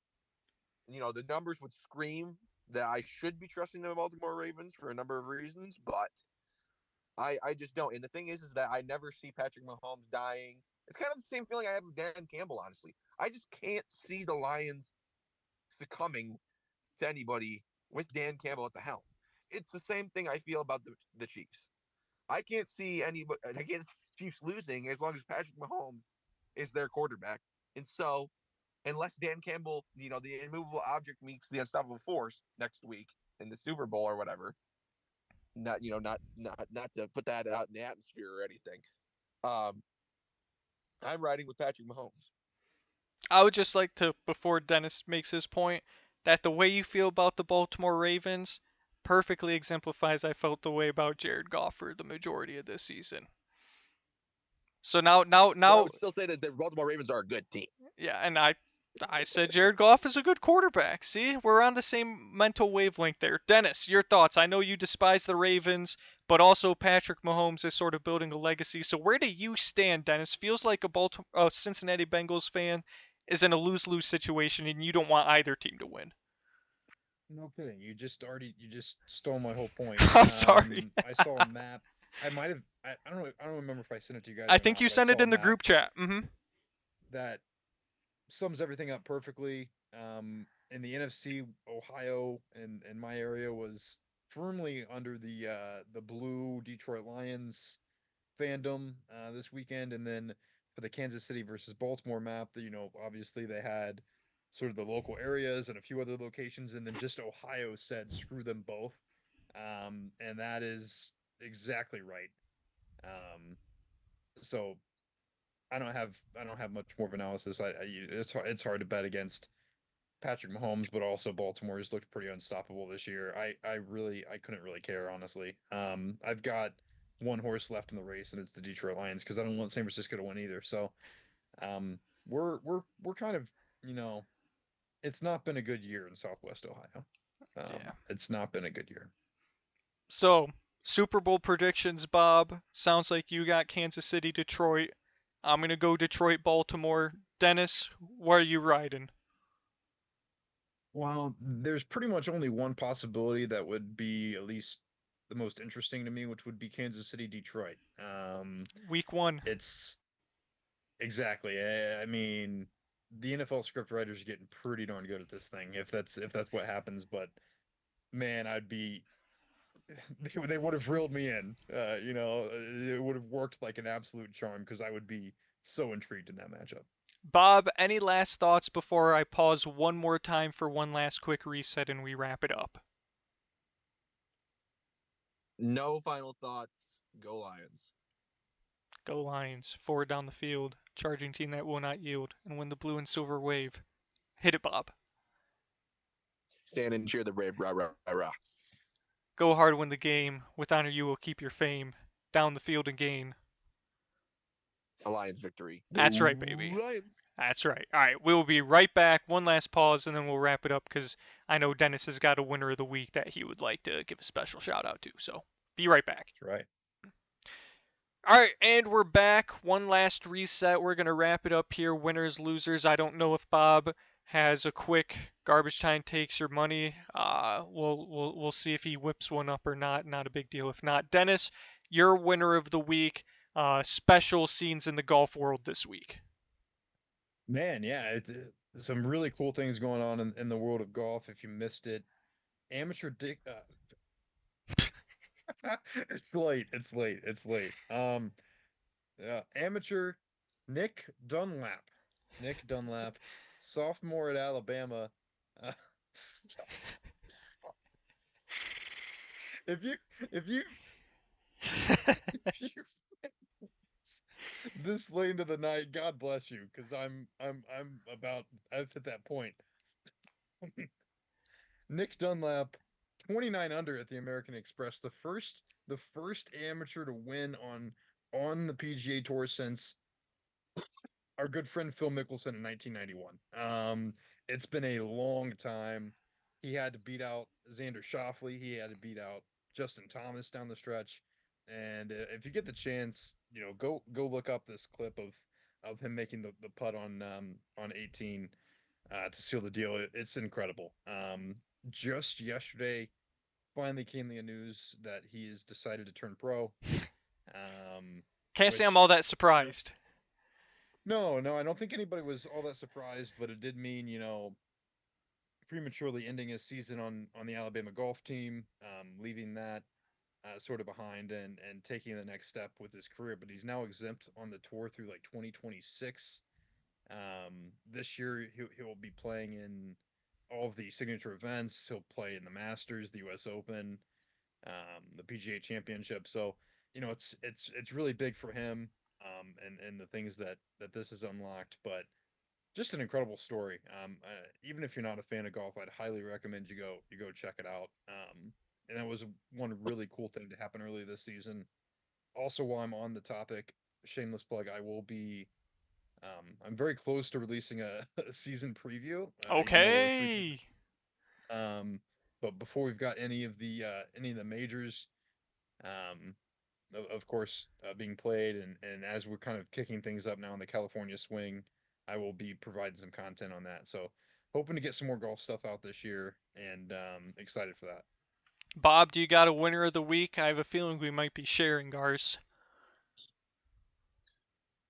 Speaker 3: You know, the numbers would scream that I should be trusting the Baltimore Ravens for a number of reasons, but I just don't. And the thing is that I never see Patrick Mahomes dying. It's kind of the same feeling I have with Dan Campbell, honestly. I just can't see the Lions succumbing to anybody with Dan Campbell at the helm. It's the same thing I feel about the Chiefs. I can't see anybody. I can't see Chiefs losing as long as Patrick Mahomes is their quarterback. And so, unless Dan Campbell, the immovable object meets the unstoppable force next week in the Super Bowl or whatever, not to put that out in the atmosphere or anything. Um, I'm riding with Patrick Mahomes.
Speaker 1: I would just like to, before Dennis makes his point, that the way you feel about the Baltimore Ravens perfectly exemplifies I felt the way about Jared Goff for the majority of this season. So
Speaker 3: But I
Speaker 1: now,
Speaker 3: would still say that the Baltimore Ravens are a good team.
Speaker 1: yeah, and I said Jared Goff is a good quarterback. See, we're on the same mental wavelength there. Dennis, your thoughts? I know you despise the Ravens, but also Patrick Mahomes is sort of building a legacy. So where do you stand, Dennis? Feels like a Cincinnati Bengals fan is in a lose-lose situation, and you don't want either team to win.
Speaker 4: No kidding. You just stole my whole point.
Speaker 1: I'm sorry.
Speaker 4: I saw a map. I might have I don't know, I don't remember if I sent it to you guys
Speaker 1: I
Speaker 4: or
Speaker 1: think
Speaker 4: not,
Speaker 1: you
Speaker 4: but I
Speaker 1: sent it
Speaker 4: saw a
Speaker 1: in the
Speaker 4: map
Speaker 1: group chat. Mm-hmm.
Speaker 4: that sums everything up perfectly. In the NFC, Ohio and my area was firmly under the blue Detroit Lions fandom this weekend, and then for the Kansas City versus Baltimore map, obviously they had sort of the local areas and a few other locations, and then just Ohio said screw them both, and that is exactly right. Um, so I don't have much more of analysis. It's hard to bet against Patrick Mahomes, but also Baltimore's looked pretty unstoppable this year. I couldn't really care, honestly. I've got one horse left in the race, and it's the Detroit Lions because I don't want San Francisco to win either. So um, we're kind of you know it's not been a good year in Southwest Ohio.
Speaker 1: Yeah.
Speaker 4: It's not been a good year.
Speaker 1: So Super Bowl predictions, Bob. Sounds like you got Kansas City, Detroit. I'm gonna go Detroit, Baltimore. Dennis, where are you riding?
Speaker 4: Well, there's pretty much only one possibility that would be at least the most interesting to me, which would be Kansas City, Detroit.
Speaker 1: Week 1.
Speaker 4: It's exactly. I mean, the NFL script writers are getting pretty darn good at this thing. If that's what happens, but man, I'd be they would have reeled me in. It would have worked like an absolute charm because I would be so intrigued in that matchup.
Speaker 1: Bob, any last thoughts before I pause one more time for one last quick reset and we wrap it up?
Speaker 3: No final thoughts. Go Lions.
Speaker 1: Go Lions. Forward down the field. Charging team that will not yield and win the blue and silver wave. Hit it, Bob.
Speaker 3: Stand and cheer the brave. Rah, rah, rah, rah.
Speaker 1: Go hard, win the game. With honor you will keep your fame. Down the field and gain.
Speaker 3: A Lions victory.
Speaker 1: That's
Speaker 3: Go
Speaker 1: right, baby.
Speaker 3: Lions.
Speaker 1: That's right. All right, we'll be right back. One last pause, and then we'll wrap it up because I know Dennis has got a winner of the week that he would like to give a special shout out to. So be right back.
Speaker 4: That's right.
Speaker 1: All right, and we're back. One last reset. We're going to wrap it up here. Winners, losers. I don't know if Bob has a quick garbage time takes your money. We'll see if he whips one up or not. Not a big deal. If not, Dennis, your winner of the week. Special scenes in the golf world this week.
Speaker 4: Man, yeah, some really cool things going on in the world of golf. If you missed it, amateur dick. It's late. It's late. It's late. Amateur Nick Dunlap. Nick Dunlap, sophomore at Alabama. Uh, if you if you if you this late into the night, God bless you, because I've hit that point. Nick Dunlap, 29 under at the American Express, the first amateur to win on the PGA Tour since our good friend Phil Mickelson in 1991. It's been a long time. He had to beat out Xander Schauffele. He had to beat out Justin Thomas down the stretch. And if you get the chance, go look up this clip of him making the putt on 18 to seal the deal. It's incredible. Just yesterday, finally came the news that he has decided to turn pro.
Speaker 1: Can't say I'm
Speaker 4: Which
Speaker 1: all that surprised.
Speaker 4: no, I don't think anybody was all that surprised, but it did mean, prematurely ending his season on the Alabama golf team, leaving that sort of behind and taking the next step with his career. But he's now exempt on the tour through like 2026. This year he'll be playing in all of the signature events. He'll play in the Masters, the U.S. Open, the PGA Championship. So it's really big for him, and the things that this has unlocked. But just an incredible story. Even if you're not a fan of golf, I'd highly recommend you go check it out. And that was one really cool thing to happen early this season. Also, while I'm on the topic, shameless plug, I will be. I'm very close to releasing a season preview, even though we're 3
Speaker 1: Okay.
Speaker 4: but before we've got any of the majors, um, of course, being played, and as we're kind of kicking things up now in the California swing, I will be providing some content on that. So, hoping to get some more golf stuff out this year, and excited for that.
Speaker 1: Bob, do you got a winner of the week? I have a feeling we might be sharing ours.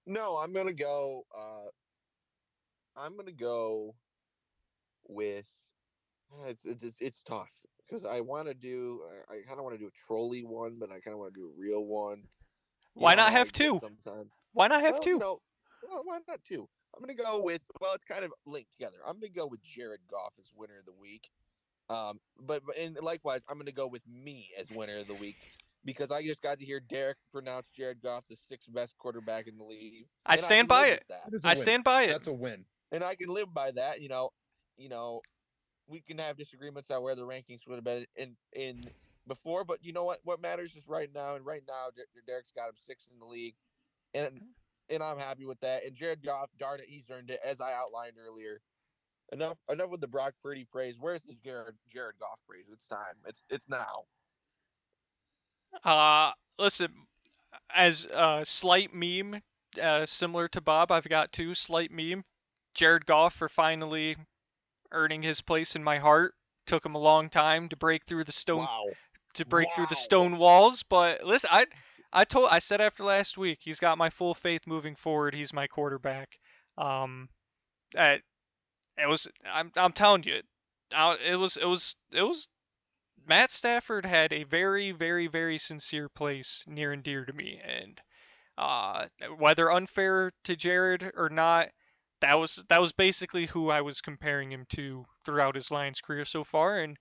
Speaker 3: No, I'm gonna go. I'm gonna go with. It's tough because I want to do. I kind of want to do a trolley one, but I kind of want to do a real one. You
Speaker 1: Why
Speaker 3: know
Speaker 1: not
Speaker 3: how I
Speaker 1: have
Speaker 3: get
Speaker 1: two?
Speaker 3: sometimes.
Speaker 1: Why not have
Speaker 3: Well,
Speaker 1: two?
Speaker 3: why not two? I'm gonna go with. Well, it's kind of linked together. I'm gonna go with Jared Goff as winner of the week. But and likewise, I'm gonna go with me as winner of the week because I just got to hear Derek pronounce Jared Goff the sixth best quarterback in the league,
Speaker 1: I
Speaker 3: and I
Speaker 1: stand
Speaker 3: can
Speaker 1: by
Speaker 3: live with
Speaker 1: it.
Speaker 3: that.
Speaker 4: It is a
Speaker 1: I
Speaker 4: win.
Speaker 1: stand by it.
Speaker 4: That's a win.
Speaker 3: And I can live by that. You know, we can have disagreements on where the rankings would have been in before, but you know what? What matters is right now, and right now, Derek's got him sixth in the league, and I'm happy with that. And Jared Goff, darn it, he's earned it, as I outlined earlier. Enough with the Brock Purdy praise. Where's the Jared Goff praise? It's time. It's now.
Speaker 1: Listen, as a slight meme, similar to Bob, I've got two slight meme. Jared Goff for finally earning his place in my heart. Took him a long time to break through the stone
Speaker 3: Wow.
Speaker 1: to break through the
Speaker 3: Wow.
Speaker 1: stone walls. But listen, I said after last week, he's got my full faith moving forward. He's my quarterback. Um, uh, I'm telling you, it was Matt Stafford had a very, very, very sincere place near and dear to me, and whether unfair to Jared or not, that was basically who I was comparing him to throughout his Lions career so far, and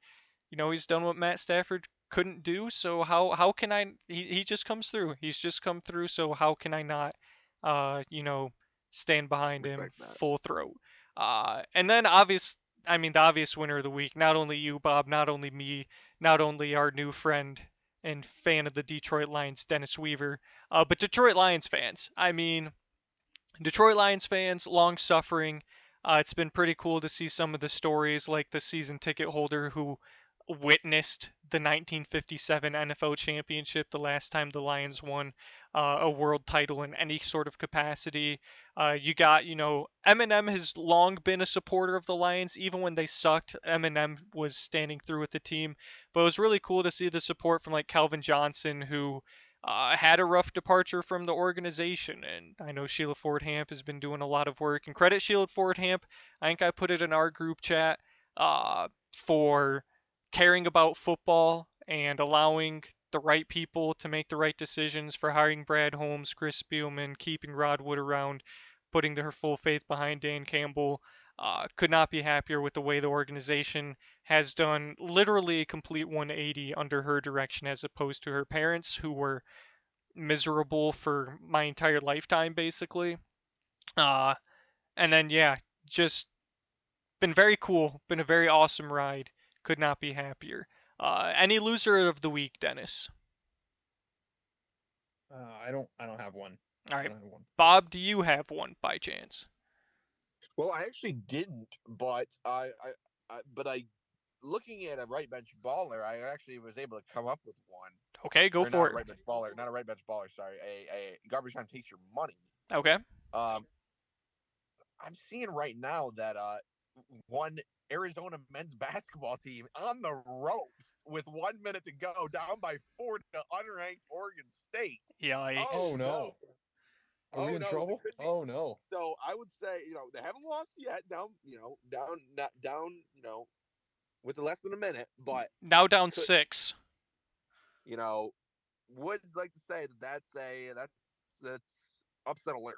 Speaker 1: he's done what Matt Stafford couldn't do. So how can I? He just comes through. He's just come through. So how can I not, uh, you know, stand behind him
Speaker 3: Respect that.
Speaker 1: full throat? And then the obvious winner of the week. Not only you, Bob. Not only me. Not only our new friend and fan of the Detroit Lions, Dennis Weaver, but Detroit Lions fans. I mean, Detroit Lions fans, long suffering. It's been pretty cool to see some of the stories, like the season ticket holder who witnessed the 1957 NFL championship, the last time the Lions won a world title in any sort of capacity. You got, Eminem has long been a supporter of the Lions, even when they sucked. Eminem was standing through with the team, but it was really cool to see the support from like Calvin Johnson, who had a rough departure from the organization. And I know Sheila Ford Hamp has been doing a lot of work. And credit Sheila Ford Hamp. I think I put it in our group chat for caring about football and allowing the right people to make the right decisions, for hiring Brad Holmes, Chris Spielman, keeping Rod Wood around, putting her full faith behind Dan Campbell. Could not be happier with the way the organization has done literally a complete 180 under her direction, as opposed to her parents, who were miserable for my entire lifetime, basically. Uh, and then, yeah, just been very cool. Been a very awesome ride. Could not be happier. Any loser of the week, Dennis?
Speaker 4: I don't have one.
Speaker 1: All
Speaker 4: I
Speaker 1: right.
Speaker 4: don't have one.
Speaker 1: Bob, do you have one by chance?
Speaker 3: Well, I actually didn't, but I looking at a right bench baller, I actually was able to come up with one.
Speaker 1: Okay, go
Speaker 3: Or not
Speaker 1: for
Speaker 3: a
Speaker 1: it.
Speaker 3: right bench baller, not a right bench baller. Sorry, a garbage time takes your money.
Speaker 1: Okay.
Speaker 3: Um, I'm seeing right now that one Arizona men's basketball team on the ropes with 1 minute to go, down by 4 to unranked Oregon State.
Speaker 1: Yikes.
Speaker 4: Oh no. Are we
Speaker 3: Oh
Speaker 4: in
Speaker 3: no, we
Speaker 4: trouble?
Speaker 3: could be.
Speaker 4: Oh no.
Speaker 3: So I would say, they haven't lost yet. Down, with less than a minute, but
Speaker 1: Now down
Speaker 3: could,
Speaker 1: 6.
Speaker 3: you know, would like to say that's upset alert.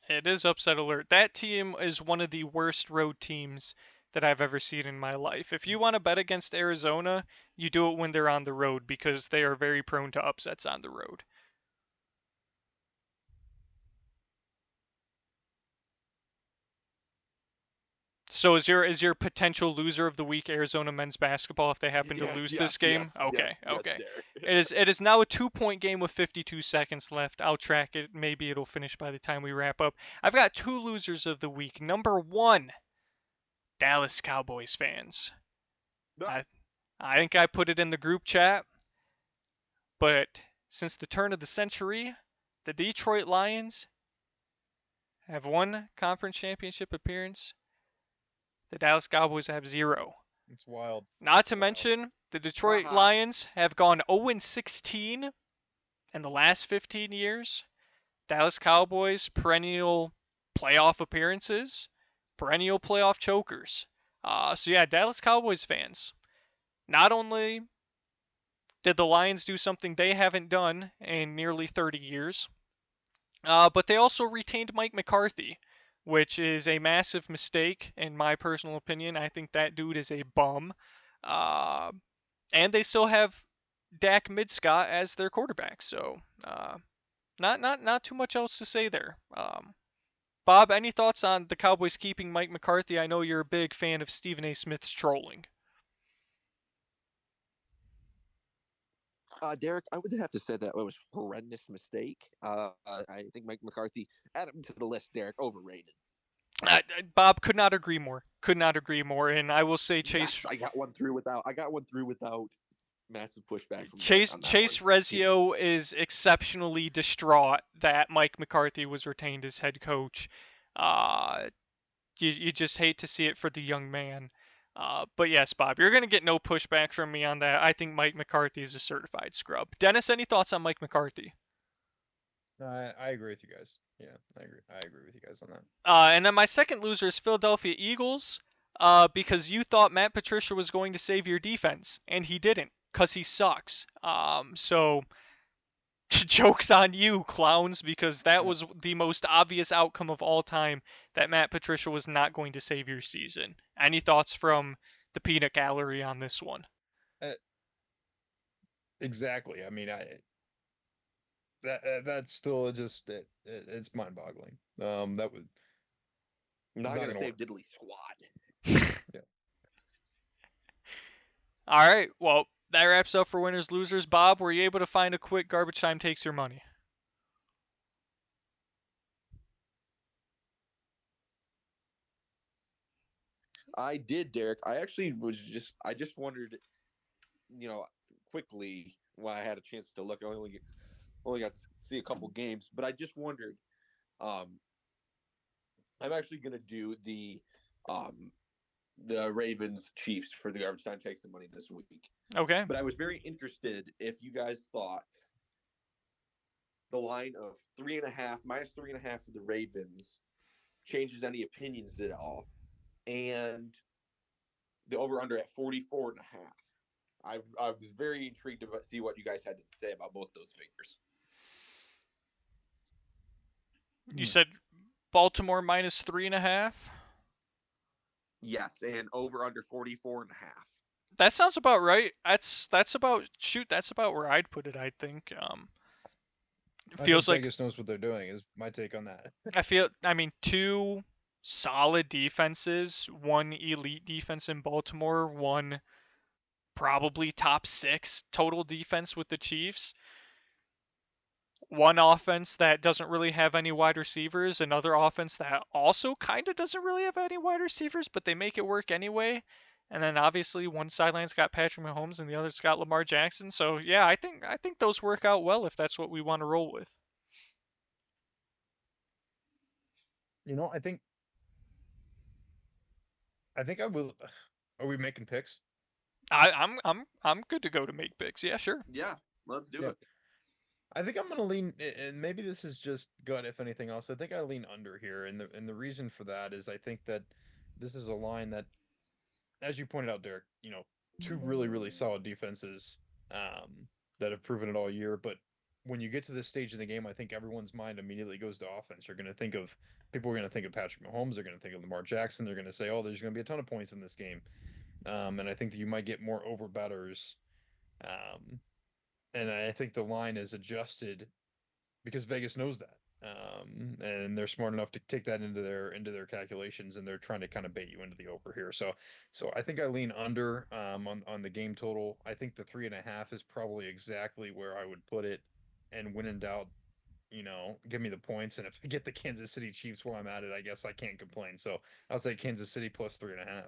Speaker 1: It is upset alert. That team is one of the worst road teams that I've ever seen in my life. If you want to bet against Arizona, you do it when they're on the road, because they are very prone to upsets on the road. So is your potential loser of the week Arizona men's basketball if they happen to
Speaker 3: Yes,
Speaker 1: lose this
Speaker 3: yes,
Speaker 1: game?
Speaker 3: yes,
Speaker 1: Okay,
Speaker 3: yes, yes,
Speaker 1: okay.
Speaker 3: Derek.
Speaker 1: It is now a 2-point game with 52 seconds left. I'll track it. Maybe it'll finish by the time we wrap up. I've got 2 losers of the week. Number 1, Dallas Cowboys fans.
Speaker 3: No,
Speaker 1: I think I put it in the group chat, but since the turn of the century, the Detroit Lions have one conference championship appearance. The Dallas Cowboys have 0.
Speaker 4: It's wild.
Speaker 1: Not to
Speaker 3: wild.
Speaker 1: mention, the Detroit Lions have gone 0-16 in the last 15 years. Dallas Cowboys, perennial playoff appearances, perennial playoff chokers. So yeah, Dallas Cowboys fans. Not only did the Lions do something they haven't done in nearly 30 years, but they also retained Mike McCarthy, which is a massive mistake in my personal opinion. I think that dude is a bum. Uh, and they still have Dak Midscott as their quarterback. So not too much else to say there. Bob, any thoughts on the Cowboys keeping Mike McCarthy? I know you're a big fan of Stephen A. Smith's trolling.
Speaker 3: Derek, I would have to say that it was a horrendous mistake. I think Mike McCarthy, add him to the list, Derek, overrated.
Speaker 1: Bob, could not agree more. Could not agree more. And I will say, Chase.
Speaker 3: Yes, I got one through without massive pushback from Derek
Speaker 1: Chase
Speaker 3: on that
Speaker 1: Chase
Speaker 3: one.
Speaker 1: Rezio is exceptionally distraught that Mike McCarthy was retained as head coach. Uh, you just hate to see it for the young man. But yes, Bob, you're going to get no pushback from me on that. I think Mike McCarthy is a certified scrub. Dennis, any thoughts on Mike McCarthy?
Speaker 4: No, I agree with you guys. Yeah, I agree. I agree with you guys on that.
Speaker 1: And then my second loser is Philadelphia Eagles, because you thought Matt Patricia was going to save your defense, and he didn't, because he sucks. So joke's on you, clowns, because that was the most obvious outcome of all time, that Matt Patricia was not going to save your season. Any thoughts from the peanut gallery on this one?
Speaker 4: Uh, exactly. I mean, that's still just it's mind-boggling. That was
Speaker 3: Not
Speaker 4: not
Speaker 3: gonna
Speaker 4: gonna
Speaker 3: save
Speaker 4: work.
Speaker 3: diddly squat.
Speaker 4: Yeah.
Speaker 1: All right, well, that wraps up for winners losers. Bob, were you able to find a quick garbage time takes your money?
Speaker 3: I did, Derek. I just wondered, quickly when I had a chance to look. I only got to see a couple games, but I just wondered. Um, I'm actually gonna do um the Ravens Chiefs for the garbage time takes the money this week.
Speaker 1: Okay.
Speaker 3: But I was very interested if you guys thought the line of 3.5 minus 3.5 for the Ravens changes any opinions at all, and the over under at 44.5. I was very intrigued to see what you guys had to say about both those figures.
Speaker 1: You said Baltimore minus 3.5?
Speaker 3: Yes, and over under 44.5.
Speaker 1: That sounds about right. That's about shoot. That's about where I'd put it. I think. It
Speaker 4: I think
Speaker 1: feels like
Speaker 4: Vegas knows what they're doing. Is my take on that.
Speaker 1: I feel. I mean, two solid defenses, one elite defense in Baltimore, one probably top six total defense with the Chiefs. One offense that doesn't really have any wide receivers, another offense that also kind of doesn't really have any wide receivers, but they make it work anyway. And then obviously one sideline's got Patrick Mahomes and the other's got Lamar Jackson. So yeah, I think those work out well if that's what we want to roll with.
Speaker 4: I think I will. Are we making picks?
Speaker 1: I'm good to go to make picks. Yeah, sure.
Speaker 3: Yeah, let's do
Speaker 4: Yeah.
Speaker 3: it.
Speaker 4: I think I'm gonna lean, and maybe this is just gut, if anything else. I think I lean under here, and the reason for that is I think that this is a line that, as you pointed out, Derek, two really solid defenses, that have proven it all year. But when you get to this stage in the game, I think everyone's mind immediately goes to offense. People are gonna think of Patrick Mahomes. They're gonna think of Lamar Jackson. They're gonna say, oh, there's gonna be a ton of points in this game. And I think that you might get more over betters. Um, and I think the line is adjusted because Vegas knows that. And they're smart enough to take that into their calculations, and they're trying to kind of bait you into the over here. So I think I lean under, on the game total. I think the 3.5 is probably exactly where I would put it. And when in doubt, give me the points. And if I get the Kansas City Chiefs while I'm at it, I guess I can't complain. So I'll say Kansas City plus 3.5.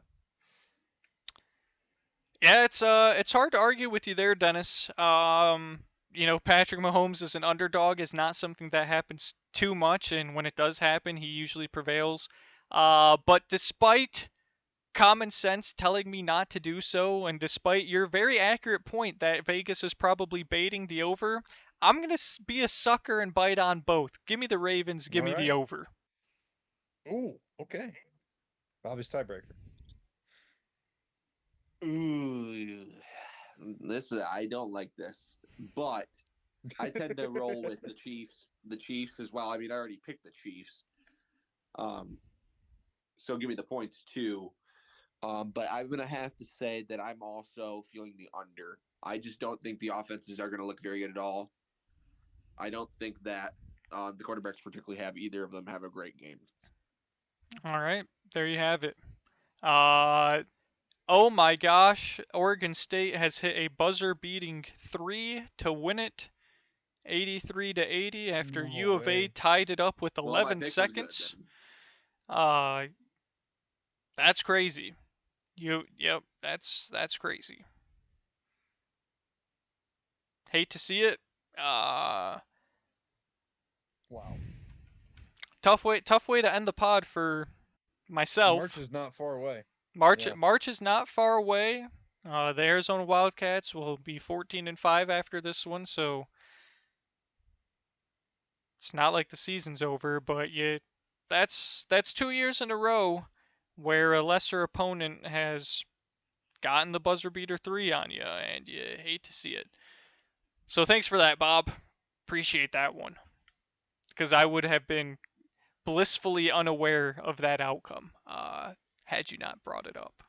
Speaker 1: Yeah, it's hard to argue with you there, Dennis. Patrick Mahomes as an underdog is not something that happens too much, and when it does happen, he usually prevails. But despite common sense telling me not to do so, and despite your very accurate point that Vegas is probably baiting the over, I'm going to be a sucker and bite on both. Give me the Ravens, give
Speaker 4: All
Speaker 1: me the
Speaker 4: right.
Speaker 1: over.
Speaker 4: Ooh, okay. Bobby's tiebreaker.
Speaker 3: Ooh, I don't like this, but I tend to roll with the Chiefs. The Chiefs as well. I mean, I already picked the Chiefs. Um, so give me the points too. But I'm gonna have to say that I'm also feeling the under. I just don't think the offenses are gonna look very good at all. I don't think that the quarterbacks particularly have either of them have a great game.
Speaker 1: All right, there you have it. Uh, oh my gosh, Oregon State has hit a buzzer-beating three to win it, 83 to 80 after
Speaker 4: No
Speaker 1: U of A
Speaker 4: way.
Speaker 1: tied it up with
Speaker 3: Well, my
Speaker 1: 11
Speaker 3: pick was good
Speaker 1: seconds.
Speaker 3: then.
Speaker 1: Uh, that's crazy. Yep, that's crazy. Hate to see it. Uh,
Speaker 4: Wow.
Speaker 1: tough way to end the pod for
Speaker 4: March
Speaker 1: myself.
Speaker 4: is not far away.
Speaker 1: March
Speaker 4: Yeah.
Speaker 1: March is not far away. The Arizona Wildcats will be 14-5 after this one, so it's not like the season's over. But that's 2 years in a row where a lesser opponent has gotten the buzzer beater three on you, and you hate to see it. So thanks for that, Bob. Appreciate that one, because I would have been blissfully unaware of that outcome had you not brought it up.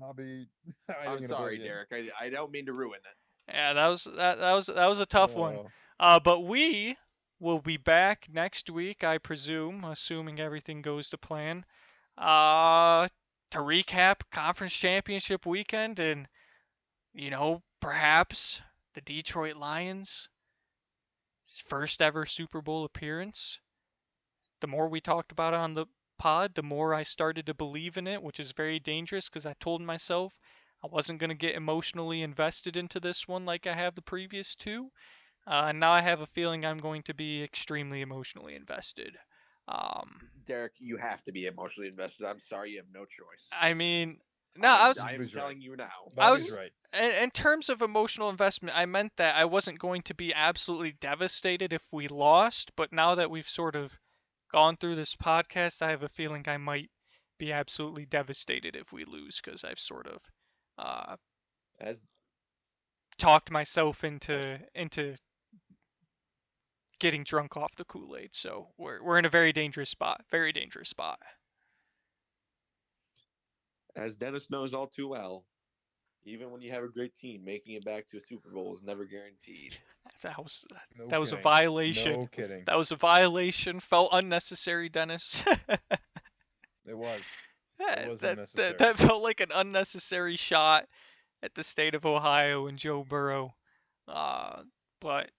Speaker 4: Hobby. I
Speaker 3: I'm
Speaker 4: didn't
Speaker 3: sorry,
Speaker 4: oblivion.
Speaker 3: Derek. I don't mean to ruin it.
Speaker 1: Yeah, that was a tough one.
Speaker 4: Oh,
Speaker 1: But we will be back next week, I presume, assuming everything goes to plan. Uh, to recap conference championship weekend and perhaps the Detroit Lions' first ever Super Bowl appearance. The more we talked about it on the pod, the more I started to believe in it, which is very dangerous because I told myself I wasn't going to get emotionally invested into this one like I have the previous two. And now I have a feeling I'm going to be extremely emotionally invested. Um,
Speaker 3: Derek, you have to be emotionally invested. I'm sorry, you have no choice.
Speaker 1: I mean, no, I was,
Speaker 3: I am
Speaker 4: Bobby's right.
Speaker 3: telling you now.
Speaker 1: I
Speaker 4: Bobby's
Speaker 1: was,
Speaker 4: right.
Speaker 1: in terms of emotional investment, I meant that I wasn't going to be absolutely devastated if we lost. But now that we've sort of gone through this podcast, I have a feeling I might be absolutely devastated if we lose because I've sort of uh,
Speaker 3: As
Speaker 1: talked myself into getting drunk off the Kool-Aid. So we're in a very dangerous spot. Very dangerous spot.
Speaker 3: as Dennis knows all too well, even when you have a great team, making it back to a Super Bowl is never guaranteed.
Speaker 1: That was
Speaker 4: No
Speaker 1: that was a
Speaker 4: kidding.
Speaker 1: violation.
Speaker 4: No kidding.
Speaker 1: That was a violation. Felt unnecessary, Dennis.
Speaker 4: It was. It
Speaker 1: that,
Speaker 4: was
Speaker 1: that
Speaker 4: unnecessary.
Speaker 1: that felt like an unnecessary shot at the state of Ohio and Joe Burrow. Uh, but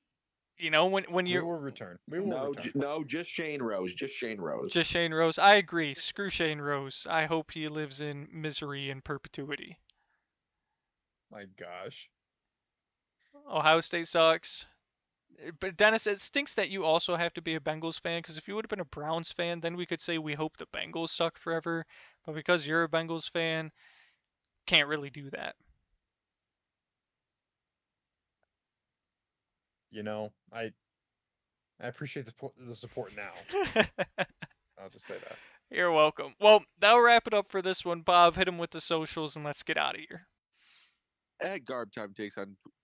Speaker 1: when
Speaker 4: We
Speaker 1: you're
Speaker 4: will return. We will return.
Speaker 3: No, just Shane Rose. Just Shane Rose.
Speaker 1: just Shane Rose, I agree. Screw Shane Rose. I hope he lives in misery in perpetuity.
Speaker 4: My gosh.
Speaker 1: Ohio State sucks. But Dennis, it stinks that you also have to be a Bengals fan because if you would have been a Browns fan, then we could say we hope the Bengals suck forever. But because you're a Bengals fan, can't really do that.
Speaker 4: You know, I appreciate the support now. I'll just say that.
Speaker 1: You're welcome. Well, that'll wrap it up for this one. Bob, hit him with the socials and let's get out of here.
Speaker 3: At Garb Time Takes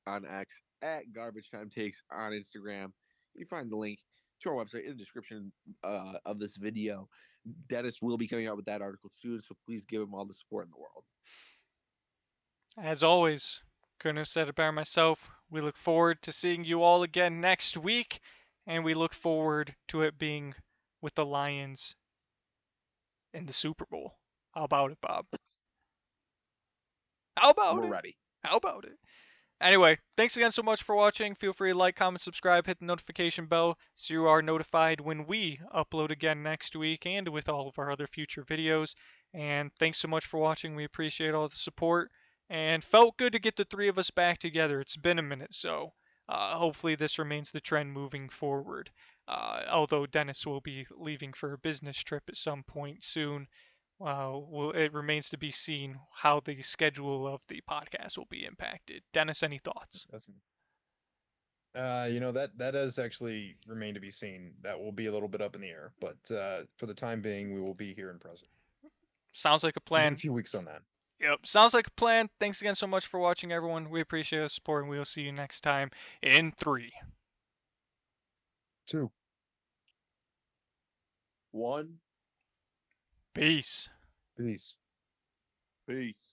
Speaker 3: on X, at Garbage Time Takes on Instagram. You find the link to our website in the description of this video. Dennis will be coming out with that article soon, so please give him all the support in the world.
Speaker 1: As always, couldn't have said it better myself. We look forward to seeing you all again next week, and we look forward to it being with the Lions in the Super Bowl. How about it, Bob? How about
Speaker 3: We're
Speaker 1: it?
Speaker 3: ready.
Speaker 1: How about it? Anyway, thanks again so much for watching. Feel free to like, comment, subscribe, hit the notification bell so you are notified when we upload again next week and with all of our other future videos. And thanks so much for watching. We appreciate all the support. And felt good to get the three of us back together. It's been a minute, so hopefully this remains the trend moving forward. Although Dennis will be leaving for a business trip at some point soon. It remains to be seen how the schedule of the podcast will be impacted. Dennis, any thoughts?
Speaker 4: That's that does actually remain to be seen. That will be a little bit up in the air, but for the time being, we will be here in present.
Speaker 1: Sounds like a
Speaker 4: Give it a
Speaker 1: plan.
Speaker 4: few weeks on that.
Speaker 1: Yep, sounds like a plan. Thanks again so much for watching, everyone. We appreciate the support, and we'll see you next time in 3.
Speaker 4: 2.
Speaker 3: 1.
Speaker 1: Peace.
Speaker 4: Peace.
Speaker 3: Peace.